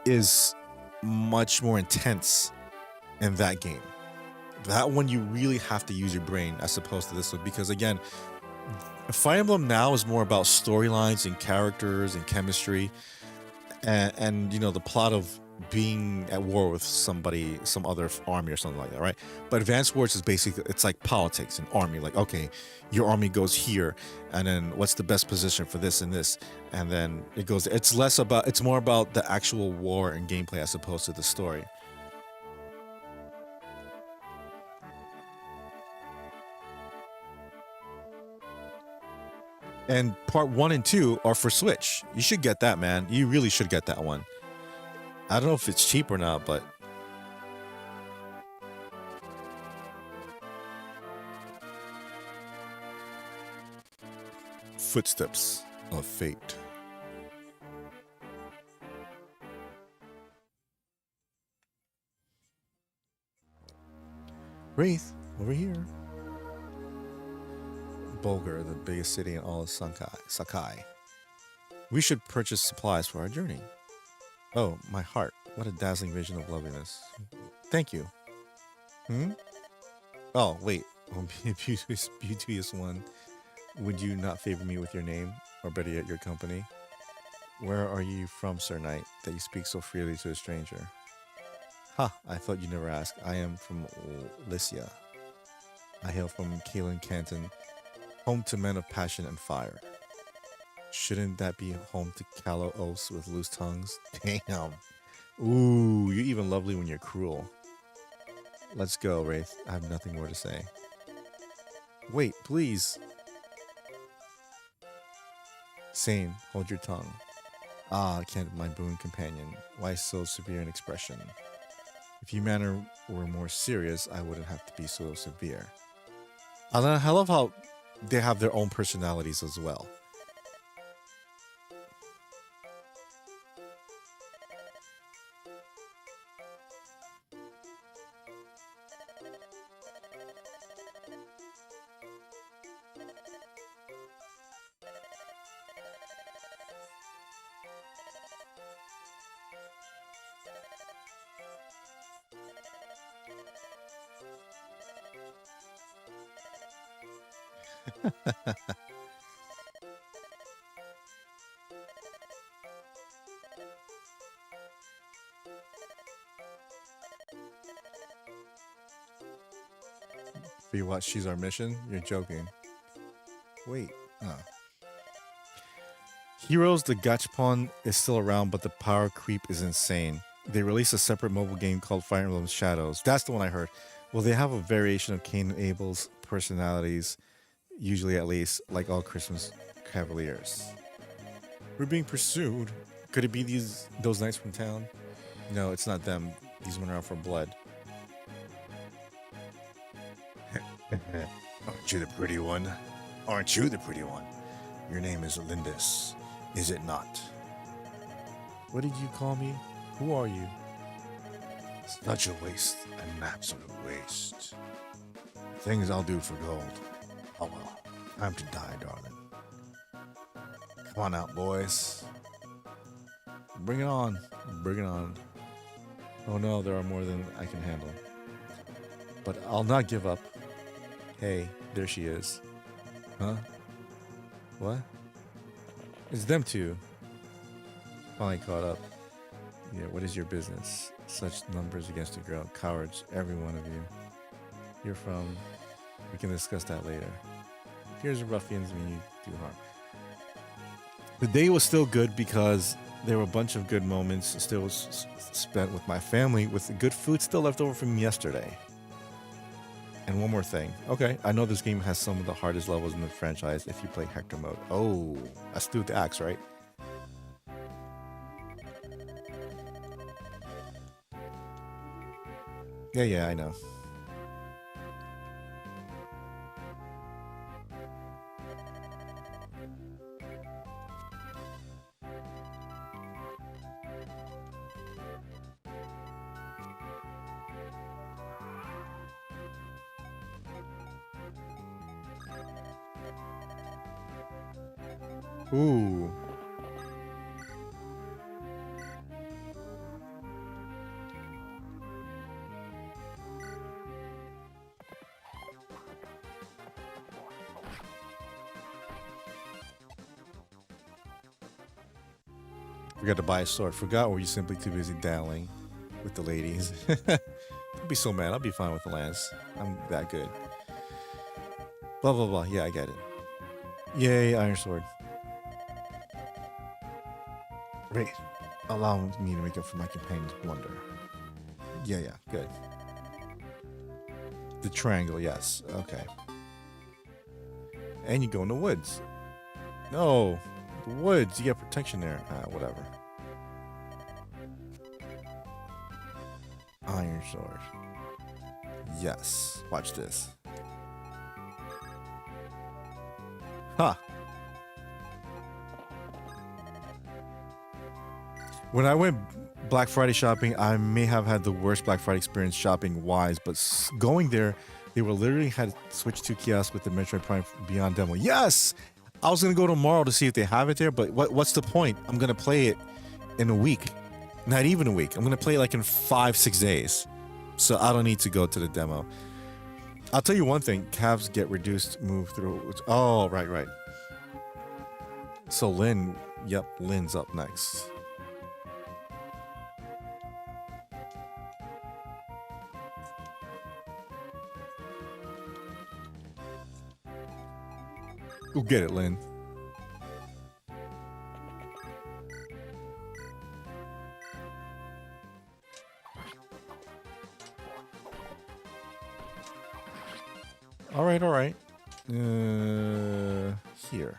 is much more intense in that game. That one you really have to use your brain as opposed to this one, because again, Fire Emblem now is more about storylines and characters and chemistry, and you know, the plot of being at war with somebody, some other army or something like that, right? But Advanced Wars is basically, it's like politics and army. Like, okay, your army goes here, and then what's the best position for this and this, and then it goes. It's more about the actual war and gameplay as opposed to the story. And part 1 and 2 are for Switch. You should get that, man. You really should get that one. I don't know if it's cheap or not, but Footsteps of Fate. Wraith, over here. Bulgar, the biggest city in all of Sakai. We should purchase supplies for our journey. Oh, my heart. What a dazzling vision of loveliness. Thank you. Hmm? Oh, wait. Oh, beauteous one. Would you not favor me with your name, or better yet, your company? Where are you from, Sir Knight, that you speak so freely to a stranger? Ha, I thought you'd never ask. I am from Lycia. I hail from Kalen Canton, home to men of passion and fire. Shouldn't that be home to callow oafs with loose tongues? Damn. Ooh, you're even lovely when you're cruel. Let's go, Wraith. I have nothing more to say. Wait, please. Sane, hold your tongue. Ah, Kent, my boon companion. Why so severe an expression? If your manner were more serious, I wouldn't have to be so severe. I love how they have their own personalities as well. For you what, she's our mission? You're joking. Wait. Oh. Heroes, the Gachapon is still around, but the power creep is insane. They released a separate mobile game called Fire Emblem Shadows. That's the one I heard. Well, they have a variation of Cain and Abel's personalities, usually at least, like all Christmas Cavaliers. We're being pursued. Could it be those knights from town? No, it's not them. These men are out for blood. Aren't you the pretty one? Aren't you the pretty one? Your name is Lindis, is it not? What did you call me? Who are you? Such a waste, an absolute waste. Things I'll do for gold. Oh well, time to die, darling. Come on out, boys. Bring it on. Bring it on. Oh no, there are more than I can handle. But I'll not give up. Hey, there she is. Huh? What? It's them two. Finally caught up. Yeah, what is your business? Such numbers against a girl. Cowards, every one of you. You're from... We can discuss that later. Here's the ruffians mean you do harm. The day was still good because there were a bunch of good moments still spent with my family with good food still left over from yesterday. And one more thing. Okay, I know this game has some of the hardest levels in the franchise if you play Hector mode. Oh, that's through the axe, right? Yeah, I know. Ooh. Forgot to buy a sword. Forgot, or were you simply too busy dallying with the ladies? Don't be so mad. I'll be fine with the lance. I'm that good. Blah, blah, blah. Yeah, I get it. Yay, Iron Sword. Wait. Allow me to make up for my companion's blunder. Yeah, good. The triangle, yes. Okay. And you go in the woods. No. The woods. You get protection there. Whatever. Iron Sword. Yes. Watch this. Huh. When I went Black Friday shopping, I may have had the worst Black Friday experience shopping wise, but going there, they were literally had switched to kiosk with the Metroid Prime Beyond demo. Yes! I was going to go tomorrow to see if they have it there, but what's the point? I'm going to play it in a week. Not even a week. I'm going to play it like in 5-6 days. So I don't need to go to the demo. I'll tell you one thing. Calves get reduced, move through. Oh, right. So Lynn, yep, Lynn's up next. Go get it, Lynn. All right. Here.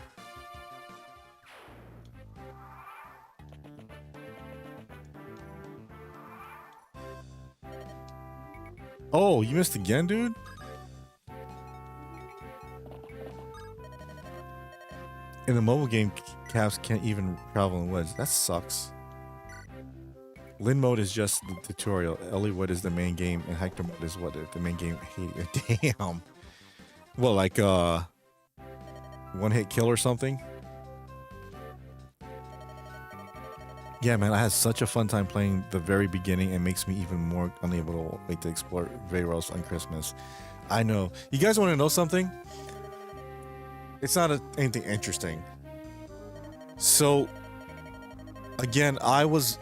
Oh, you missed again, dude? In the mobile game, calves can't even travel in woods. That sucks. Lin mode is just the tutorial. Elliewood is the main game, and Hector mode is what the main game. Damn. Well, like one-hit kill or something? Yeah, man, I had such a fun time playing the very beginning. It makes me even more unable to wait to explore Veyros on Christmas. I know. You guys want to know something? It's not anything interesting. So, again, I was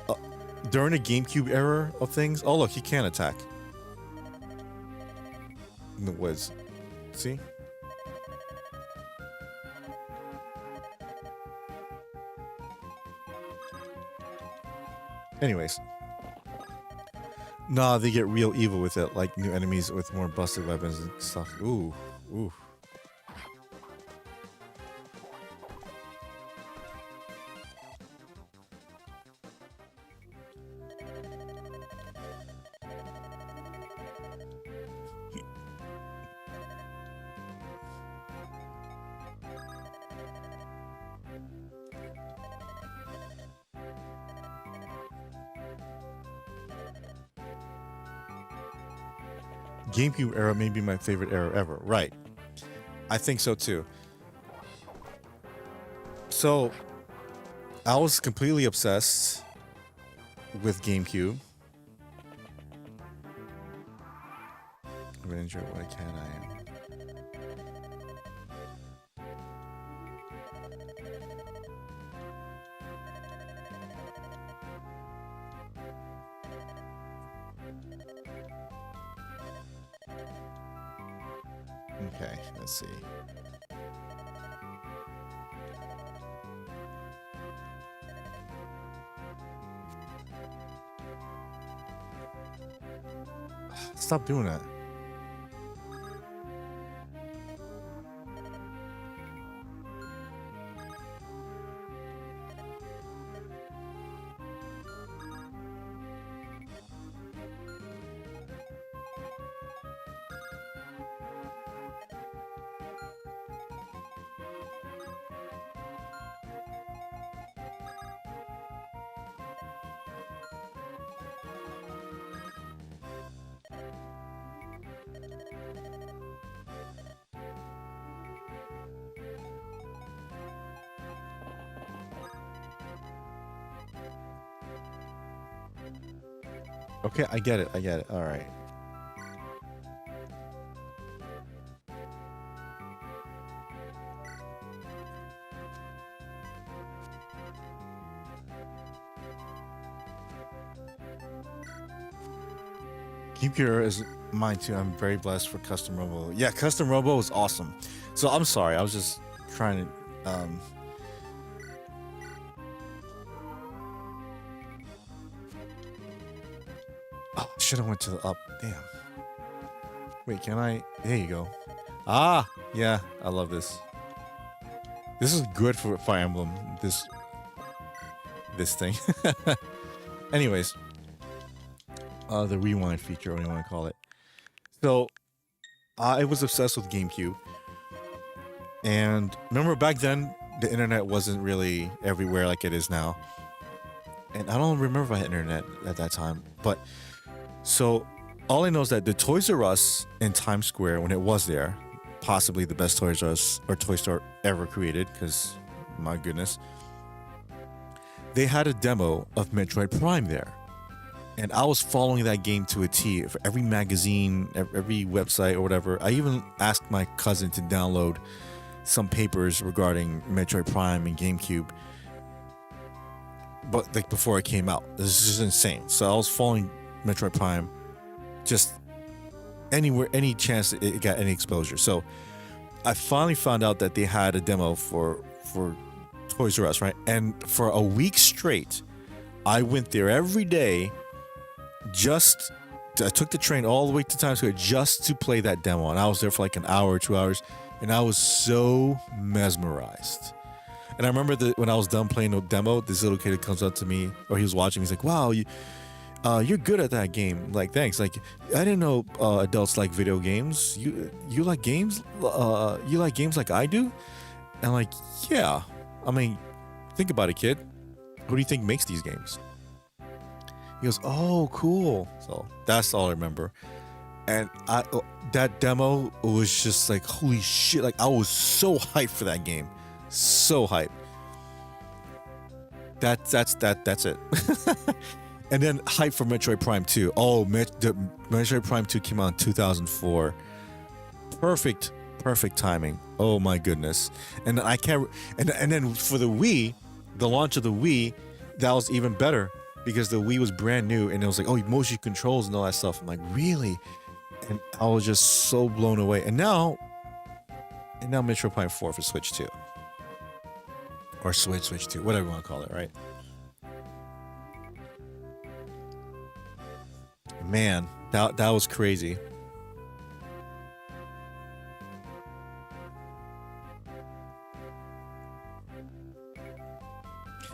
during the GameCube era of things. Oh, look, he can attack in the woods. See? Anyways. Nah, they get real evil with it, like new enemies with more busted weapons and stuff. Ooh. GameCube era may be my favorite era ever. Right. I think so too. So I was completely obsessed with GameCube. Avenger, why can't I? Okay, let's see. Stop doing that. Okay, I get it. I get it. All right. Computer is mine too. I'm very blessed for custom robo. Yeah, custom robo is awesome. So I'm sorry. I was just trying to. Oh, should have went to the up. Damn. Wait, can I? There you go. Ah, yeah. I love this. This is good for Fire Emblem. This thing. Anyways, the rewind feature, what do you want to call it? So, I was obsessed with GameCube, and remember back then the internet wasn't really everywhere like it is now, and I don't remember if I had internet at that time. But so all I know is that the Toys R Us in Times Square, when it was there, possibly the best Toys R Us or toy store ever created, because my goodness, they had a demo of Metroid Prime there. And I was following that game to a T for every magazine, every website or whatever. I even asked my cousin to download some papers regarding Metroid Prime and GameCube, but like before it came out. This is just insane. So I was following Metroid Prime just anywhere, any chance it got any exposure. So I finally found out that they had a demo for Toys R Us, right? And for a week straight, I went there every day. I took the train all the way to Times Square just to play that demo, and I was there for like an hour or 2 hours, and I was so mesmerized. And I remember that when I was done playing the demo, this little kid comes up to me, or he was watching me. He's like, "Wow, you're good at that game." I'm like, thanks. Like, I didn't know adults like video games. You like games? You like games like I do? And I'm like, yeah. I mean, think about it, kid. Who do you think makes these games? He goes, "Oh, cool." So that's all I remember. And that demo was just like, holy shit. Like, I was so hyped for that game. So hyped. That's it. And then hype for Metroid Prime 2. Oh, Metroid Prime 2 came out in 2004. Perfect timing. Oh my goodness. And I can't. And then for the Wii, the launch of the Wii, that was even better because the Wii was brand new, and it was like, oh, motion controls and all that stuff. I'm like, really? And I was just so blown away. And now Metroid Prime 4 for Switch 2. Or Switch 2, whatever you want to call it, right? Man, that was crazy.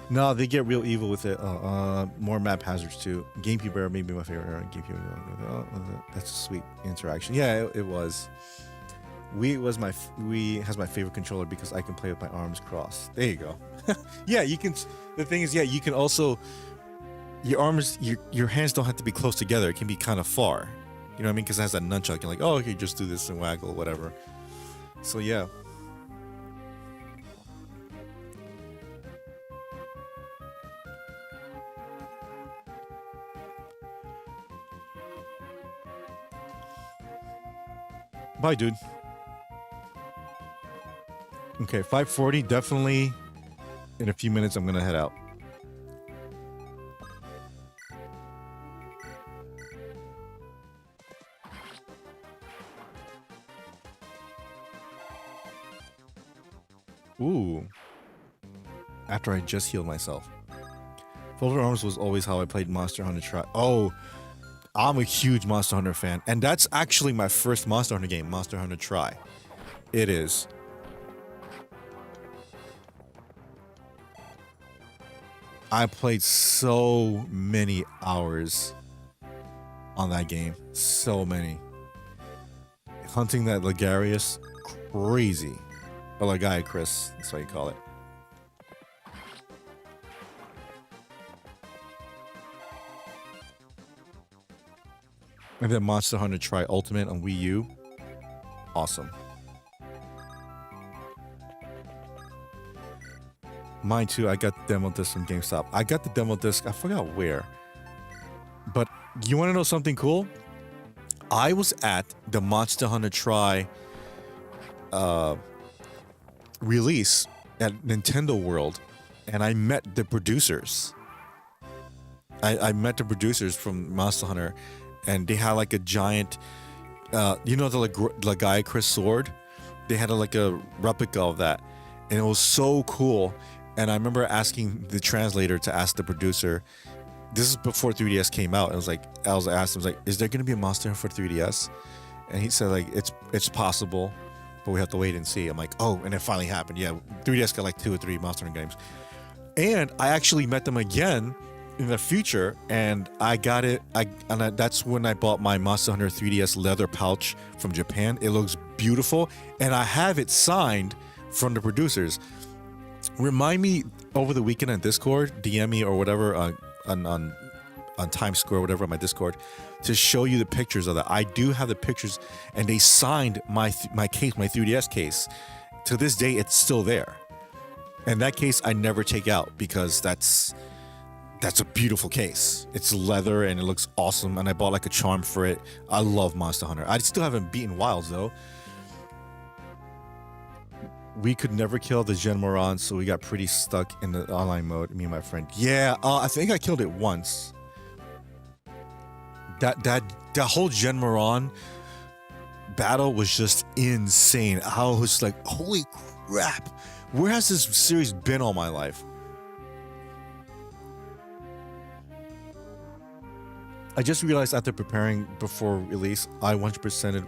No, they get real evil with it. More map hazards too. GameCube era may be my favorite era. GameCube, that's a sweet interaction. Yeah, it was. Wii has my favorite controller because I can play with my arms crossed. There you go. Yeah, you can. The thing is, yeah, you can also. Your arms, your hands don't have to be close together. It can be kind of far. You know what I mean? Because it has that nunchuck. You're like, oh, okay, just do this and waggle, whatever. So yeah. Bye, dude. Okay, 5:40. Definitely. In a few minutes, I'm gonna head out. Ooh. After I just healed myself. Folded Arms was always how I played Monster Hunter Tri. Oh, I'm a huge Monster Hunter fan. And that's actually my first Monster Hunter game, Monster Hunter Tri. It is. I played so many hours on that game. So many. Hunting that Ligarius, crazy. Or Chris, that's what you call it. And then Monster Hunter Tri Ultimate on Wii U. Awesome. Mine too, I got the demo disc from GameStop. I got the demo disc, I forgot where. But you want to know something cool? I was at the Monster Hunter Tri release at Nintendo World, and I met the producers. I met the producers from Monster Hunter, and they had like a giant, you know, the Legiacris sword? They had a replica of that, and it was so cool. And I remember asking the translator to ask the producer. This is before 3DS came out. It was like I asked him, "Is there going to be a Monster Hunter for 3DS?" And he said, "It's possible, but we have to wait and see." I'm like, "Oh!" And it finally happened. Yeah, 3DS got like 2 or 3 Monster Hunter games, and I actually met them again in the future, and I got it. That's when I bought my Monster Hunter 3DS leather pouch from Japan. It looks beautiful, and I have it signed from the producers. Remind me over the weekend on Discord, DM me or whatever on Times Square, whatever, on my Discord, to show you the pictures of that. I do have the pictures, and they signed my case, my 3DS case. To this day, it's still there, and that case I never take out because that's a beautiful case. It's leather and it looks awesome, and I bought like a charm for it. I love Monster Hunter. I still haven't beaten Wilds though. We could never kill the Gen Moran, so we got pretty stuck in the online mode, me and my friend. Yeah, I think I killed it once. That whole Gen Moran battle was just insane. I was like, holy crap, where has this series been all my life? I just realized after preparing before release, I 100%ed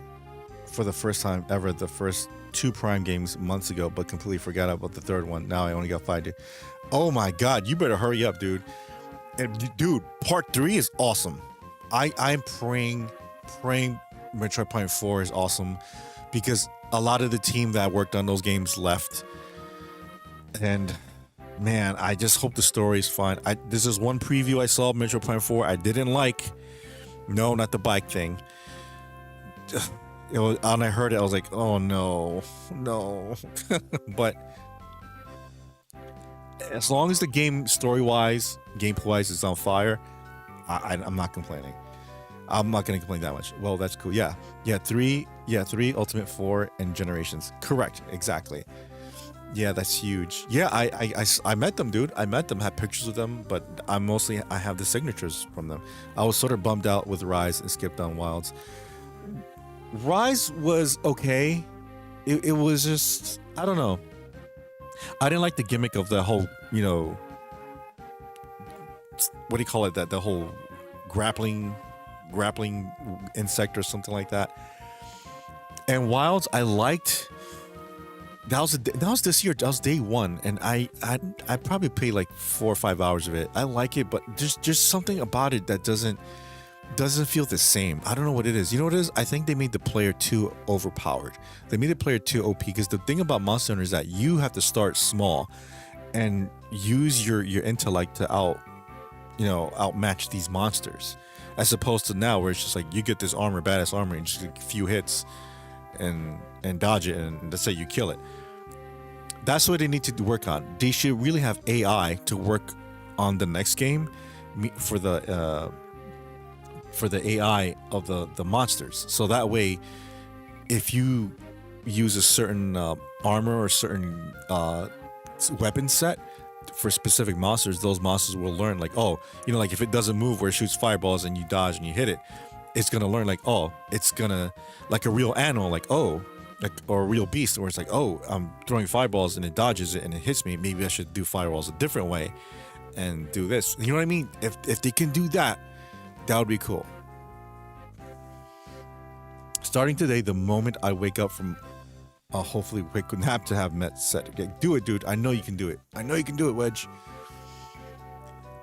for the first time ever the first 2 Prime games months ago, but completely forgot about the third one. Now I only got 5 days. Oh my god, you better hurry up, dude. And dude, part 3 is awesome. I'm praying Metroid Prime 4 is awesome, because a lot of the team that worked on those games left. And man, I just hope the story is fine. This is one preview I saw of Metroid Prime 4 I didn't like. No, not the bike thing. And I heard it, I was like, oh no. But as long as the game story-wise, gameplay-wise is on fire, I'm not complaining. I'm not going to complain that much. Well, that's cool. Yeah, 3, Ultimate 4, and Generations. Correct, exactly. Yeah, that's huge. Yeah, I met them, dude. I met them, had pictures with them, but I have the signatures from them. I was sort of bummed out with Rise and skipped on Wilds. Rise was okay. It was just, I don't know. I didn't like the gimmick of the whole, you know, what do you call it? The whole grappling insect or something like that. And Wilds, I liked. That was this year. That was day 1, and I probably played like 4 or 5 hours of it. I like it, but just something about it that doesn't feel the same. I don't know what it is. You know what it is? I think they made the player too overpowered. They made the player too OP, because the thing about Monster Hunter is that you have to start small and use your intellect to outmatch these monsters. as opposed to now where it's just like you get this armor, badass armor, and just like a few hits and dodge it, and let's say you kill it. That's what they need to work on. They should really have AI to work on the next game for the AI of the monsters. So that way, if you use a certain armor or certain weapon set for specific monsters, those monsters will learn like, oh, you know, like if it doesn't move where it shoots fireballs and you dodge and you hit it, it's gonna learn like, oh, it's gonna, like a real animal, like, oh, like, or a real beast where it's like, oh, I'm throwing fireballs and it dodges it and it hits me, maybe I should do fireballs a different way and do this. You know what I mean? If they can do that, that would be cool. Starting today, the moment I wake up from a hopefully quick nap to have met set. Do it, dude. I know you can do it. I know you can do it, Wedge.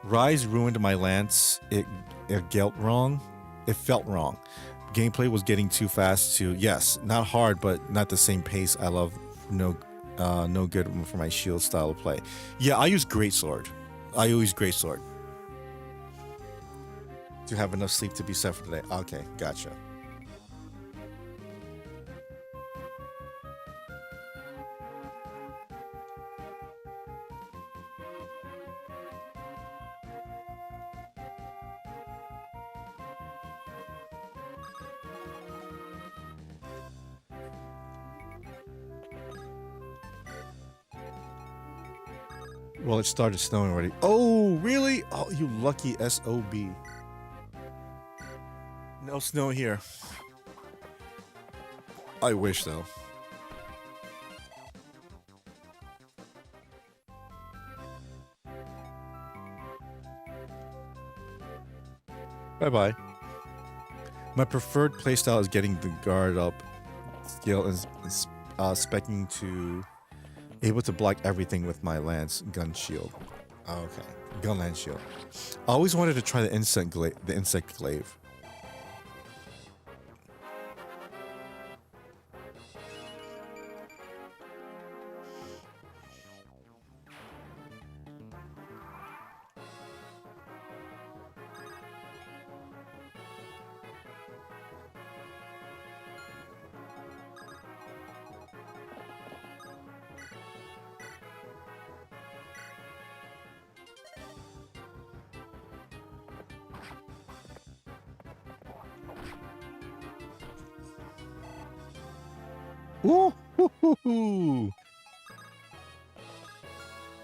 Rise ruined my lance. It felt wrong. It felt wrong. Gameplay was getting too fast to, yes, not hard, but not the same pace. I love no good for my shield style of play. Yeah, I use greatsword. I use greatsword. To have enough sleep to be set for today. Okay, gotcha. Well, it started snowing already. Oh, really? Oh, you lucky SOB. No snow here. I wish, though. Bye-bye. My preferred playstyle is getting the guard up, skill, and specking to able to block everything with my lance gun shield. Okay, gun lance shield. I always wanted to try the insect glaive. Ooh, hoo, hoo, hoo.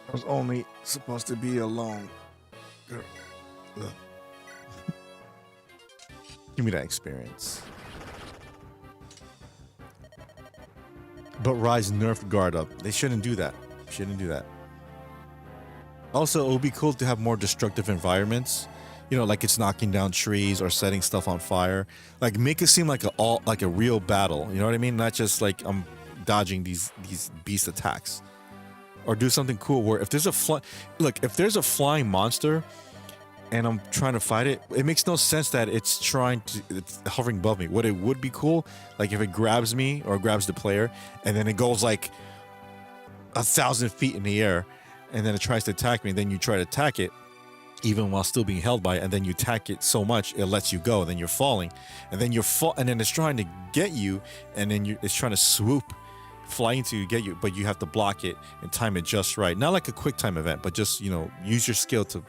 I was only supposed to be alone. Give me that experience. But Rise nerfed guard up. They shouldn't do that. Shouldn't do that. Also, it would be cool to have more destructive environments. You know, like it's knocking down trees or setting stuff on fire. Like make it seem like a real battle. You know what I mean? Not just like I'm dodging these beast attacks. Or do something cool where if there's if there's a flying monster and I'm trying to fight it, it makes no sense that it's hovering above me. What it would be cool, like if it grabs me or grabs the player and then it goes like 1,000 feet in the air and then it tries to attack me, and then you try to attack it even while still being held by it, and then you attack it so much it lets you go, and then you're falling, and then and then it's trying to get you, and then it's trying to swoop, flying to get you, but you have to block it and time it just right. Not like a quick time event, but just, you know, use your skill to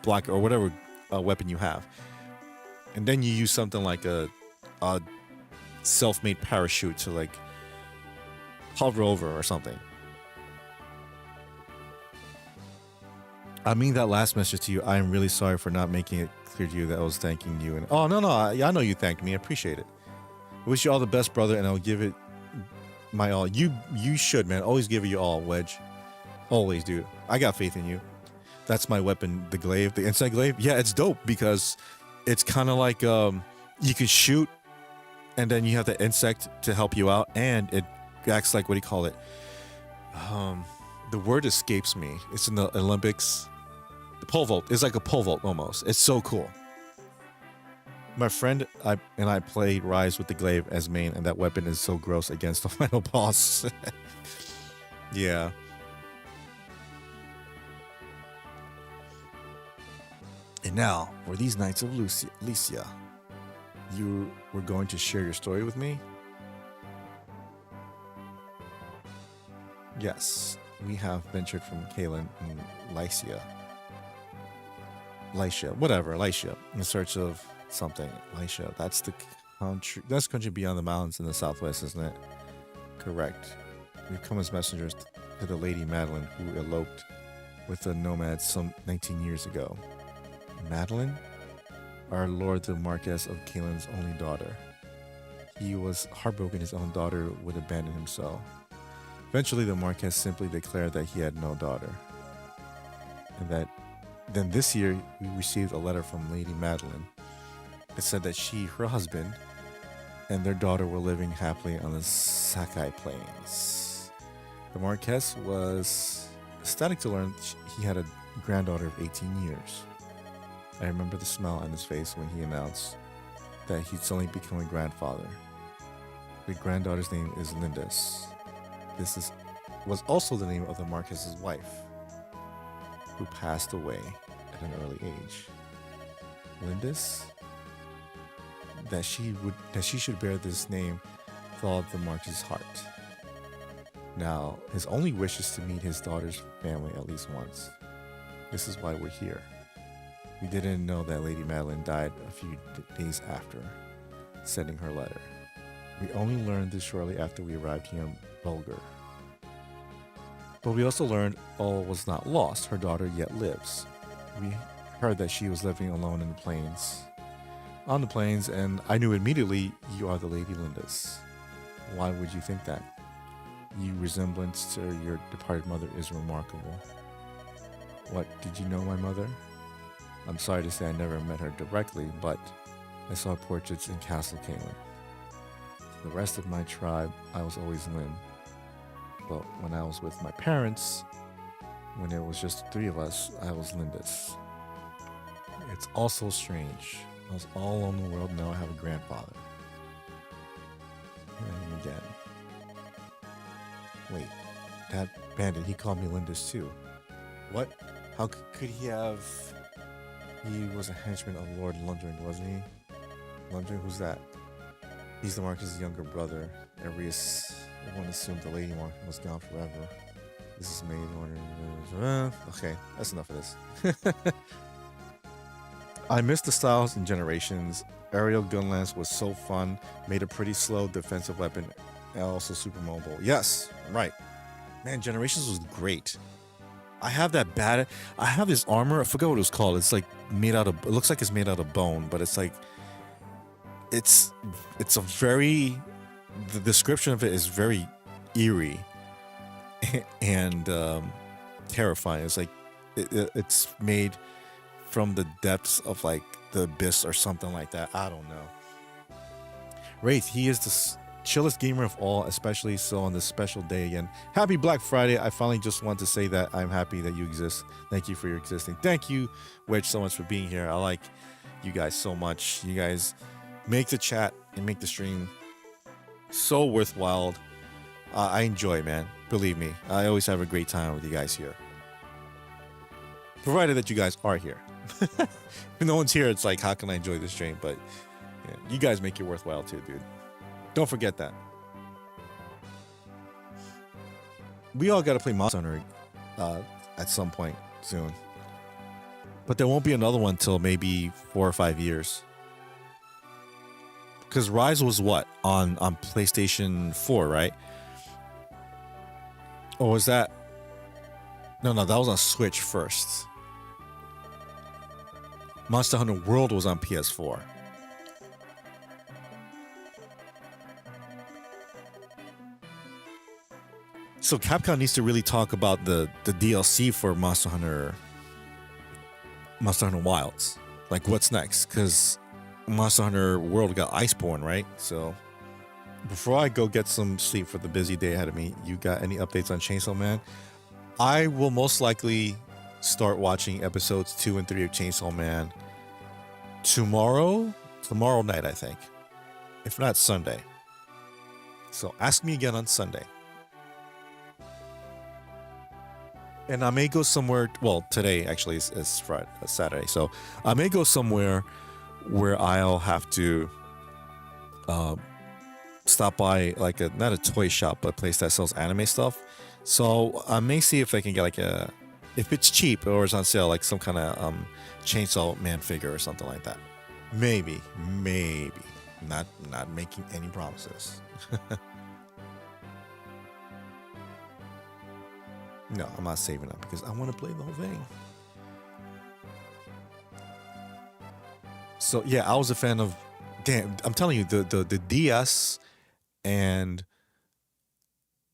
block it or whatever weapon you have, and then you use something like a self-made parachute to like hover over or something. I mean that last message to you. I am really sorry for not making it clear to you that I was thanking you. And oh no, I know you thanked me. I appreciate it. I wish you all the best, brother, and I'll give it my all. You should, man. Always give it your all, Wedge. Always, dude. I got faith in you. That's my weapon, the glaive, the insect glaive. Yeah, it's dope because it's kind of like you can shoot, and then you have the insect to help you out, and it acts like, what do you call it? The word escapes me. It's in the Olympics. The pole vault. It's like a pole vault almost. It's so cool. My friend and I played Rise with the glaive as main, and that weapon is so gross against the final boss. Yeah. And now, for these nights of Lucia, you were going to share your story with me? Yes, we have ventured from Kalen in Lycia, in search of something. Lycia, that's the country beyond the mountains in the southwest, isn't it? Correct. We've come as messengers to the Lady Madeline, who eloped with the nomads some 19 years ago. Madeline? Our Lord the Marquess of Kalen's only daughter. He was heartbroken his own daughter would abandon him so. Eventually, the Marquess simply declared that he had no daughter. And then this year, we received a letter from Lady Madeline. It said that she, her husband, and their daughter were living happily on the Sakai Plains. The Marquess was ecstatic to learn he had a granddaughter of 18 years. I remember the smile on his face when he announced that he'd suddenly become a grandfather. The granddaughter's name is Lindis. Was also the name of the Marquess's wife, who passed away at an early age. Lindis? That she should bear this name thawed the Marquess's heart. Now, his only wish is to meet his daughter's family at least once. This is why we're here. We didn't know that Lady Madeline died a few days after sending her letter. We only learned this shortly after we arrived here in Bulgar. But we also learned all was not lost. Her daughter yet lives. We heard that she was living alone in the plains. On the plains, and I knew immediately you are the Lady Lindis. Why would you think that? Your resemblance to your departed mother is remarkable. What, did you know my mother? I'm sorry to say I never met her directly, but I saw portraits in Castle Kalen. The rest of my tribe, I was always Lynn. But when I was with my parents, when it was just the three of us, I was Lindis. It's also strange. I was all alone in the world, now I have a grandfather. And again. Wait, that bandit, he called me Lindis too. What? How could he have... He was a henchman of Lord Lundring, wasn't he? Lundring, who's that? He's the Marquess's younger brother. Everyone assumed the Lady Marquess was gone forever. This is made order. Okay, that's enough of this. I missed the styles and Generations. Aerial gun lance was so fun. Made a pretty slow defensive weapon. And also super mobile. Yes, right. Man, Generations was great. I have this armor. I forgot what it was called. It's like made out of. It looks like it's made out of bone, but it's like. It's a very. The description of it is very eerie, and terrifying. It's like it's made from the depths of like the abyss or something like that. I don't know. Raith, he is the chillest gamer of all, especially so on this special day again. Happy Black Friday. I finally just want to say that I'm happy that you exist. Thank you for your existing. Thank you, Wedge, so much for being here. I like you guys so much. You guys make the chat and make the stream so worthwhile. I enjoy it, man. Believe me, I always have a great time with you guys here. Provided that you guys are here. If no one's here, it's like, how can I enjoy this stream? But yeah, you guys make it worthwhile too, dude. Don't forget that. We all got to play Monster Hunter at some point soon. But there won't be another one till maybe 4 or 5 years. Because Rise was what? On PlayStation 4, right? Or was that... No, that was on Switch first. Monster Hunter World was on PS4. So Capcom needs to really talk about the DLC for Monster Hunter Wilds. Like, what's next? Because Monster Hunter World got Iceborne, right? So before I go get some sleep for the busy day ahead of me, you got any updates on Chainsaw Man? I will most likely start watching episodes 2 and 3 of Chainsaw Man tomorrow night, I think. If not Sunday. So ask me again on Sunday. And I may go somewhere. Well, today actually is Friday, Saturday, so I may go somewhere where I'll have to uh, stop by like a not a toy shop, but a place that sells anime stuff. So I may see if I can get like a if it's cheap or it's on sale, like some kind of Chainsaw Man figure or something like that. Maybe, maybe. Not making any promises. No, I'm not saving up because I want to play the whole thing. So yeah, I was a fan of. Damn, I'm telling you, the DS and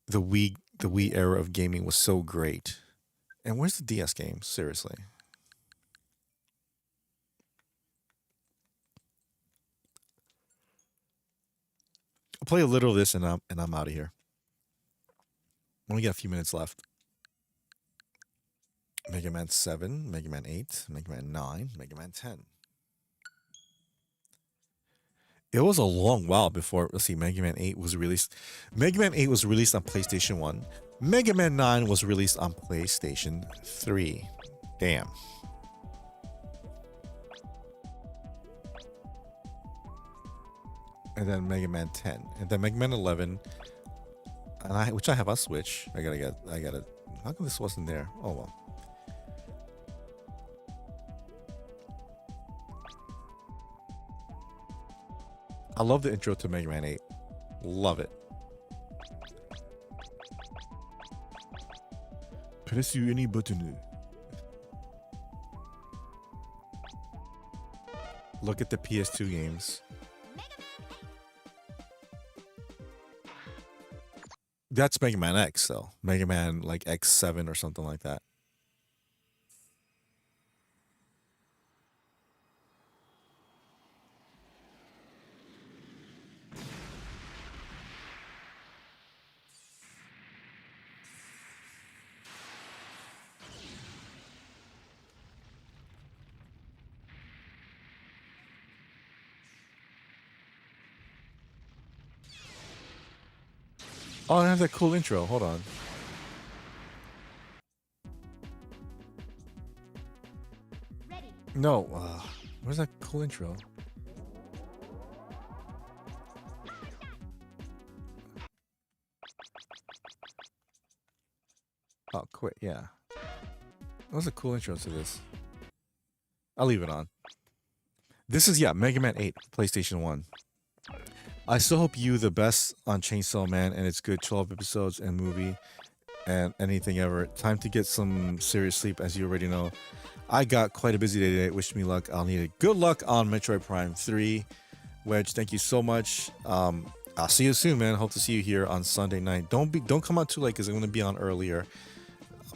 the Wii era of gaming was so great. And where's the DS games? Seriously, I'll play a little of this and I'm out of here. Only got a few minutes left. Mega Man 7, Mega Man 8, Mega Man 9, Mega Man 10. It was a long while before, let's see, Mega Man 8 was released. Mega Man 8 was released on PlayStation 1. Mega Man 9 was released on PlayStation 3. Damn. And then Mega Man 10. And then Mega Man 11. Which I have on Switch. I gotta. How come this wasn't there? Oh well. I love the intro to Mega Man 8. Love it. Press you any button. Look at the PS2 games. That's Mega Man X though. Mega Man like X7 or something like that. Oh, I have that cool intro. Hold on. No, where's that cool intro? Oh, quit. Yeah. That was a cool intro to this. I'll leave it on. This is, yeah, Mega Man 8, PlayStation 1. I still hope you the best on Chainsaw Man and its good 12 episodes and movie and anything ever. Time to get some serious sleep, as you already know. I got quite a busy day today. Wish me luck. I'll need it. Good luck on Metroid Prime 3. Wedge, thank you so much. I'll see you soon, man. Hope to see you here on Sunday night. Don't come out too late because I'm gonna be on earlier,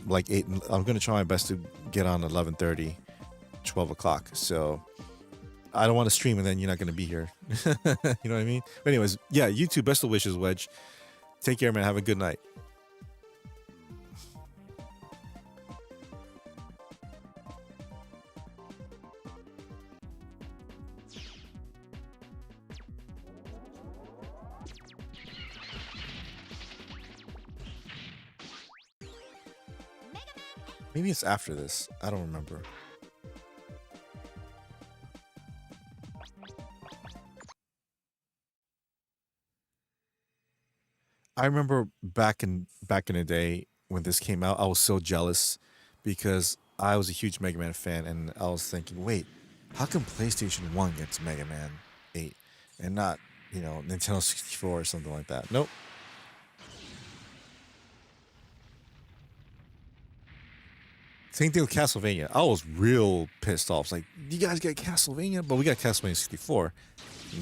like 8. I'm gonna try my best to get on 11:30, 12 o'clock. So I don't want to stream and then you're not gonna be here. You know what I mean? But anyways, yeah. You too. Best of wishes, Wedge. Take care, man. Have a good night. Maybe it's after this. I don't remember. I remember back in the day when this came out, I was so jealous because I was a huge Mega Man fan, and I was thinking, wait, how come PlayStation One gets Mega Man 8 and not Nintendo 64 or something like that? Nope. Same thing with Castlevania. I was real pissed off. It's like, you guys get Castlevania, but we got Castlevania 64.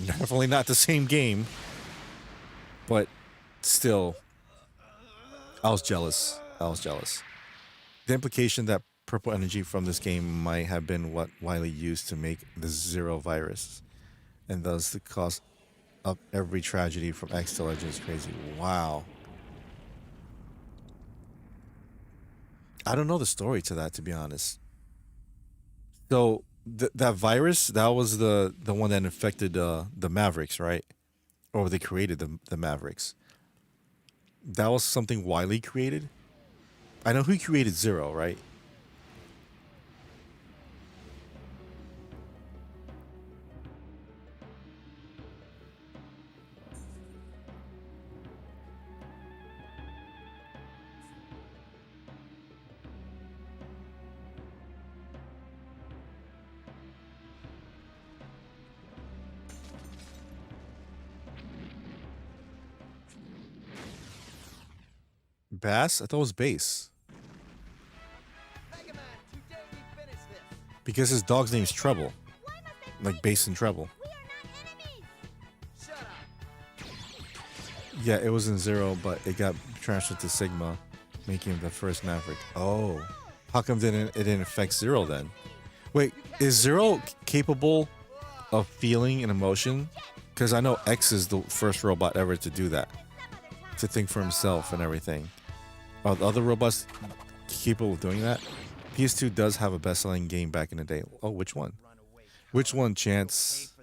Definitely not the same game, but still, I was jealous. I was jealous. The implication that purple energy from this game might have been what Wily used to make the Zero virus, and thus the cause of every tragedy from X to Legend is crazy. Wow. I don't know the story to that, to be honest. So that virus, that was the one that infected the Mavericks, right? Or they created the Mavericks. That was something Wily created. I know who created Zero, right? Bass? I thought it was Bass. Because his dog's name's Treble. Like Bass and Treble. Yeah, it was in Zero, but it got transferred to Sigma, making him the first Maverick. Oh. How come it didn't affect Zero then? Wait, is Zero capable of feeling an emotion? Because I know X is the first robot ever to do that. To think for himself and everything. Are the other robots capable of doing that? PS2 does have a best-selling game back in the day. Oh, which one? Which one, Chance?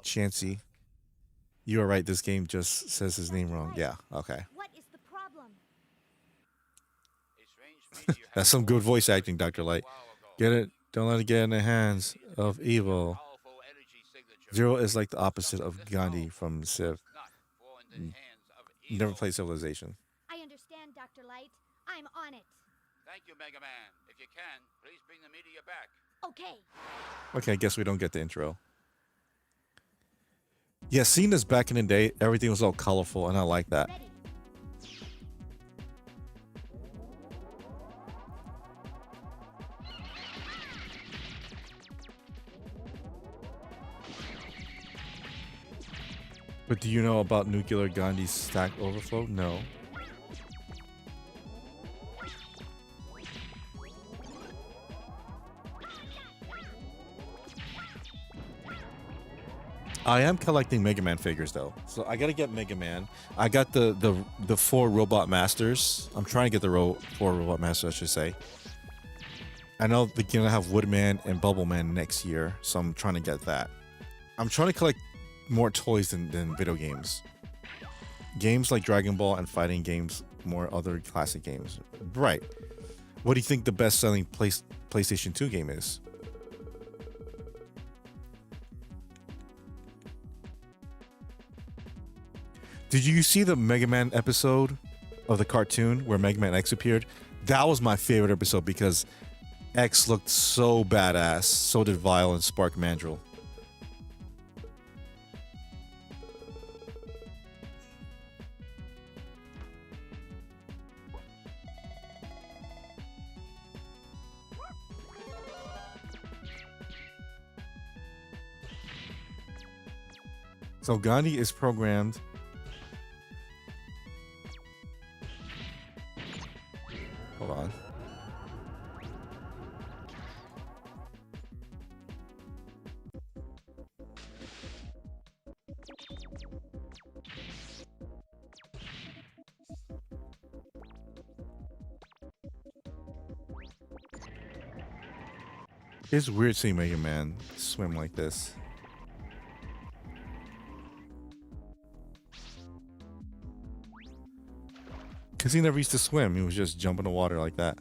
Chancey. You are right, this game just says his name wrong. Yeah, okay. What is the problem? That's some good voice acting, Dr. Light. Get it? Don't let it get in the hands of evil. Zero is like the opposite of Gandhi from Civ. Never played Civilization. I understand, Dr. Light. I'm on it. Thank you, Mega Man. If you can, please bring the meteor back. Okay. Okay, I guess we don't get the intro. Yeah, seeing this back in the day, everything was all colorful, and I like that. Ready. But do you know about Nuclear Gandhi's stack overflow? No. I am collecting Mega Man figures though, so I gotta get Mega Man. I got the 4 Robot Masters. I'm trying to get the 4 Robot Masters, I should say. I know they're gonna have Woodman and Bubble Man next year, so I'm trying to get that. I'm trying to collect more toys than video games. Games like Dragon Ball and fighting games, more other classic games. Right. What do you think the best-selling PlayStation 2 game is? Did you see the Mega Man episode of the cartoon where Mega Man X appeared? That was my favorite episode because X looked so badass. So did Vile and Spark Mandrill. So Gandhi is programmed. Hold on. It's weird seeing Mega Man swim like this. Because he never used to swim. He was just jump in the water like that.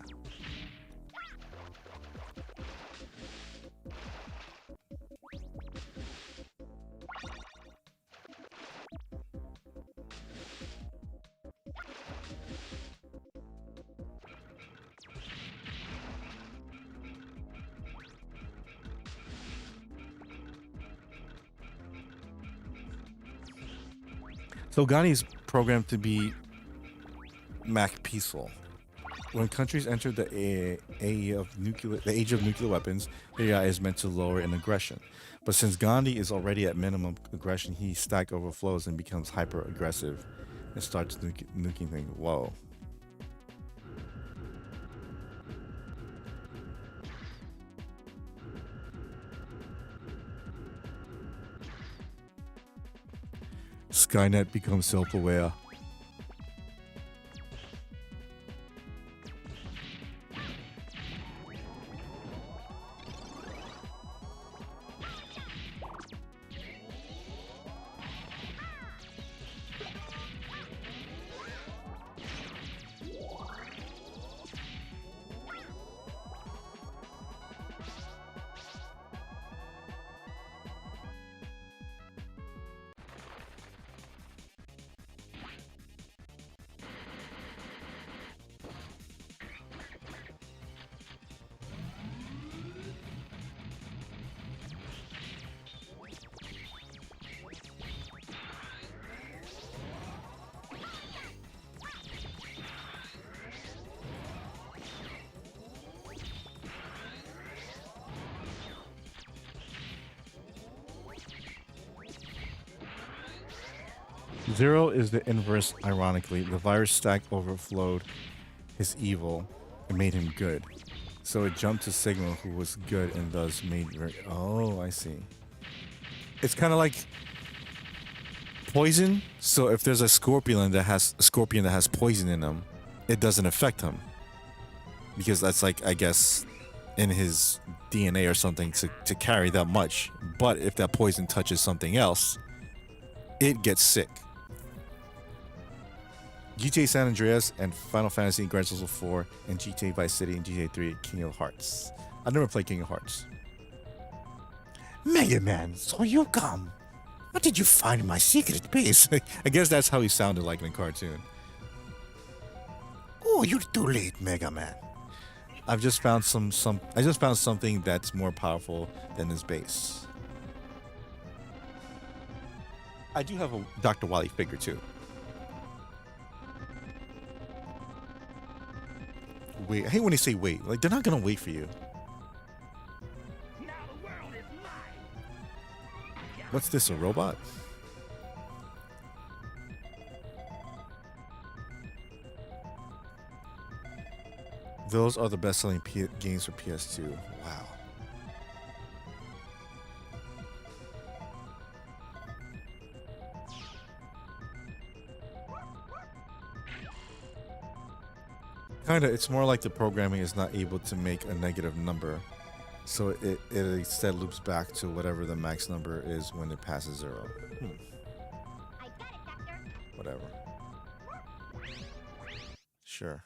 So Gandhi is programmed to be Mac peaceful. When countries enter the age of nuclear weapons, the AI is meant to lower in aggression. But since Gandhi is already at minimum aggression, he stack overflows and becomes hyper aggressive and starts nuking things. Whoa. Skynet becomes self-aware. Zero is the inverse, ironically. The virus stack overflowed his evil and made him good. So it jumped to Sigma, who was good and thus made very. Oh, I see. It's kind of like poison. So if there's a scorpion that has poison in him, it doesn't affect him because that's like, I guess, in his DNA or something to carry that much. But if that poison touches something else, it gets sick. GTA San Andreas and Final Fantasy Grand Theft Auto 4 and GTA Vice City and GTA 3 King of Hearts. I've never played King of Hearts. Mega Man, so you come. What did you find in my secret base? I guess that's how he sounded like in the cartoon. Oh, you're too late, Mega Man. I've just found I just found something that's more powerful than his base. I do have a Dr. Wily figure too. Wait, I hate when they say wait. Like, they're not gonna wait for you. Now the world is mine. What's this, a robot? Those are the best-selling games for PS2. Wow. Kinda, it's more like the programming is not able to make a negative number. So it instead loops back to whatever the max number is when it passes 0. I got it, Doctor. Whatever. Sure.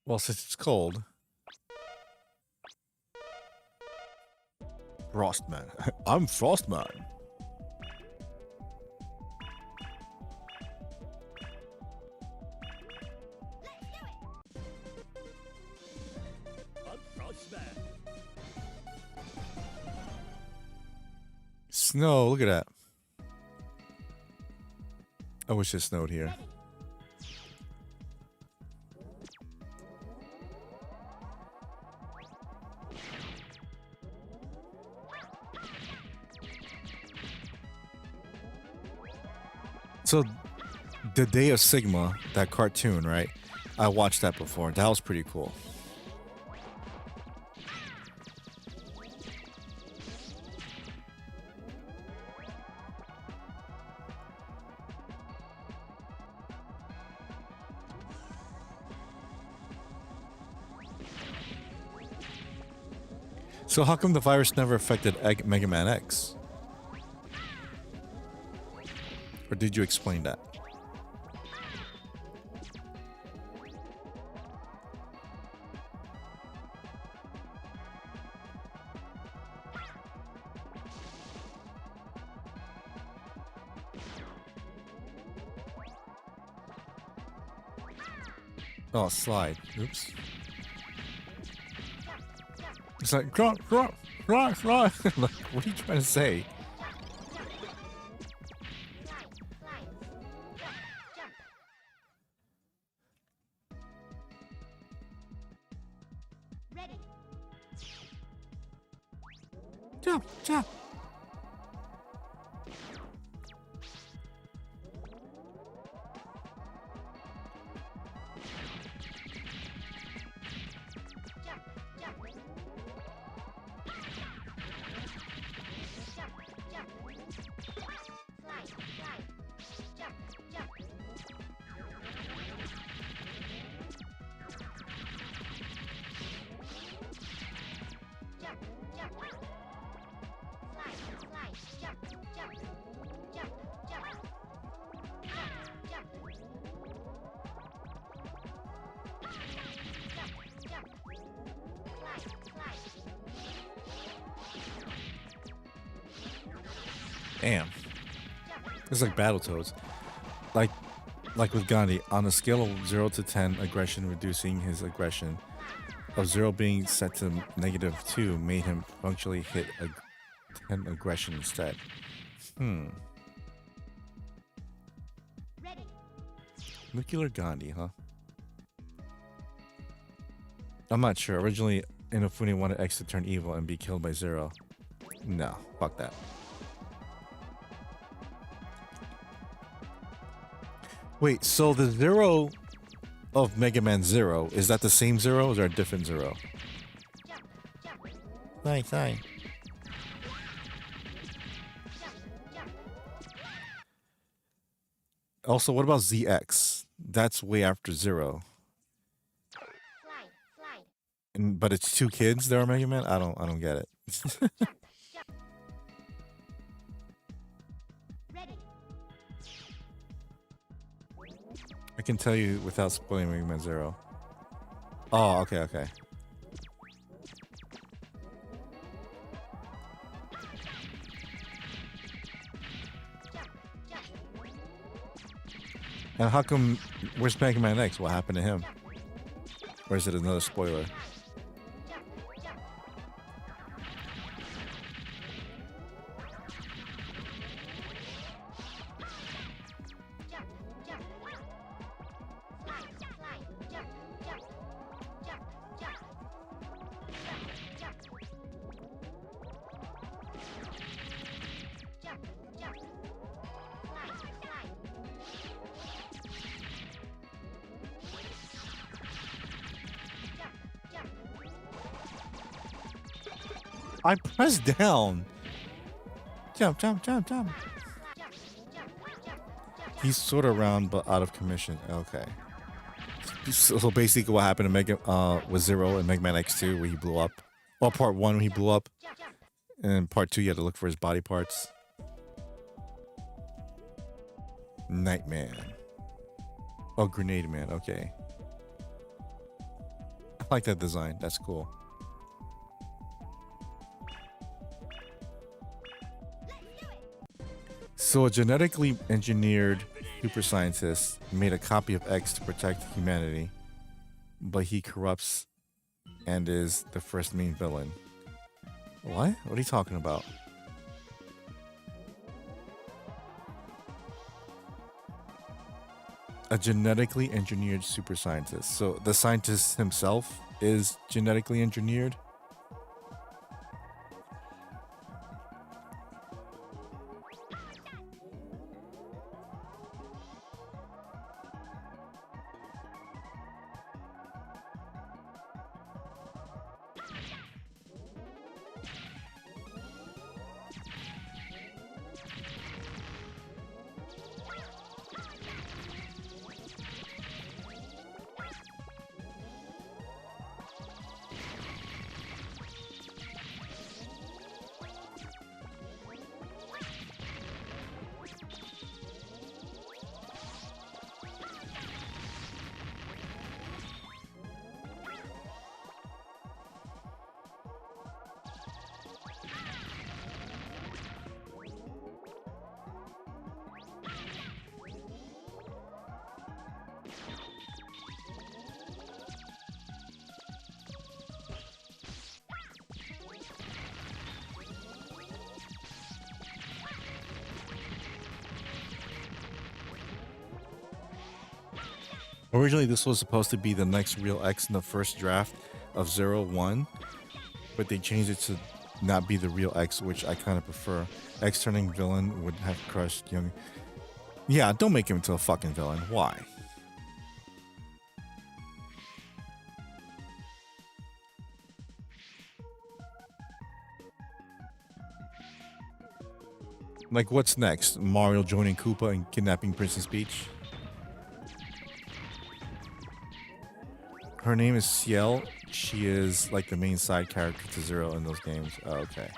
Well, since it's cold. Frostman. I'm Frostman. I'm Frostman. Snow, look at that. I wish it snowed here. So, the Day of Sigma, that cartoon, right? I watched that before. That was pretty cool. So how come the virus never affected Mega Man X? Or did you explain that? Oh, slide. Oops. It's like, drop. Like, what are you trying to say? Ready. Jump. Damn. It's like Battletoads. Like with Gandhi, on a scale of 0 to 10, aggression reducing his aggression, of 0 being set to -2 made him functionally hit a 10 aggression instead. Ready. Nuclear Gandhi, huh? I'm not sure. Originally, Inafune wanted X to turn evil and be killed by Zero. No, fuck that. Wait, so the Zero of Mega Man Zero, is that the same Zero or is there a different Zero? Nice. Also, what about ZX? That's way after Zero. But it's two kids that are Mega Man? I don't get it. I can tell you without spoiling Mega Man Zero. Oh, okay. And how come, where's Mega Man X? What happened to him? Or is it another spoiler? I pressed down. Jump. He's sort of round but out of commission. Okay. So basically what happened to Mega with Zero and Mega Man X2 where he blew up. Well, part 1 when he blew up. And part 2 you had to look for his body parts. Nightman. Oh, Grenade Man, okay. I like that design. That's cool. So a genetically engineered super scientist made a copy of X to protect humanity, but he corrupts and is the first main villain. What? What are you talking about? A genetically engineered super scientist. So the scientist himself is genetically engineered? Originally, this was supposed to be the next real X in the first draft of 01, but they changed it to not be the real X, which I kind of prefer. X turning villain would have crushed young. Yeah, don't make him into a fucking villain. Why? Like, what's next? Mario joining Koopa and kidnapping Princess Peach? Her name is Ciel. She is like the main side character to Zero in those games. Oh, okay.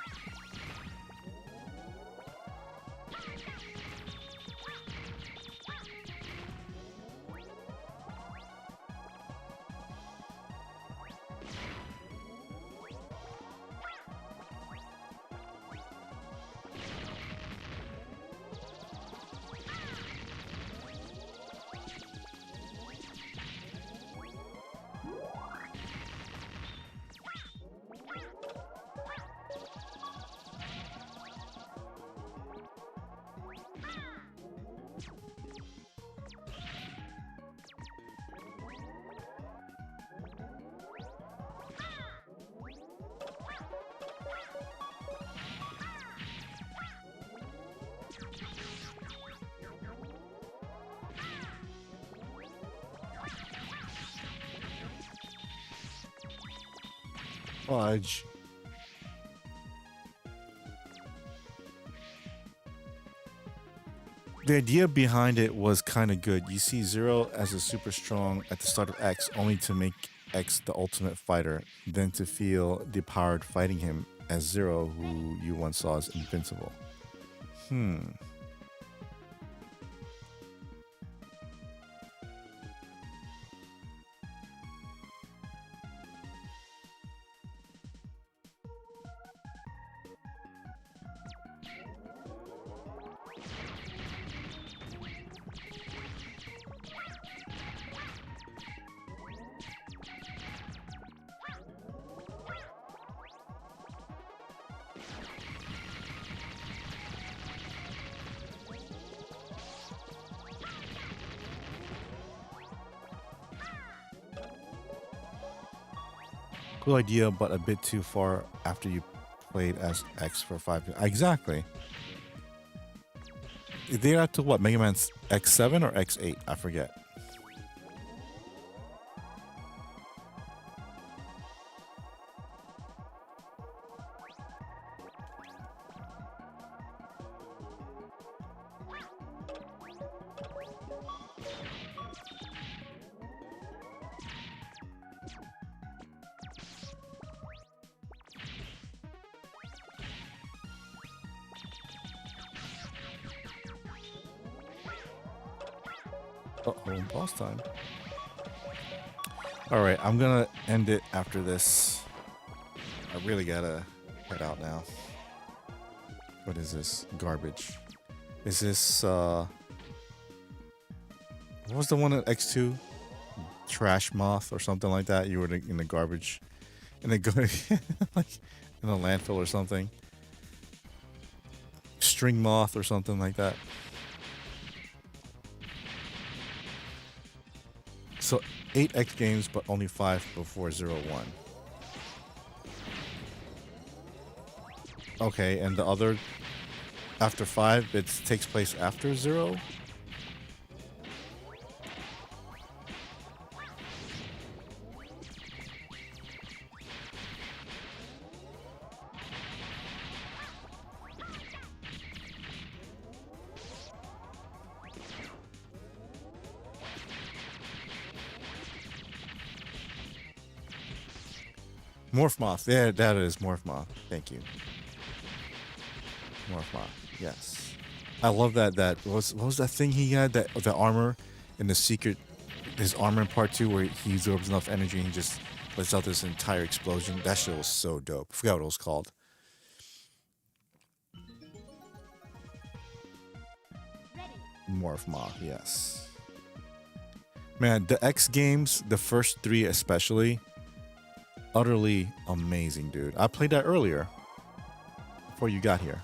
Fudge. The idea behind it was kind of good. You see Zero as a super strong at the start of X, only to make X the ultimate fighter, then to feel depowered fighting him as Zero, who you once saw as invincible. Cool idea, but a bit too far after you played as X for 5 years. Exactly. They up to what? Mega Man's X7 or X8? I forget. Uh-oh, boss time. All right, I'm gonna end it after this. I really gotta head out now. What is this? Garbage. Is this, what was the one at X2? Trash moth or something like that? You were in the garbage. In a, like, in a landfill or something. String moth or something like that. So 8 X games, but only 5 before 01. Okay, and the other after 5, it takes place after 0. Morph Moth. There, that is Morph Moth. Thank you. Morph Moth. Yes. I love that. What was that thing he had? That the armor in the secret, his armor in part 2, where he absorbs enough energy and he just lets out this entire explosion. That shit was so dope. I forgot what it was called. Morph Moth. Yes. Man, the X games, the first 3 especially. Utterly amazing, dude. I played that earlier before you got here.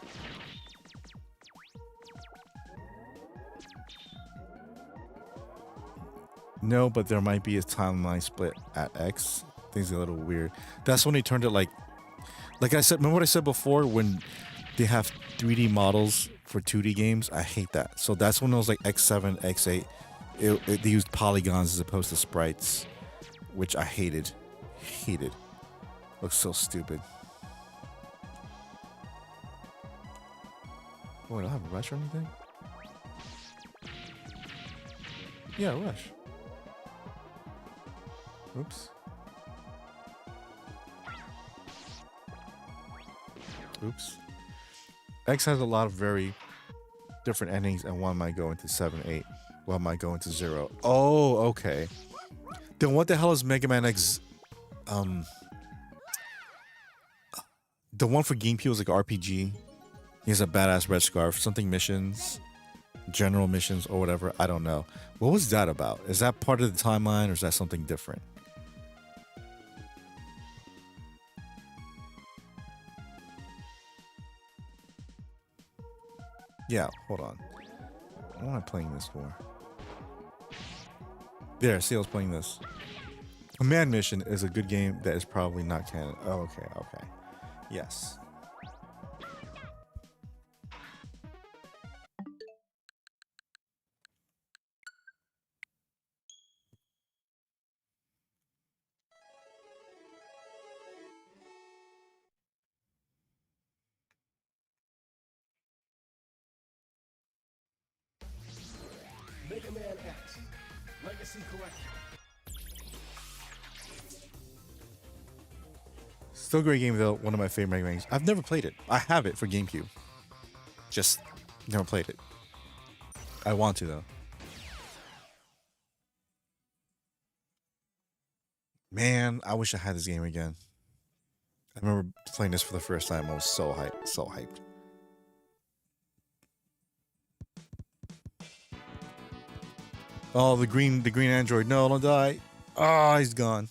No, but there might be a timeline split at X. Things are a little weird. That's when they turned it like I said. Remember what I said before? When they have 3D models for 2D games, I hate that. So that's when it was like X7, X8. They used polygons as opposed to sprites, which I hated. Looks so stupid. Oh, do I have a rush or anything? Yeah, rush. Oops. X has a lot of very different endings, and one might go into 7, 8. One might go into 0. Oh, okay. Then what the hell is Mega Man X? The one for GameCube was like RPG. He has a badass red scarf. Something missions, general missions, or whatever. I don't know. What was that about? Is that part of the timeline, or is that something different? Yeah, hold on. What am I playing this for? There, see, I was playing this. Command Mission is a good game that is probably not canon. Oh, okay. Yes. Mega Man X Legacy Collection. Still a great game though. One of my favorite Mega Man games. I've never played it. I have it for GameCube. Just never played it. I want to though. Man, I wish I had this game again. I remember playing this for the first time. I was so hyped. So hyped. Oh, the green android. No, don't die. Oh, he's gone.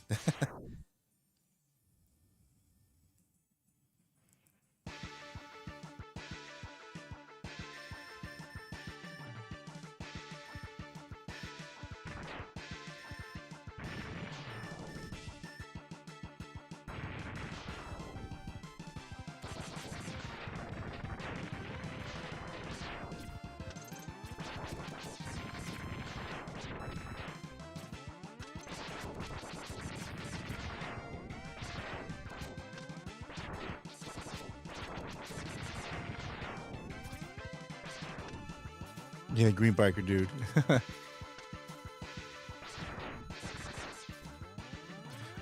Yeah, green biker dude.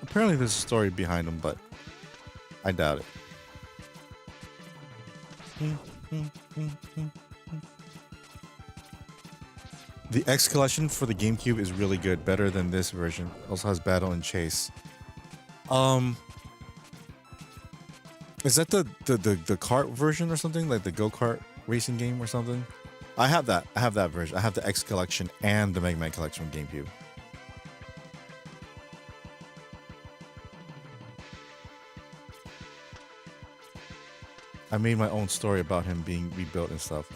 Apparently there's a story behind him, but I doubt it. The X collection for the GameCube is really good, better than this version. Also has battle and chase. Is that the kart version or something? Like the go-kart racing game or something? I have that. I have that version. I have the X collection and the Mega Man collection from GameCube. I made my own story about him being rebuilt and stuff.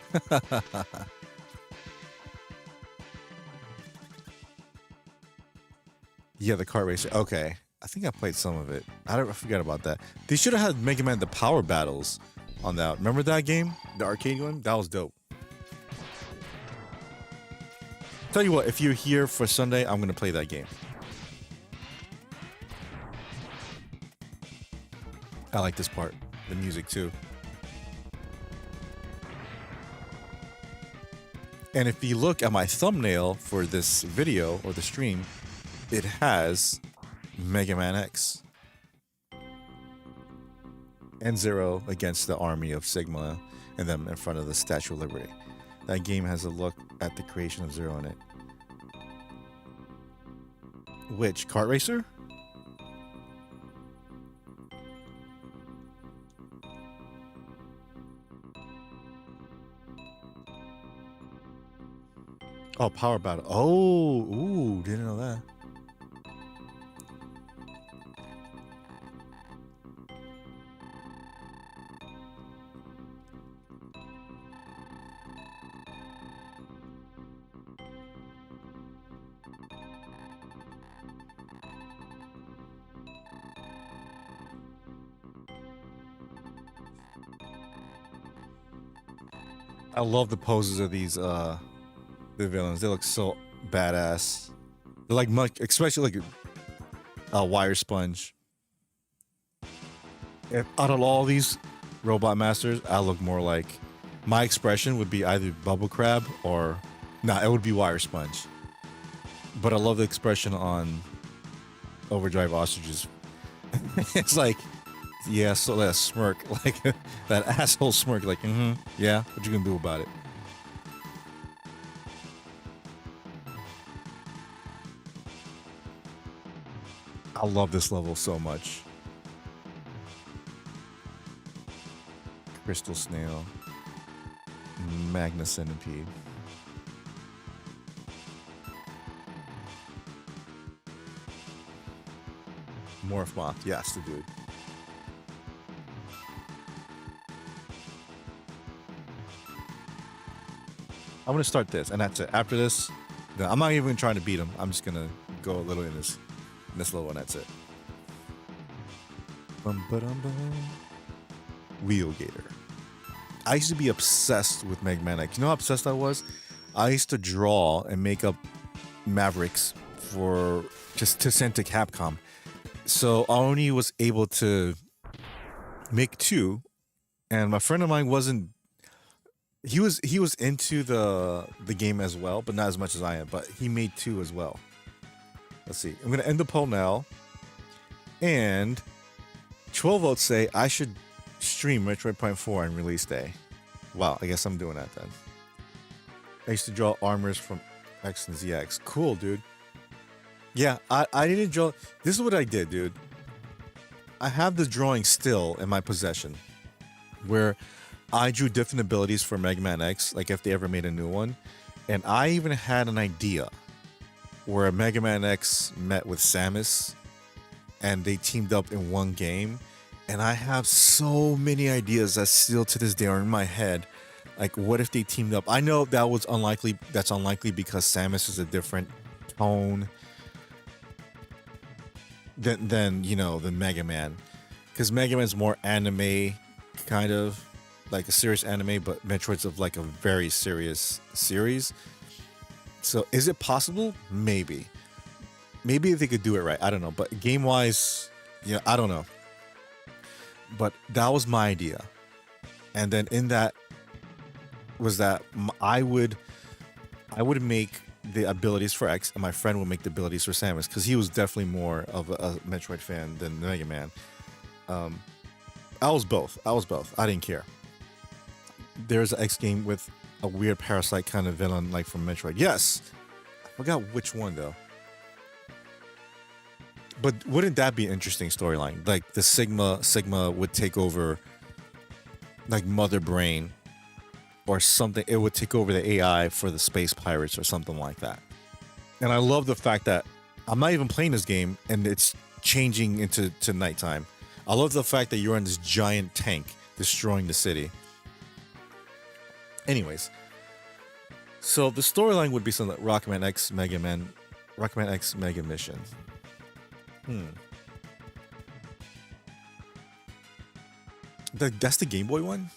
Yeah, the kart racer. Okay. I think I played some of it. I forgot about that. They should have had Mega Man the Power Battles on that. Remember that game? The arcade one? That was dope. Tell you what, if you're here for Sunday, I'm going to play that game. I like this part. The music, too. And if you look at my thumbnail for this video or the stream, it has Mega Man X and Zero against the army of Sigma and them in front of the Statue of Liberty. That game has a look at the creation of Zero in it. Which? Kart Racer? Oh, Power Battle. Oh, ooh, didn't know that. I love the poses of these the villains. They look so badass. They're like much, especially like a wire sponge. If out of all these robot masters, I look more like, my expression would be either bubble crab or it would be wire sponge. But I love the expression on Overdrive Ostrich's. It's like, yeah, so that smirk, like that asshole smirk, like, yeah, what you gonna do about it? I love this level so much. Crystal Snail, Magna Centipede. Morph Moth, yes, the dude. I'm gonna start this, and that's it. After this, I'm not even trying to beat him. I'm just gonna go a little in this level, and that's it. Wheel Gator. I used to be obsessed with Mega Man X. You know how obsessed I was? I used to draw and make up Mavericks for just to send to Capcom. So I only was able to make 2, and my friend of mine wasn't he was into the game as well, but not as much as I am. But he made two as well. Let's see. I'm gonna end the poll now, and 12 votes say I should stream Metroid Prime 4 on release day. Wow, I guess I'm doing that then. I used to draw armors from X and ZX. Cool, dude. Yeah, I didn't draw. This is what I did, dude. I have the drawing still in my possession, where I drew different abilities for Mega Man X, like if they ever made a new one. And I even had an idea where Mega Man X met with Samus and they teamed up in one game. And I have so many ideas that still to this day are in my head. Like, what if they teamed up? I know that was unlikely. That's unlikely because Samus is a different tone than Mega Man. Because Mega Man's more anime, kind of like a serious anime, but Metroid's of like a very serious series. So is it possible? Maybe if they could do it right. I don't know. But game wise, yeah, I don't know. But that was my idea. And then in that was that I would make the abilities for X, and my friend would make the abilities for Samus, because he was definitely more of a Metroid fan than Mega Man. I was both. I didn't care. There's an X game with a weird parasite kind of villain like from Metroid. Yes, I forgot which one though. But wouldn't that be an interesting storyline? Like the Sigma would take over, like Mother Brain, or something. It would take over the AI for the space pirates or something like that. And I love the fact that I'm not even playing this game and it's changing into nighttime. I love the fact that you're on this giant tank destroying the city. Anyways, so the storyline would be something like Rockman X Mega Mission. That's the Game Boy one.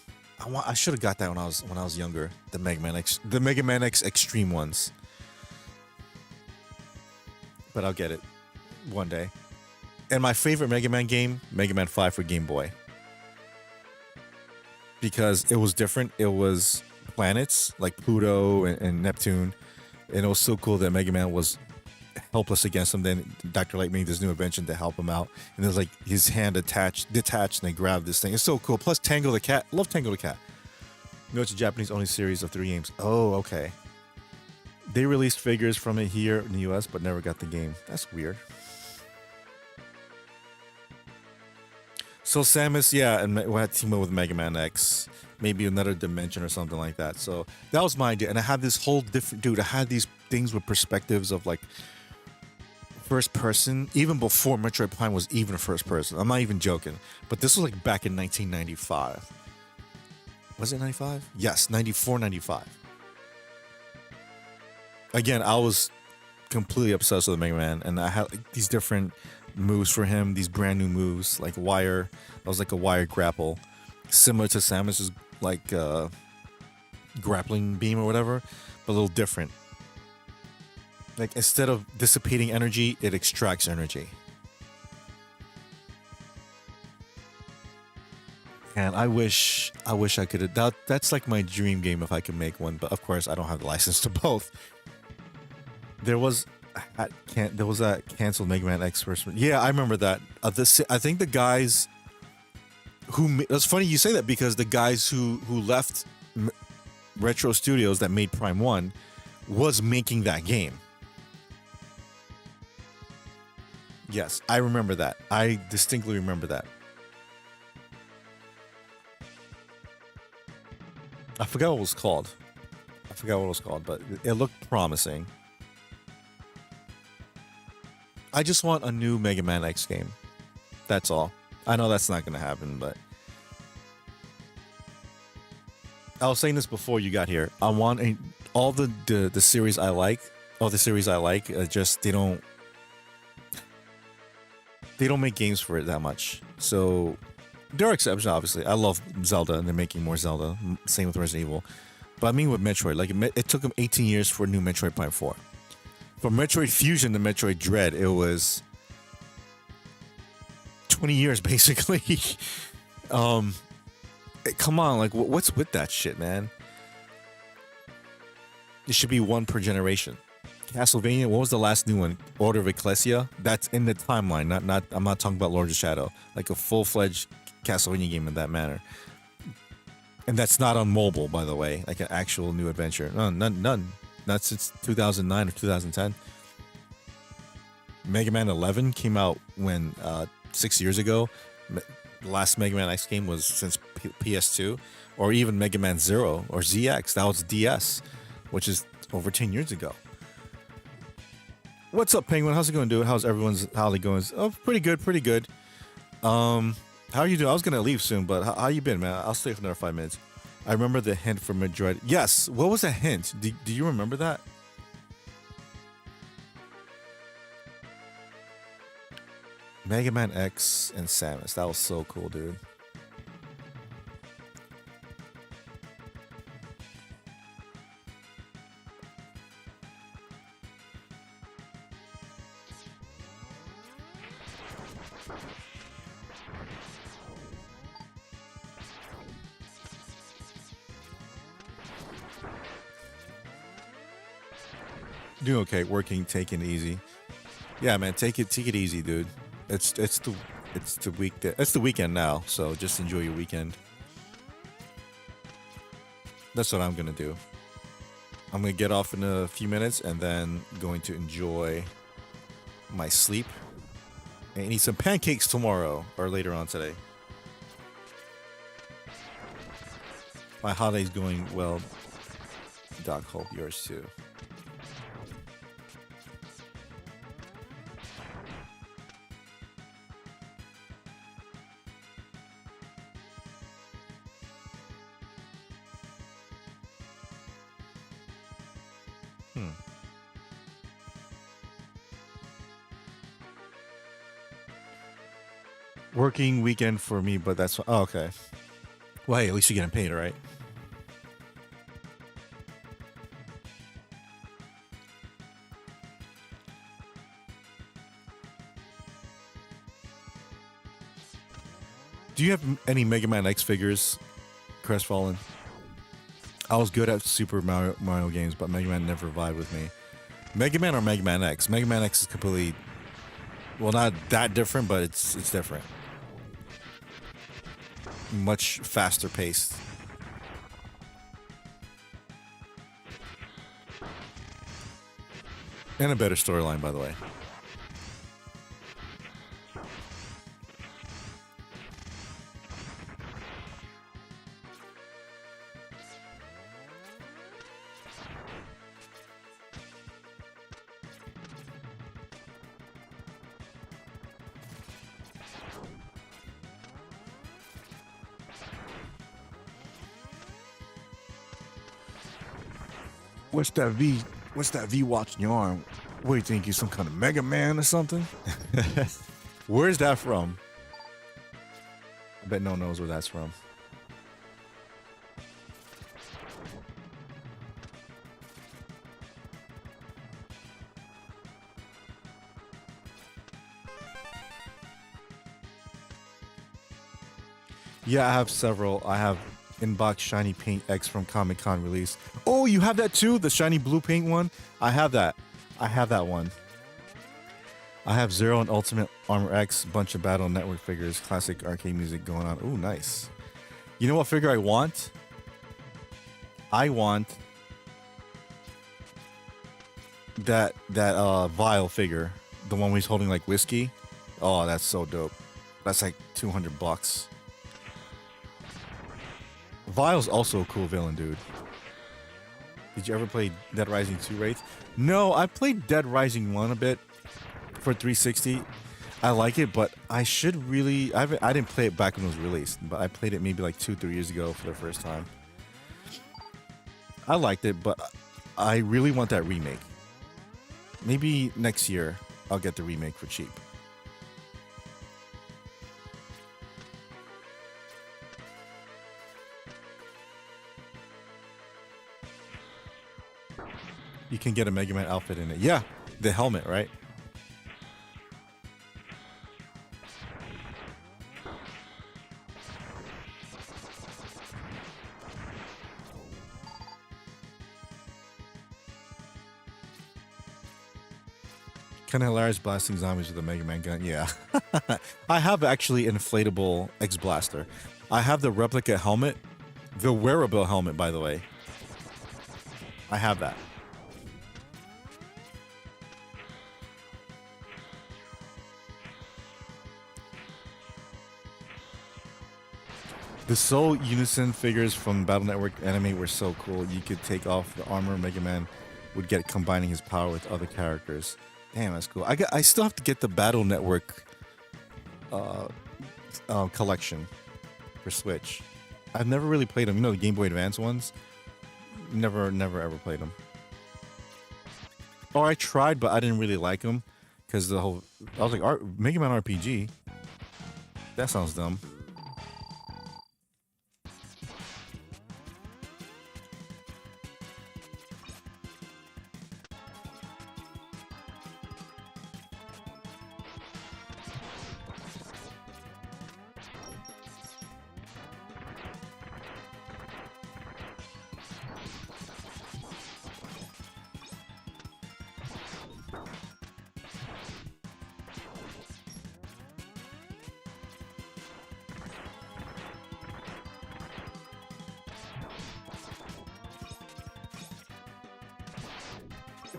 I should have got that when I was younger. The Mega Man X Extreme ones. But I'll get it one day. And my favorite Mega Man game, Mega Man 5 for Game Boy. Because it was different. It was planets like Pluto and Neptune. And it was so cool that Mega Man was helpless against him. Then Dr. Light made this new invention to help him out. And there's like his hand detached, and they grabbed this thing. It's so cool. Plus Tango the Cat. Love Tango the Cat. You know, it's a Japanese only series of 3 games. Oh, okay. They released figures from it here in the US, but never got the game. That's weird. So Samus, yeah, and we had to team up with Mega Man X, maybe another dimension or something like that. So that was my idea, and I had this whole different dude. I had these things with perspectives of like first person, even before Metroid Prime was even first person. I'm not even joking, but this was like back in 1995. Was it 95? Yes, 94, 95. Again, I was completely obsessed with Mega Man, and I had like, these different moves for him, these brand new moves, like wire. That was like a wire grapple, similar to Samus's like grappling beam or whatever, but a little different. Like instead of dissipating energy, it extracts energy. And I wish I could have. That's like my dream game if I could make one, but of course I don't have the license to both. There was that canceled Mega Man X first. Yeah, I remember that. I think the guys who it's funny you say that because the guys who left Retro Studios that made Prime 1 was making that game. Yes, I remember that. I distinctly remember that. I forgot what it was called. But it looked promising. I just want a new Mega Man X game. That's all. I know that's not going to happen, but I was saying this before you got here. I want all the series I like. All the series I like. Just they don't make games for it that much. So there are exceptions, obviously. I love Zelda, and they're making more Zelda. Same with Resident Evil. But I mean with Metroid, like it took them 18 years for a new Metroid Prime 4. From Metroid Fusion to Metroid Dread, it was 20 years basically. Come on, like what's with that shit, man? It should be one per generation. Castlevania, what was the last new one? Order of Ecclesia? That's in the timeline, not I'm not talking about Lord of Shadow. Like a full-fledged Castlevania game in that manner. And that's not on mobile, by the way, like an actual new adventure. None. Not since 2009 or 2010. Mega Man 11 came out when 6 years ago. The last Mega Man X game was since PS2, or even Mega Man Zero or ZX. That was DS, which is over 10 years ago. What's up, Penguin? How's it going, dude? How's everyone's holiday going? Oh, pretty good. How are you doing? I was gonna leave soon, but how you been, man? I'll stay for another 5 minutes. I remember the hint from Madrid. Yes, what was the hint? Do you remember that? Mega Man X and Samus. That was so cool, dude. Doing okay, working, taking it easy. Yeah, man, take it easy, dude. It's the weekend now, so just enjoy your weekend. That's what I'm gonna do. I'm gonna get off in a few minutes and then going to enjoy my sleep and eat some pancakes tomorrow or later on today. My holiday's going well. Doc, hope yours too. Working weekend for me, but that's oh, okay. Well, hey, at least you're getting paid, right? Do you have any Mega Man X figures, Crestfallen? I was good at Super Mario games, but Mega Man never vibed with me. Mega Man or Mega Man X? Mega Man X is completely, well, not that different, but it's different. Much faster paced. And a better storyline, by the way. What's that V watch in your arm? What do you think? You some kind of Mega Man or something? Where's that from? I bet no one knows where that's from. Yeah, I have several. I have Inbox Shiny Paint X from Comic Con release. Oh, you have that too? The shiny blue paint one? I have that. I have that one. I have Zero and Ultimate Armor X, bunch of Battle Network figures, classic arcade music going on. Oh, nice. You know what figure I want? I want that Vile figure, the one where he's holding like whiskey. Oh, that's so dope. That's like $200. Vile's also a cool villain, dude. Did you ever play Dead Rising 2 Wraith? No, I played Dead Rising 1 a bit for 360. I like it, but I should really... I didn't play it back when it was released, but I played it maybe like 2-3 years ago for the first time. I liked it, but I really want that remake. Maybe next year I'll get the remake for cheap. You can get a Mega Man outfit in it. Yeah, the helmet, right? Kind of hilarious blasting zombies with a Mega Man gun. Yeah. I have actually inflatable X Blaster. I have the replica helmet. The wearable helmet, by the way. I have that. The Soul Unison figures from Battle Network anime were so cool. You could take off the armor. Mega Man would get combining his power with other characters. Damn, that's cool. I still have to get the Battle Network collection for Switch. I've never really played them. You know, the Game Boy Advance ones? Never ever played them. Or I tried, but I didn't really like them. Because the whole... I was like, Mega Man RPG? That sounds dumb.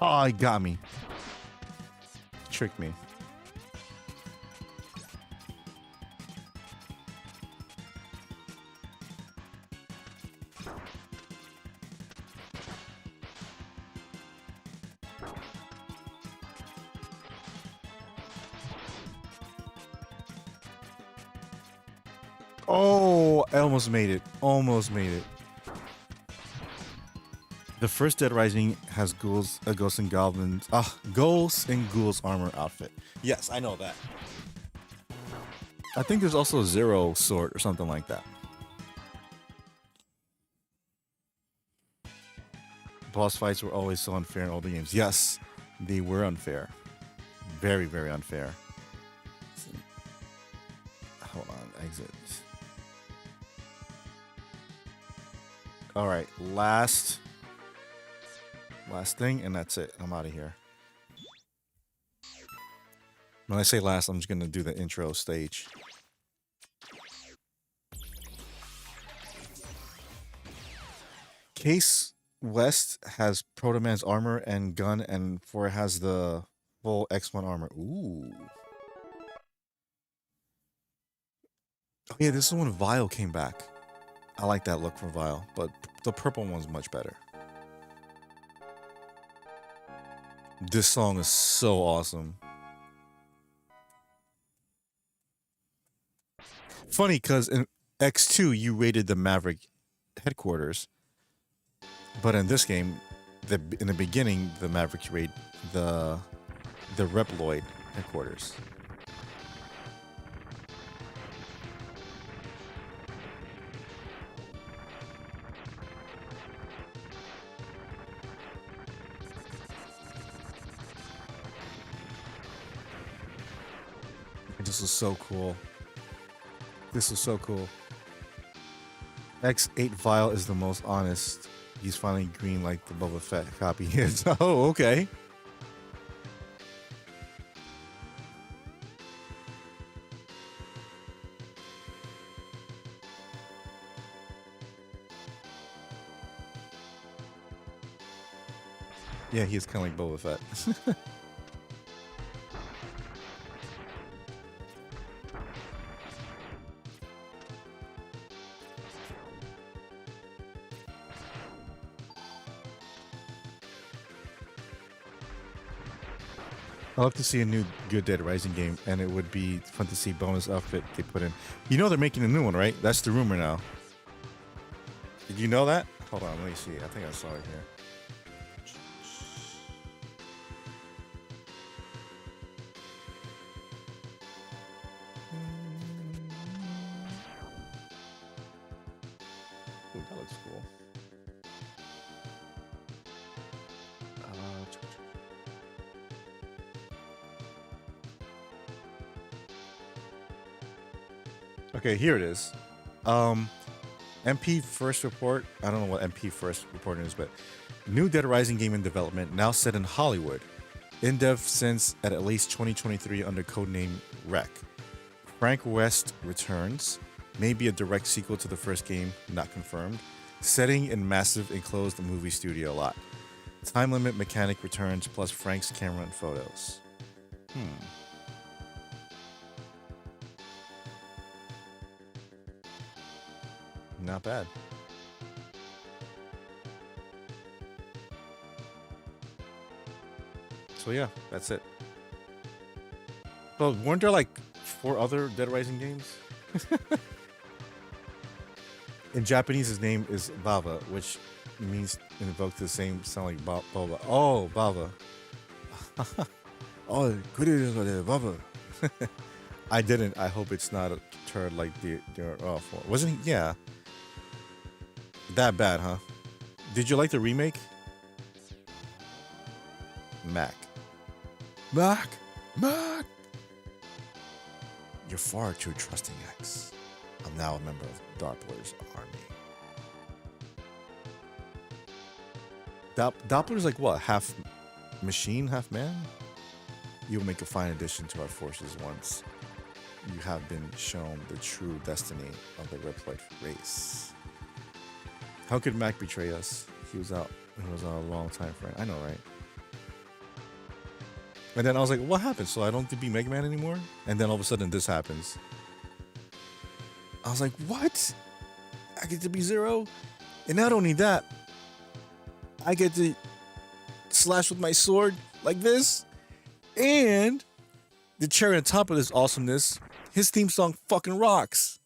Oh, he got me. Tricked me. Oh, I almost made it. Almost made it. The first Dead Rising has ghosts and goblins. Ghosts and ghouls armor outfit. Yes, I know that. I think there's also a Zero sword or something like that. Boss fights were always so unfair in older games. Yes, they were unfair. Very, very unfair. Hold on, exit. All right, last thing, and that's it. I'm out of here. When I say last, I'm just gonna do the intro stage. Case West has Proto Man's armor and gun, and 4 has the full X1 armor. Ooh. Oh yeah, this is when Vile came back. I like that look for Vile, but the purple one's much better. This song is so awesome. Funny, because in X2, you raided the Maverick headquarters. But in this game, in the beginning, the Mavericks raid the Reploid headquarters. This is so cool. This is so cool. X8 Vile is the most honest. He's finally green like the Boba Fett copy is. Oh, okay. Yeah, he is kind of like Boba Fett. I'd love to see a new good Dead Rising game, and it would be fun to see bonus outfit they put in. You know they're making a new one, right? That's the rumor now. Did you know that? Hold on, let me see. I think I saw it here. Ooh, that looks cool. Okay, here it is. MP First Report. I don't know what MP First Report is, but new Dead Rising game in development, now set in Hollywood. In dev since at least 2023 under codename Rec. Frank West returns, maybe a direct sequel to the first game, not confirmed. Setting in massive enclosed movie studio lot. Time limit mechanic returns plus Frank's camera and photos. Not bad. So yeah, that's it. But weren't there like 4 other Dead Rising games? In Japanese, his name is Bava, which means invoke the same sound like Baba. Oh, Bava. Oh, Bava. I didn't. I hope it's not a turd like the wasn't he? Yeah. That bad, huh? Did you like the remake? Mac. You're far too trusting, X. I'm now a member of Doppler's army. Doppler's like what? Half machine, half man? You'll make a fine addition to our forces once you have been shown the true destiny of the Reploid race. How could Mac betray us? He was a long time friend. I know, right? And then I was like, what happened? So I don't get to be Mega Man anymore? And then all of a sudden this happens. I was like, what? I get to be Zero? And not only that, I get to slash with my sword like this. And the cherry on top of this awesomeness, his theme song fucking rocks.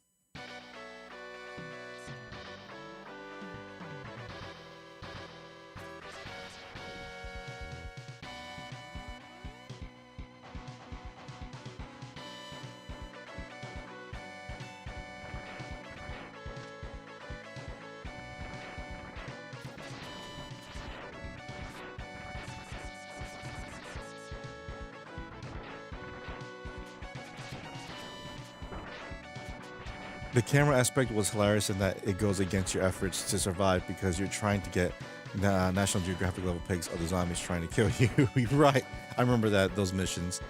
The camera aspect was hilarious in that it goes against your efforts to survive because you're trying to get National Geographic level pics of the zombies trying to kill you. You're right. I remember those missions.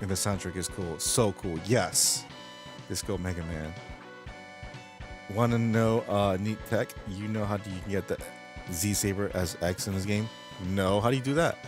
And the soundtrack is cool. So cool. Yes. Disco Mega Man. Want to know neat tech? You know how you can get the Z Saber as X in this game? No. How do you do that?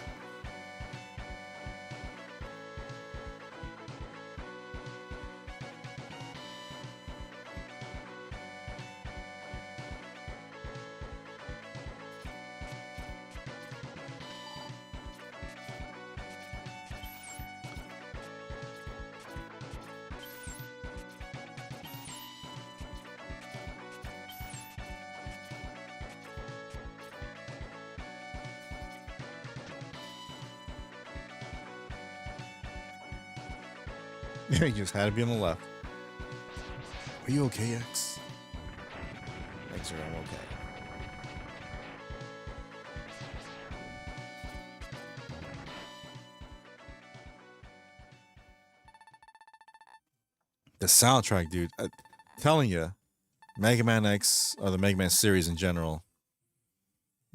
You just had to be on the left. Are you okay, X? X, I'm okay. The soundtrack, dude. I'm telling you, Mega Man X, or the Mega Man series in general,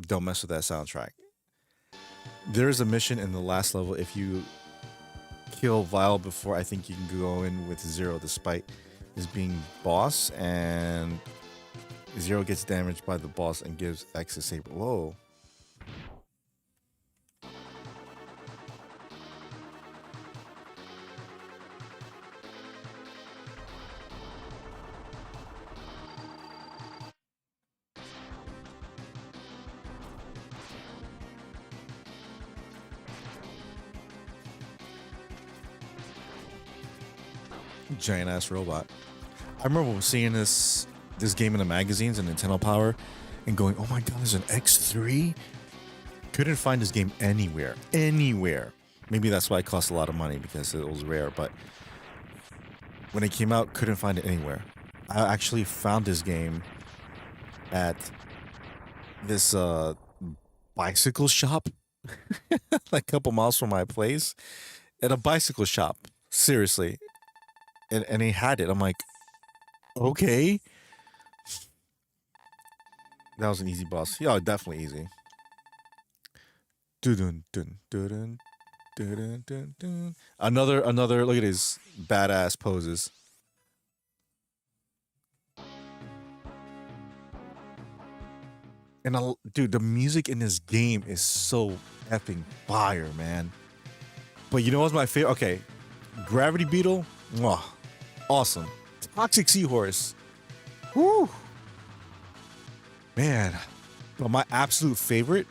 don't mess with that soundtrack. There is a mission in the last level. If you kill Vile before, I think you can go in with Zero despite his being boss, and Zero gets damaged by the boss and gives X a saber. Whoa. Giant ass robot. I remember seeing this game in the magazines and Nintendo Power and going, oh my god, there's an X3? Couldn't find this game anywhere. Maybe that's why it cost a lot of money, because it was rare, but when it came out, couldn't find it anywhere. I actually found this game at this bicycle shop like a couple miles from my place. At a bicycle shop. Seriously. And he had it. I'm like, okay. That was an easy boss. Yeah, definitely easy. Dun dun dun dun. Dun, dun, dun, dun. Another. Look at his badass poses. And dude, the music in this game is so effing fire, man. But you know what's my favorite? Okay, Gravity Beetle, mwah, awesome. Toxic Seahorse, whoo, man. But my absolute favorite,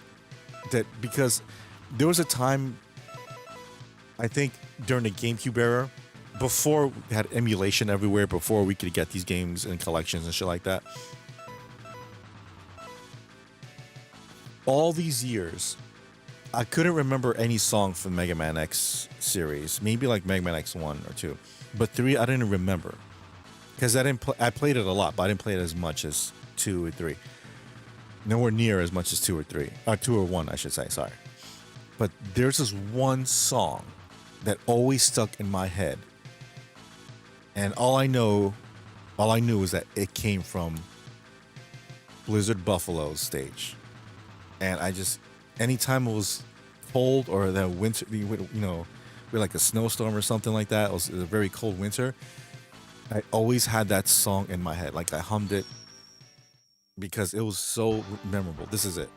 that because there was a time, I think during the GameCube era, before we had emulation everywhere, before we could get these games in collections and shit like that. All these years, I couldn't remember any song from Mega Man X series. Maybe like Mega Man X 1 or 2. But 3, I didn't remember. Because I played it a lot, but I didn't play it as much as 2 or 3. Nowhere near as much as 2 or 3. Or 2 or 1, I should say. Sorry. But there's this one song that always stuck in my head. And all I knew is that it came from Blizzard Buffalo's stage. And I just, anytime it was cold or that winter, with like a snowstorm or something like that, it was a very cold winter, I always had that song in my head. Like I hummed it because it was so memorable. This is it.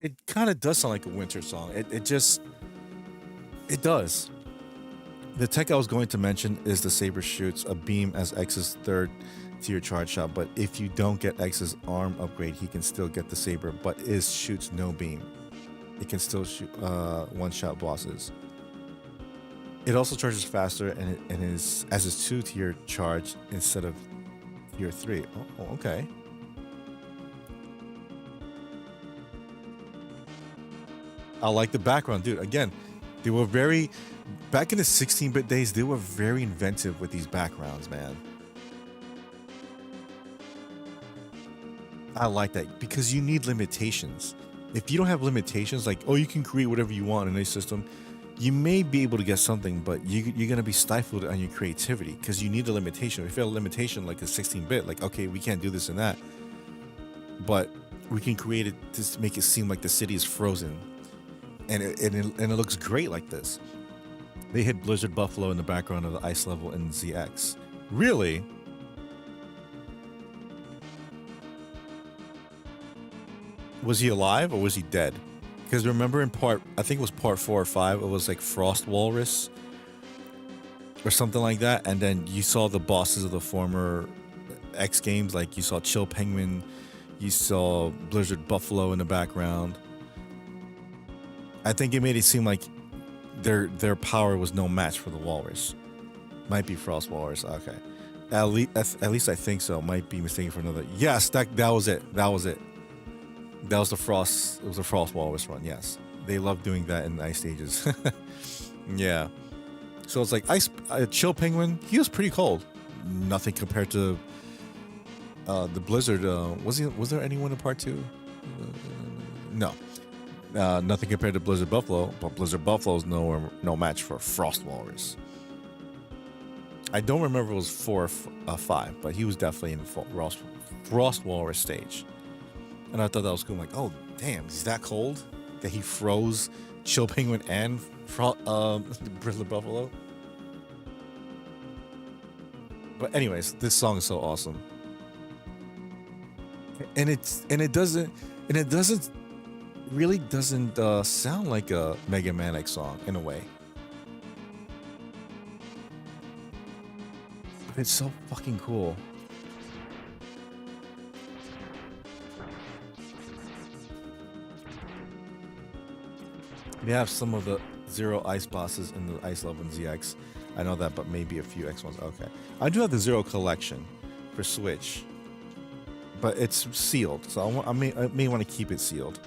It kind of does sound like a winter song. It does. The tech I was going to mention is the Saber shoots a beam as X's third tier charge shot, but if you don't get X's arm upgrade, he can still get the Saber, but it shoots no beam. It can still shoot one-shot bosses. It also charges faster and is as his 2-tier charge instead of tier 3. Oh, okay. I like the background, dude. Again, they were back in the 16-bit days, they were very inventive with these backgrounds, man. I like that because you need limitations. If you don't have limitations, like, oh, you can create whatever you want in a system, you may be able to get something, but you're going to be stifled on your creativity because you need a limitation. If you have a limitation like a 16-bit, like, okay, we can't do this and that, but we can create it to make it seem like the city is frozen. And it looks great like this. They hit Blizzard Buffalo in the background of the ice level in ZX. Really? Was he alive or was he dead? Because remember in I think it was part 4 or 5, it was like Frost Walrus or something like that. And then you saw the bosses of the former X games, like you saw Chill Penguin, you saw Blizzard Buffalo in the background. I think it made it seem like their power was no match for the Walrus. Might be Frost Walrus. Okay, at least I think so. Might be mistaken for another. Yes, that was it. That was it. That was the Frost. It was a Frost Walrus run. Yes, they love doing that in the ice stages. Yeah. So it's like Chill Penguin. He was pretty cold. Nothing compared to the Blizzard. Was there anyone in part 2? No. Nothing compared to Blizzard Buffalo, but Blizzard Buffalo is no match for Frost Walrus. I don't remember if it was 4 or 5, but he was definitely in the Frost Walrus stage. And I thought that was cool. I'm like, oh, damn, he's that cold that he froze Chill Penguin and Blizzard Buffalo? But anyways, this song is so awesome. And it doesn't really doesn't sound like a Mega Man X song in a way. But it's so fucking cool. They have some of the Zero Ice bosses in the Ice level in ZX. I know that, but maybe a few X ones. Okay. I do have the Zero collection for Switch, but it's sealed, so I may want to keep it sealed.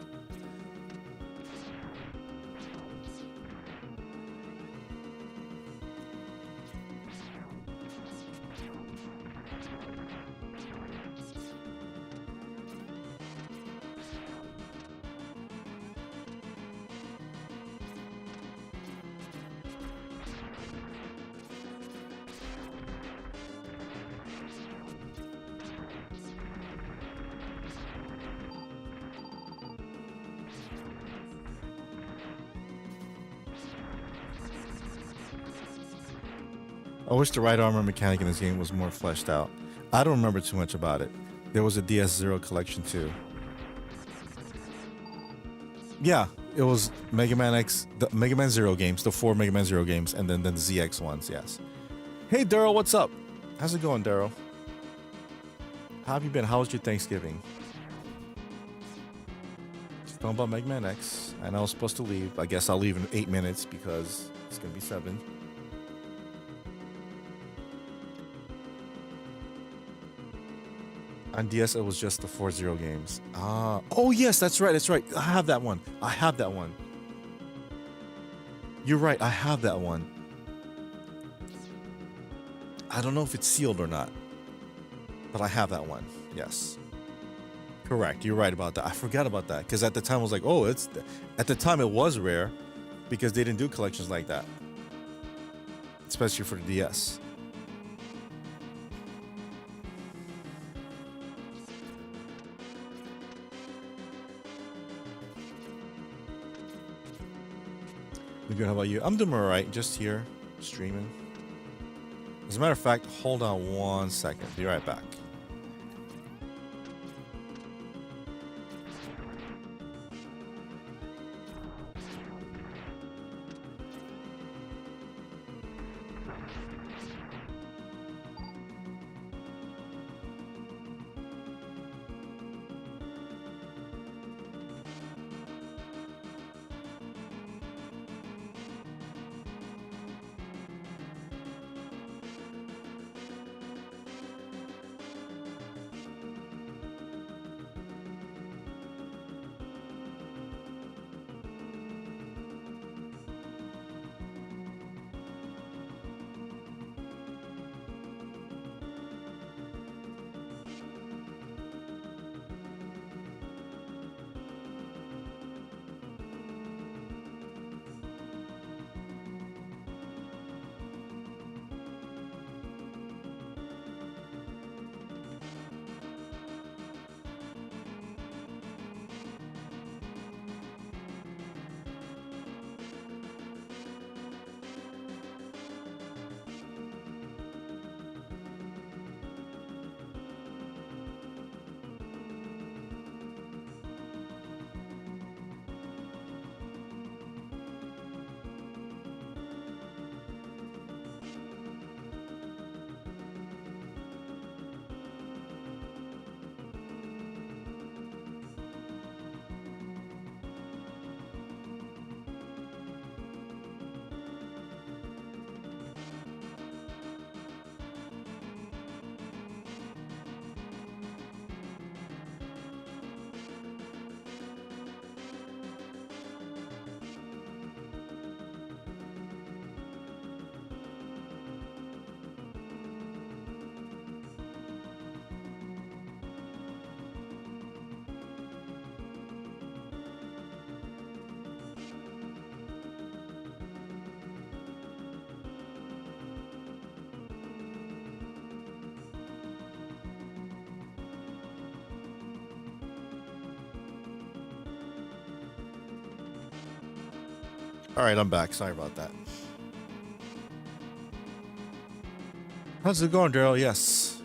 I wish the right armor mechanic in this game was more fleshed out. I don't remember too much about it. There was a DS0 collection too. Yeah, it was Mega Man X, the Mega Man Zero games, the 4 Mega Man Zero games, and then the ZX ones, yes. Hey Daryl, what's up? How's it going, Daryl? How have you been? How was your Thanksgiving? Just talking about Mega Man X, and I was supposed to leave. I guess I'll leave in 8 minutes because it's gonna be 7. On DS, it was just the 4-0 games. Ah, oh yes, that's right, that's right. I have that one. I have that one. You're right, I have that one. I don't know if it's sealed or not, but I have that one. Yes. Correct, you're right about that. I forgot about that because at the time I was like, oh, it's. At the time it was rare because they didn't do collections like that, especially for the DS. Good, how about you? I'm doing alright, just here, streaming. As a matter of fact, hold on 1 second. Be right back. All right, I'm back. Sorry about that. How's it going, Daryl? Yes.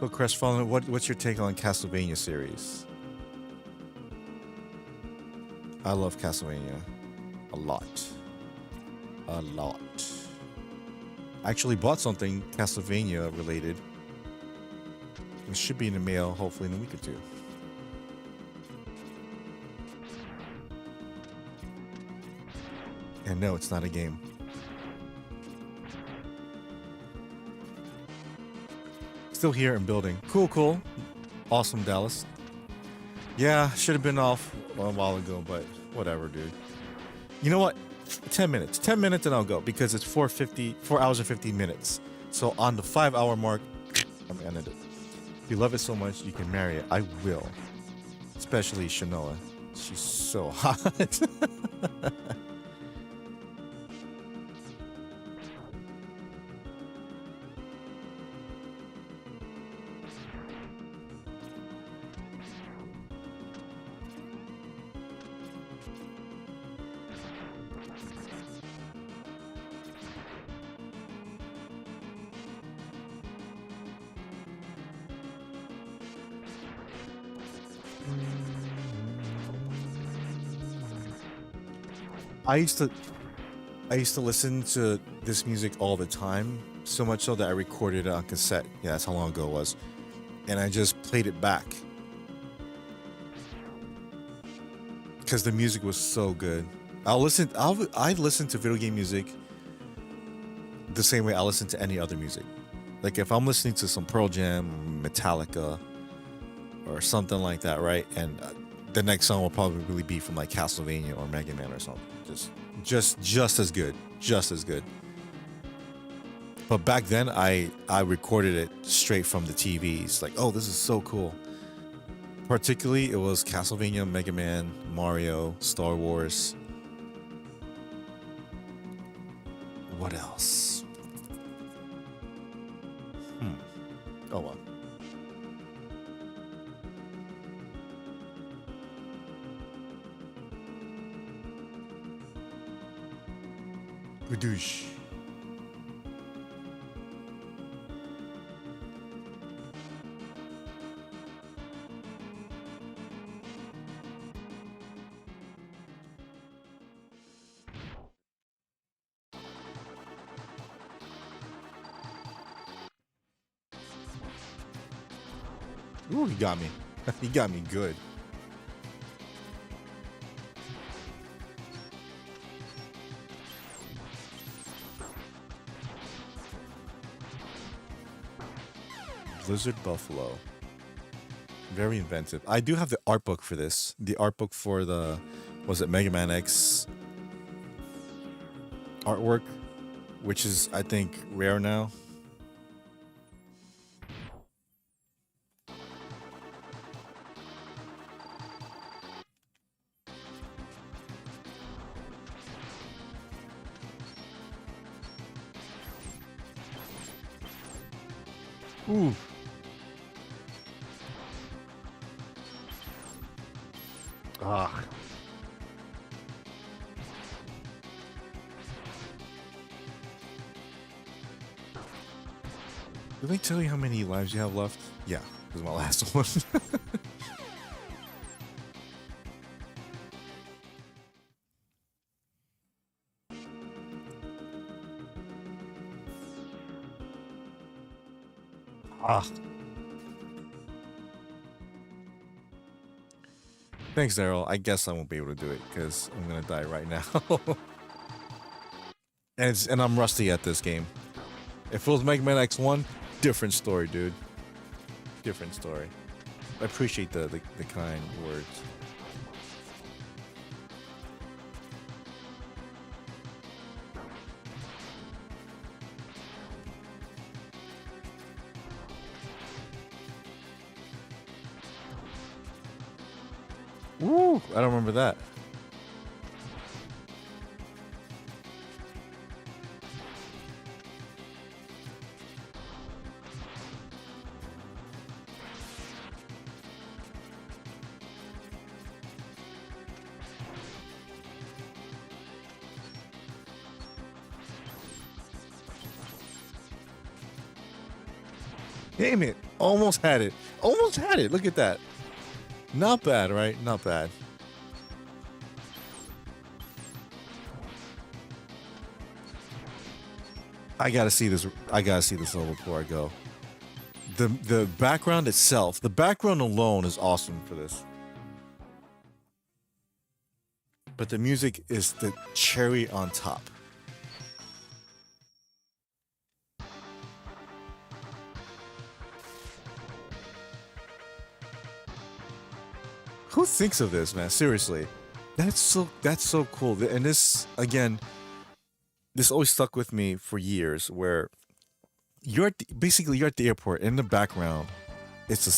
Go Crestfallen. What's your take on Castlevania series? I love Castlevania a lot. A lot. I actually bought something Castlevania related. It should be in the mail hopefully in a week or two. And no, it's not a game. Still here and building. Cool, cool. Awesome, Dallas. Yeah, should have been off a while ago, but whatever, dude. You know what? 10 minutes. 10 minutes and I'll go because it's 4 hours and 50 minutes. So on the 5-hour mark, I'm gonna end it. If you love it so much, you can marry it. I will. Especially Shanoa. She's so hot. I used to listen to this music all the time, so much so that I recorded it on cassette. Yeah, that's how long ago it was. And I just played it back. Because the music was so good. I listen to video game music the same way I listen to any other music. Like if I'm listening to some Pearl Jam, Metallica, or something like that, right? And the next song will probably be from like Castlevania or Mega Man or something. Just as good, just as good. But back then, I recorded it straight from the TVs. Like, oh, this is so cool. Particularly, it was Castlevania, Mega Man, Mario, Star Wars. What else? Oh well. Badoosh. Ooh, he got me. He got me good. Blizzard Buffalo. Very inventive. I do have the art book for this. The art book for the, was it Mega Man X artwork, which is, I think, rare now. Ooh. Ah. Did they tell you how many lives you have left? Yeah, this is my last one. Ah. Thanks, Daryl. I guess I won't be able to do it because I'm gonna die right now. and I'm rusty at this game. If it was Mega Man X1, different story, dude. Different story. I appreciate the kind words. Woo! I don't remember that. Damn it. Almost had it. Almost had it. Look at that. Not bad, right? Not bad. I gotta see this. I gotta see this level before I go. The background itself, the background alone is awesome for this. But the music is the cherry on top. Who thinks of this, man? Seriously. That's so cool. And this, again, this always stuck with me for years, where you're basically at the airport. In the background, it's a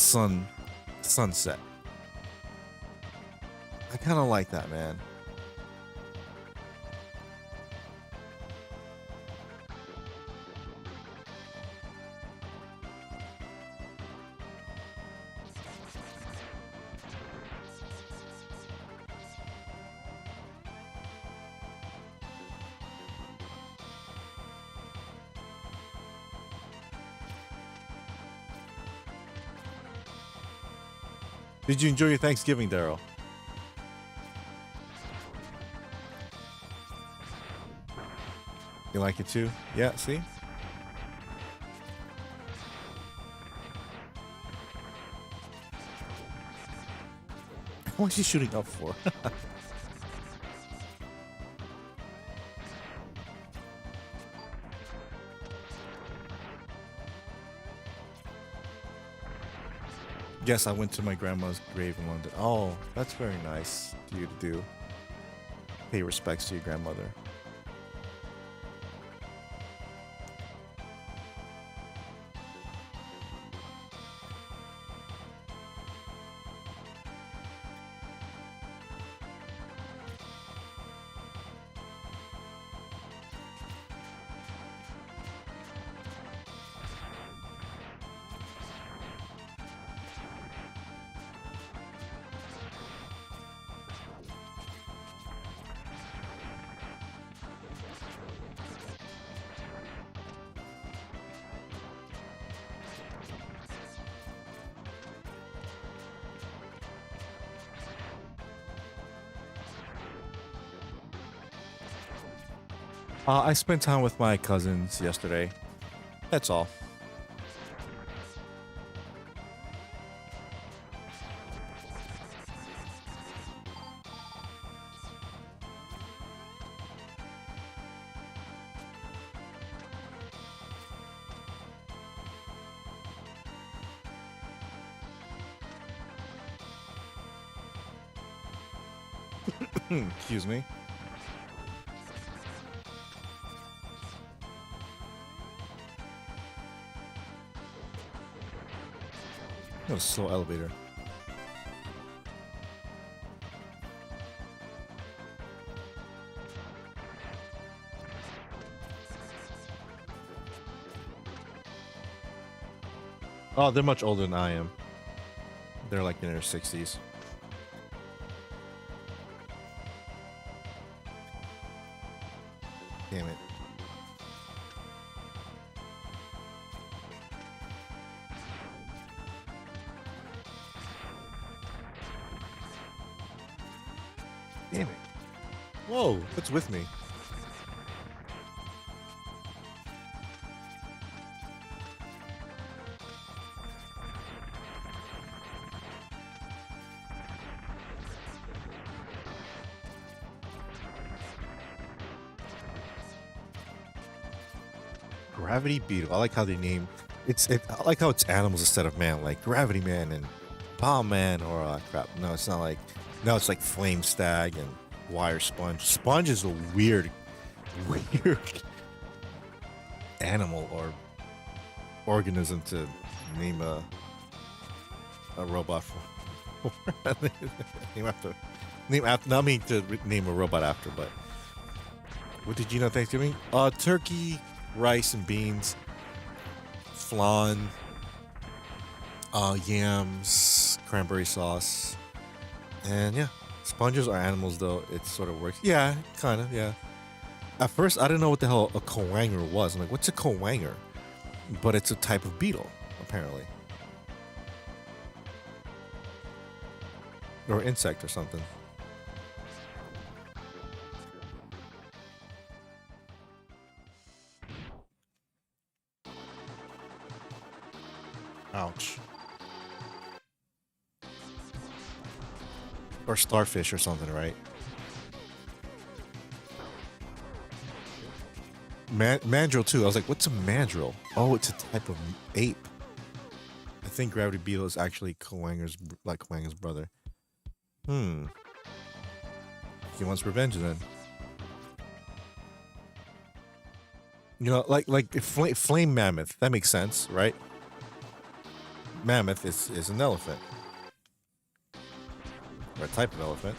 sunset. I kind of like that, man. Did you enjoy your Thanksgiving, Daryl? You like it too? Yeah, see? What's he shooting up for? Yes, I went to my grandma's grave in London. Oh, that's very nice to you to do. Pay respects to your grandmother. I spent time with my cousins yesterday. That's all. Excuse me. What a slow elevator. Oh, they're much older than I am. They're like in their 60s. Damn it. Damn it. Whoa, what's with me? Gravity Beetle. I like how they name I like how it's animals instead of man, like Gravity Man and Bomb Man or crap. No, it's not like no, it's like Flame Stag and Wire Sponge. Sponge is a weird animal or organism to name a robot for. name after not me to name a robot after, but what did you know Thanksgiving? Turkey, rice and beans, flan, yams, cranberry sauce, and yeah, sponges are animals though. It sort of works. Yeah, kind of. Yeah. At first, I didn't know what the hell a cowanger was. I'm like, what's a cowanger? But it's a type of beetle, apparently, or insect or something. Ouch. Or starfish or something, right? Mandrill too. I was like, what's a mandrill? Oh, it's a type of ape. I think Gravity Beetle is actually Cowanger's brother. He wants revenge then. You know, like flame mammoth. That makes sense, right? Mammoth is an elephant. Or a type of elephant.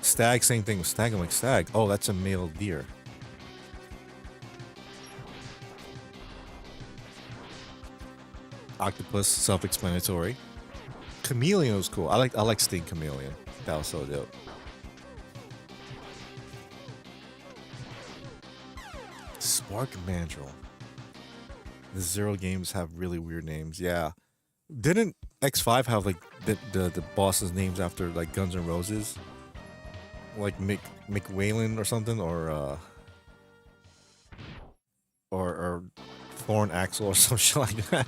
Stag, same thing with stag. I'm like, stag. Oh, that's a male deer. Octopus, self-explanatory. Chameleon was cool. I like Sting Chameleon. That was so dope. Spark Mandrill. The Zero games have really weird names. Yeah. Didn't X5 have like the bosses' names after like Guns N' Roses? Like Mick Whalen or something, or or Thorn Axle or some shit like that.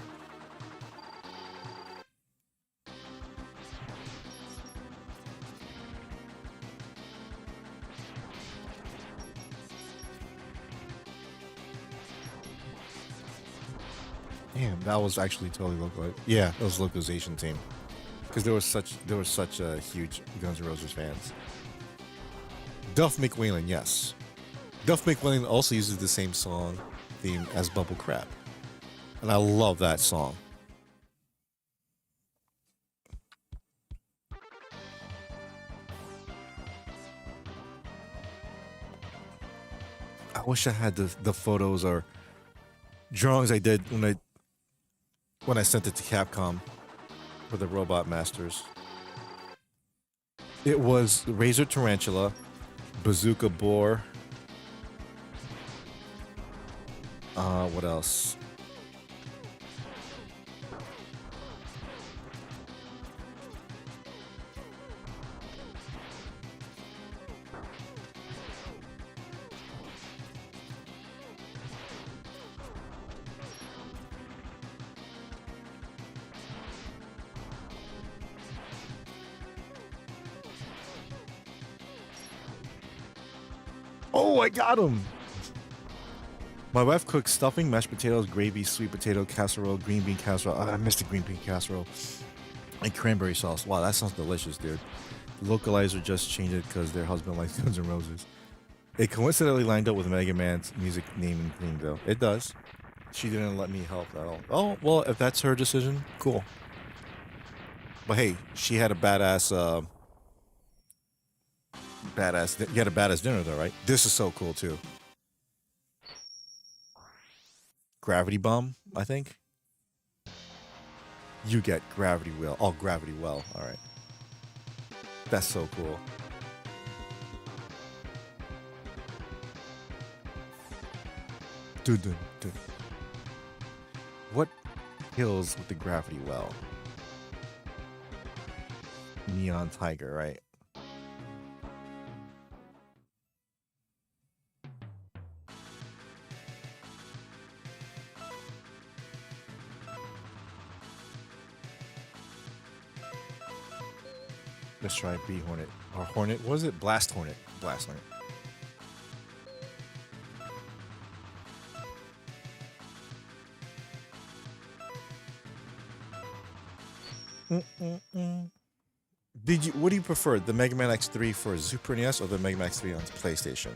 Damn, that was actually totally local. Yeah, it was localization team because there was such a huge Guns N' Roses fans. Duff McWhalen, yes. Duff McWhalen also uses the same song theme as Bubble Crab, and I love that song. I wish I had the photos or drawings I did when I sent it to Capcom for the Robot Masters. It was Razor Tarantula, Bazooka Boar. What else? Oh, I got him! My wife cooks stuffing, mashed potatoes, gravy, sweet potato casserole, green bean casserole. I missed the green bean casserole. And cranberry sauce. Wow, that sounds delicious, dude. The localizer just changed it because their husband likes Guns N' Roses. It coincidentally lined up with Mega Man's music name and theme, though. It does. She didn't let me help at all. Oh, well, if that's her decision, cool. But hey, she had a badass, you had a badass dinner, though, right? This is so cool, too. Gravity Bomb, I think. You get Gravity Well. Oh, Gravity Well. All right. That's so cool. Dude. What kills with the Gravity Well? Neon Tiger, right? Let's try Bee Hornet. Or Hornet. What was it? Blast Hornet. Blast Hornet. What do you prefer? The Mega Man X3 for Super NES or the Mega Man X3 on PlayStation?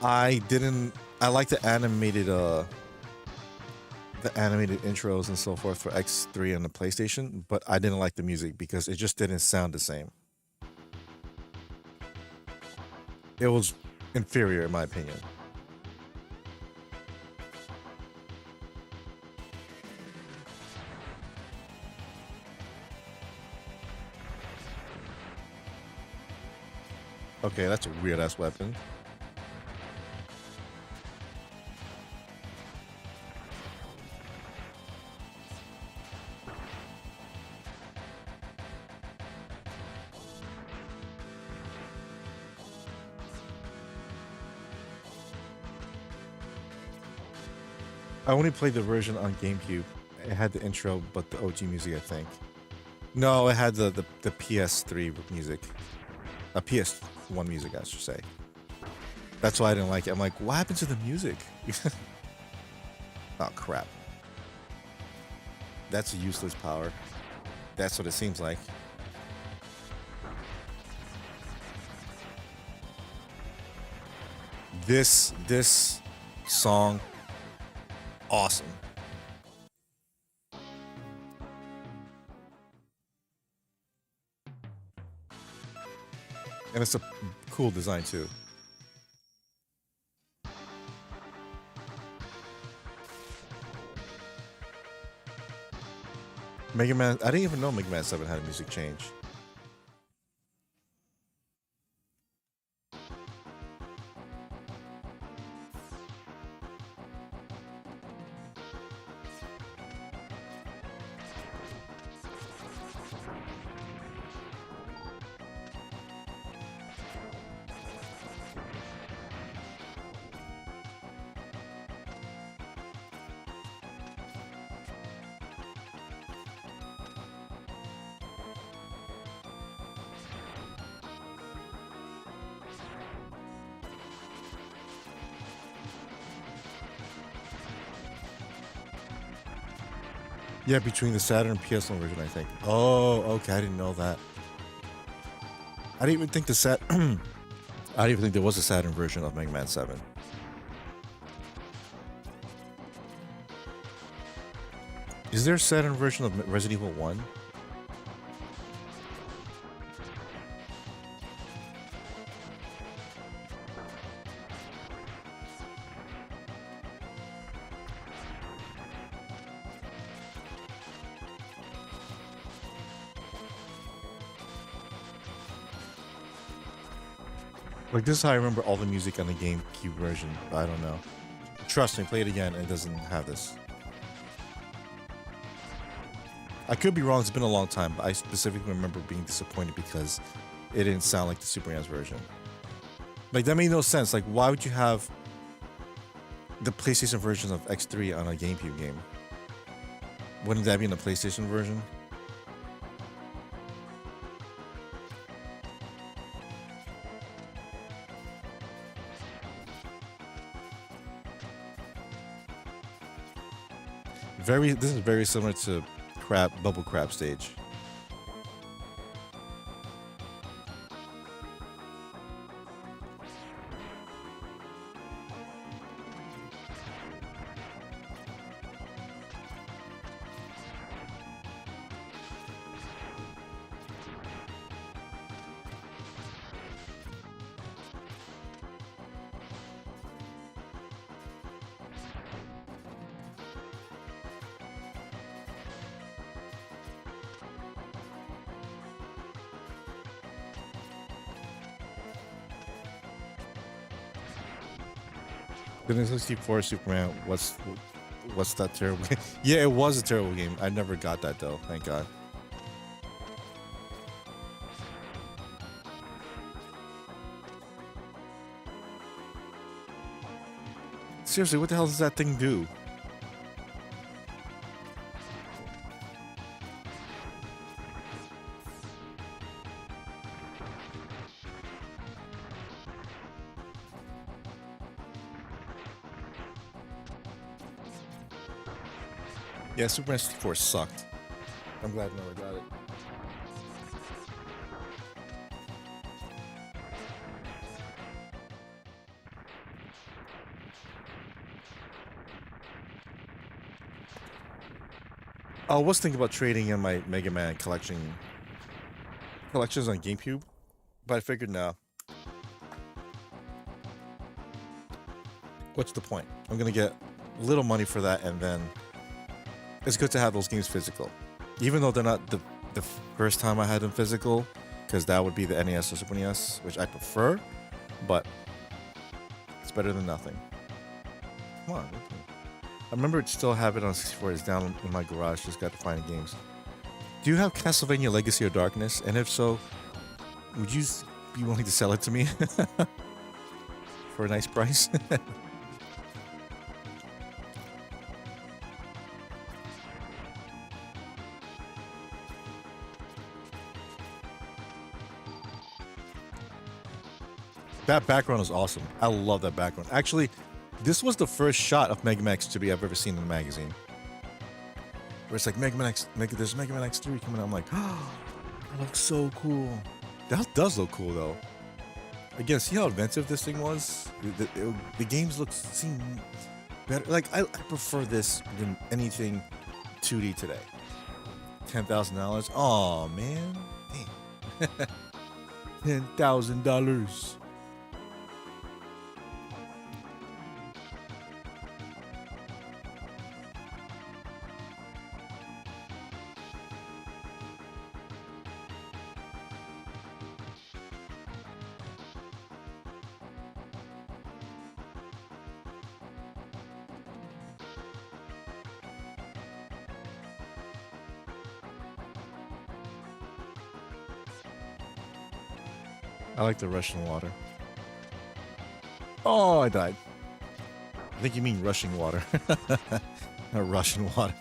I like the animated intros and so forth for X3 on the PlayStation, but I didn't like the music because it just didn't sound the same. It was inferior in my opinion. Okay, that's a weird ass weapon. I only played the version on GameCube. It had the intro, but the OG music, I think. No, it had the PS3 music. A PS1 music, I should say. That's why I didn't like it. I'm like, what happened to the music? Oh, crap. That's a useless power. That's what it seems like. This song, awesome. And it's a cool design too. Mega Man, I didn't even know Mega Man 7 had a music change. Yeah, between the Saturn and PS1 version, I think. Oh, okay, I didn't know that. I didn't even think the Sat. I didn't even think there was a Saturn version of Mega Man 7. Is there a Saturn version of Resident Evil 1? Like, this is how I remember all the music on the GameCube version, but I don't know. Trust me, play it again, and it doesn't have this. I could be wrong, it's been a long time, but I specifically remember being disappointed because it didn't sound like the Super NES version. Like, that made no sense. Like, why would you have the PlayStation version of X3 on a GameCube game? Wouldn't that be in the PlayStation version? This is very similar to Bubble Crab stage. The 64 Superman, what's that terrible game? Yeah, it was a terrible game. I never got that though, thank God. Seriously, what the hell does that thing do? Yeah, Superman 64 sucked. I'm glad I never got it. I was thinking about trading in my Mega Man collections on GameCube, but I figured no. What's the point? I'm gonna get little money for that, and then it's good to have those games physical, even though they're not the first time I had them physical, because that would be the NES or Super NES, which I prefer, but it's better than nothing. Come on. I remember it still have it on 64. It's down in my garage. Just got to find the games. Do you have Castlevania Legacy of Darkness? And if so, would you be willing to sell it to me for a nice price? That background is awesome. I love that background. Actually, this was the first shot of Mega Man X2 I've ever seen in a magazine. Where it's like there's Mega Man X3 coming out. I'm like, oh, that looks so cool. That does look cool though. Again, see how inventive this thing was? The games seem better. Like I prefer this than anything 2D today. $10,000. Oh man, damn. $10,000. I like the Russian water. Oh, I died. I think you mean rushing water. Not Russian water.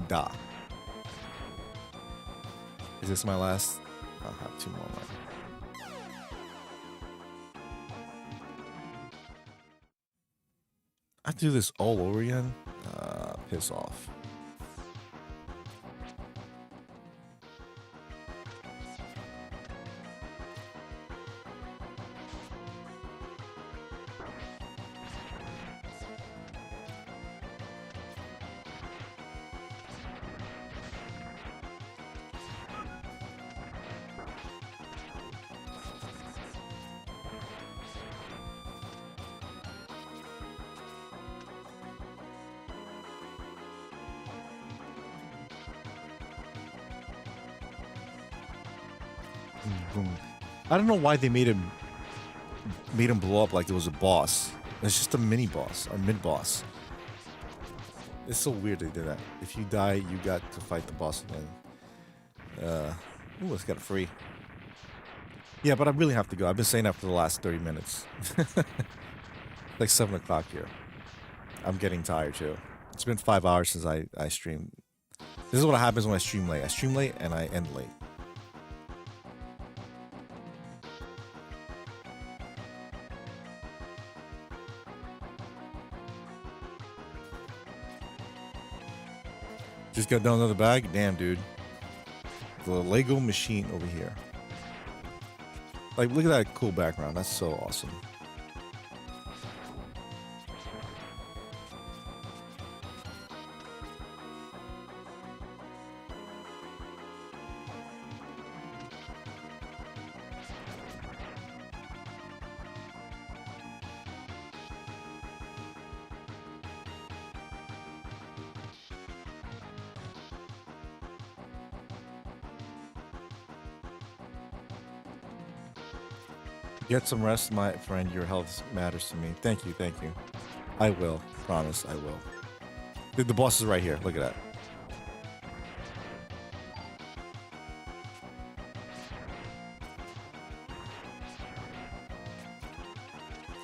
Da. Is this my last? I'll have 2 more. I do this all over again. Piss off. Boom. I don't know why they made him blow up like it was a boss. It's just a mini boss or mid boss. It's so weird they did that. If you die, you got to fight the boss again. Ooh, it's got it free. Yeah, but I really have to go. I've been saying that for the last 30 minutes. Like 7 o'clock here. I'm getting tired too. It's been 5 hours since I streamed. This is what happens when I stream late. I stream late and I end late. Just got down another bag? Damn, dude. The Lego machine over here. Like, look at that cool background. That's so awesome. Get some rest, my friend. Your health matters to me. Thank you, thank you. I will. Promise, I will. The boss is right here. Look at that.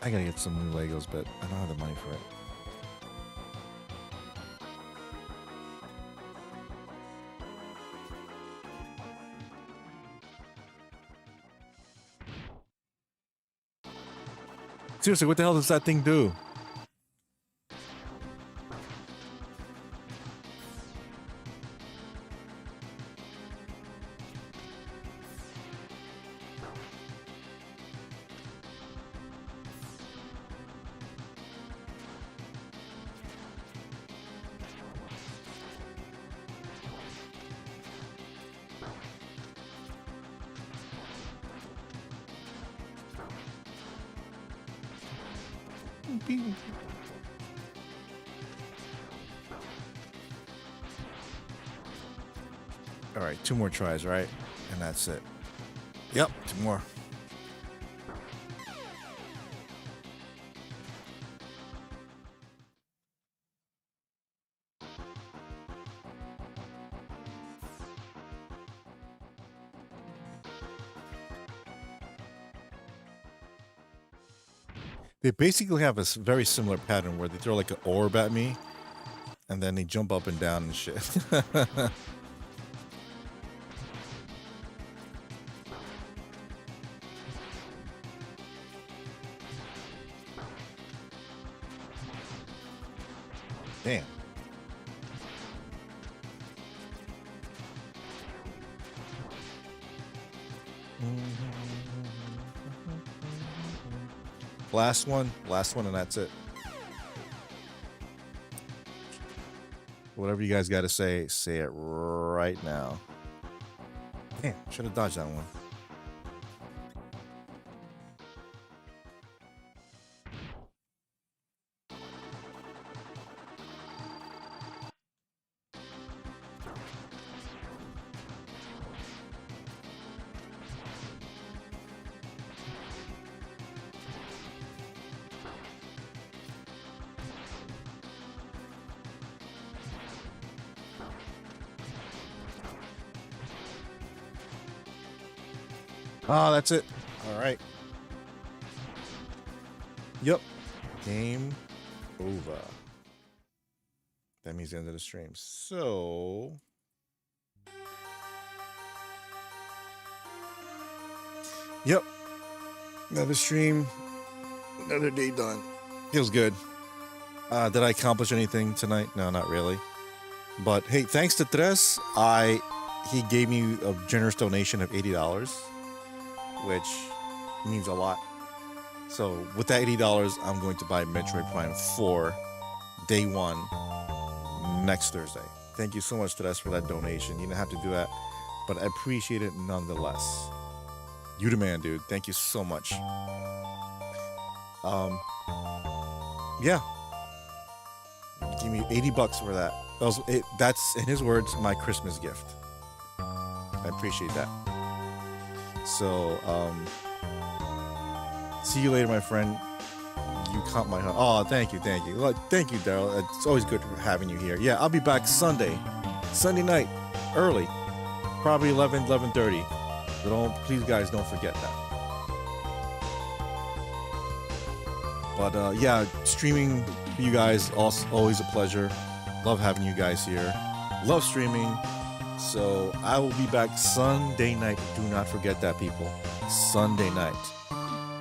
I gotta get some new Legos, but I don't have the money for it. Seriously, what the hell does that thing do? All right, 2 more tries, right? And that's it. Yep, 2 more. They basically have a very similar pattern where they throw like an orb at me, and then they jump up and down and shit. Damn. Last one, and that's it. Whatever you guys got to say it right now. Damn, should have dodged that one. Oh, that's it. All right. Yep. Game over. That means the end of the stream. So... Yep. Another stream. Another day done. Feels good. Did I accomplish anything tonight? No, not really. But hey, thanks to Tres, he gave me a generous donation of $80, which means a lot. So with that $80, I'm going to buy Metroid Prime 4 day one next Thursday. Thank you so much, Tres, for that donation. You didn't have to do that, but I appreciate it nonetheless. You the man, dude. Thank you so much. Yeah. Give me $80 for that. That's, in his words, my Christmas gift. I appreciate that. So, see you later, my friend. You caught my heart. Oh, thank you. Well, thank you, Daryl. It's always good having you here. Yeah, I'll be back Sunday night, early, probably 11:30. But please, guys, don't forget that. But yeah, streaming for you guys also always a pleasure. Love having you guys here. Love streaming. So I will be back Sunday night. Do not forget that, people. Sunday night.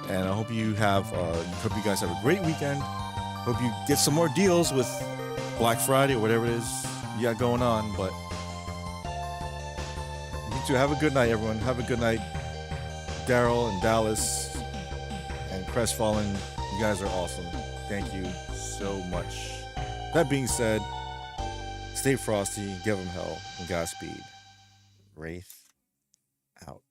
And I hope you guys have a great weekend. Hope you get some more deals with Black Friday or whatever it is you got going on. But you too. Have a good night, everyone. Have a good night. Daryl and Dallas and Crestfallen, you guys are awesome. Thank you so much. That being said, stay frosty, give them hell, and Godspeed. Raith out.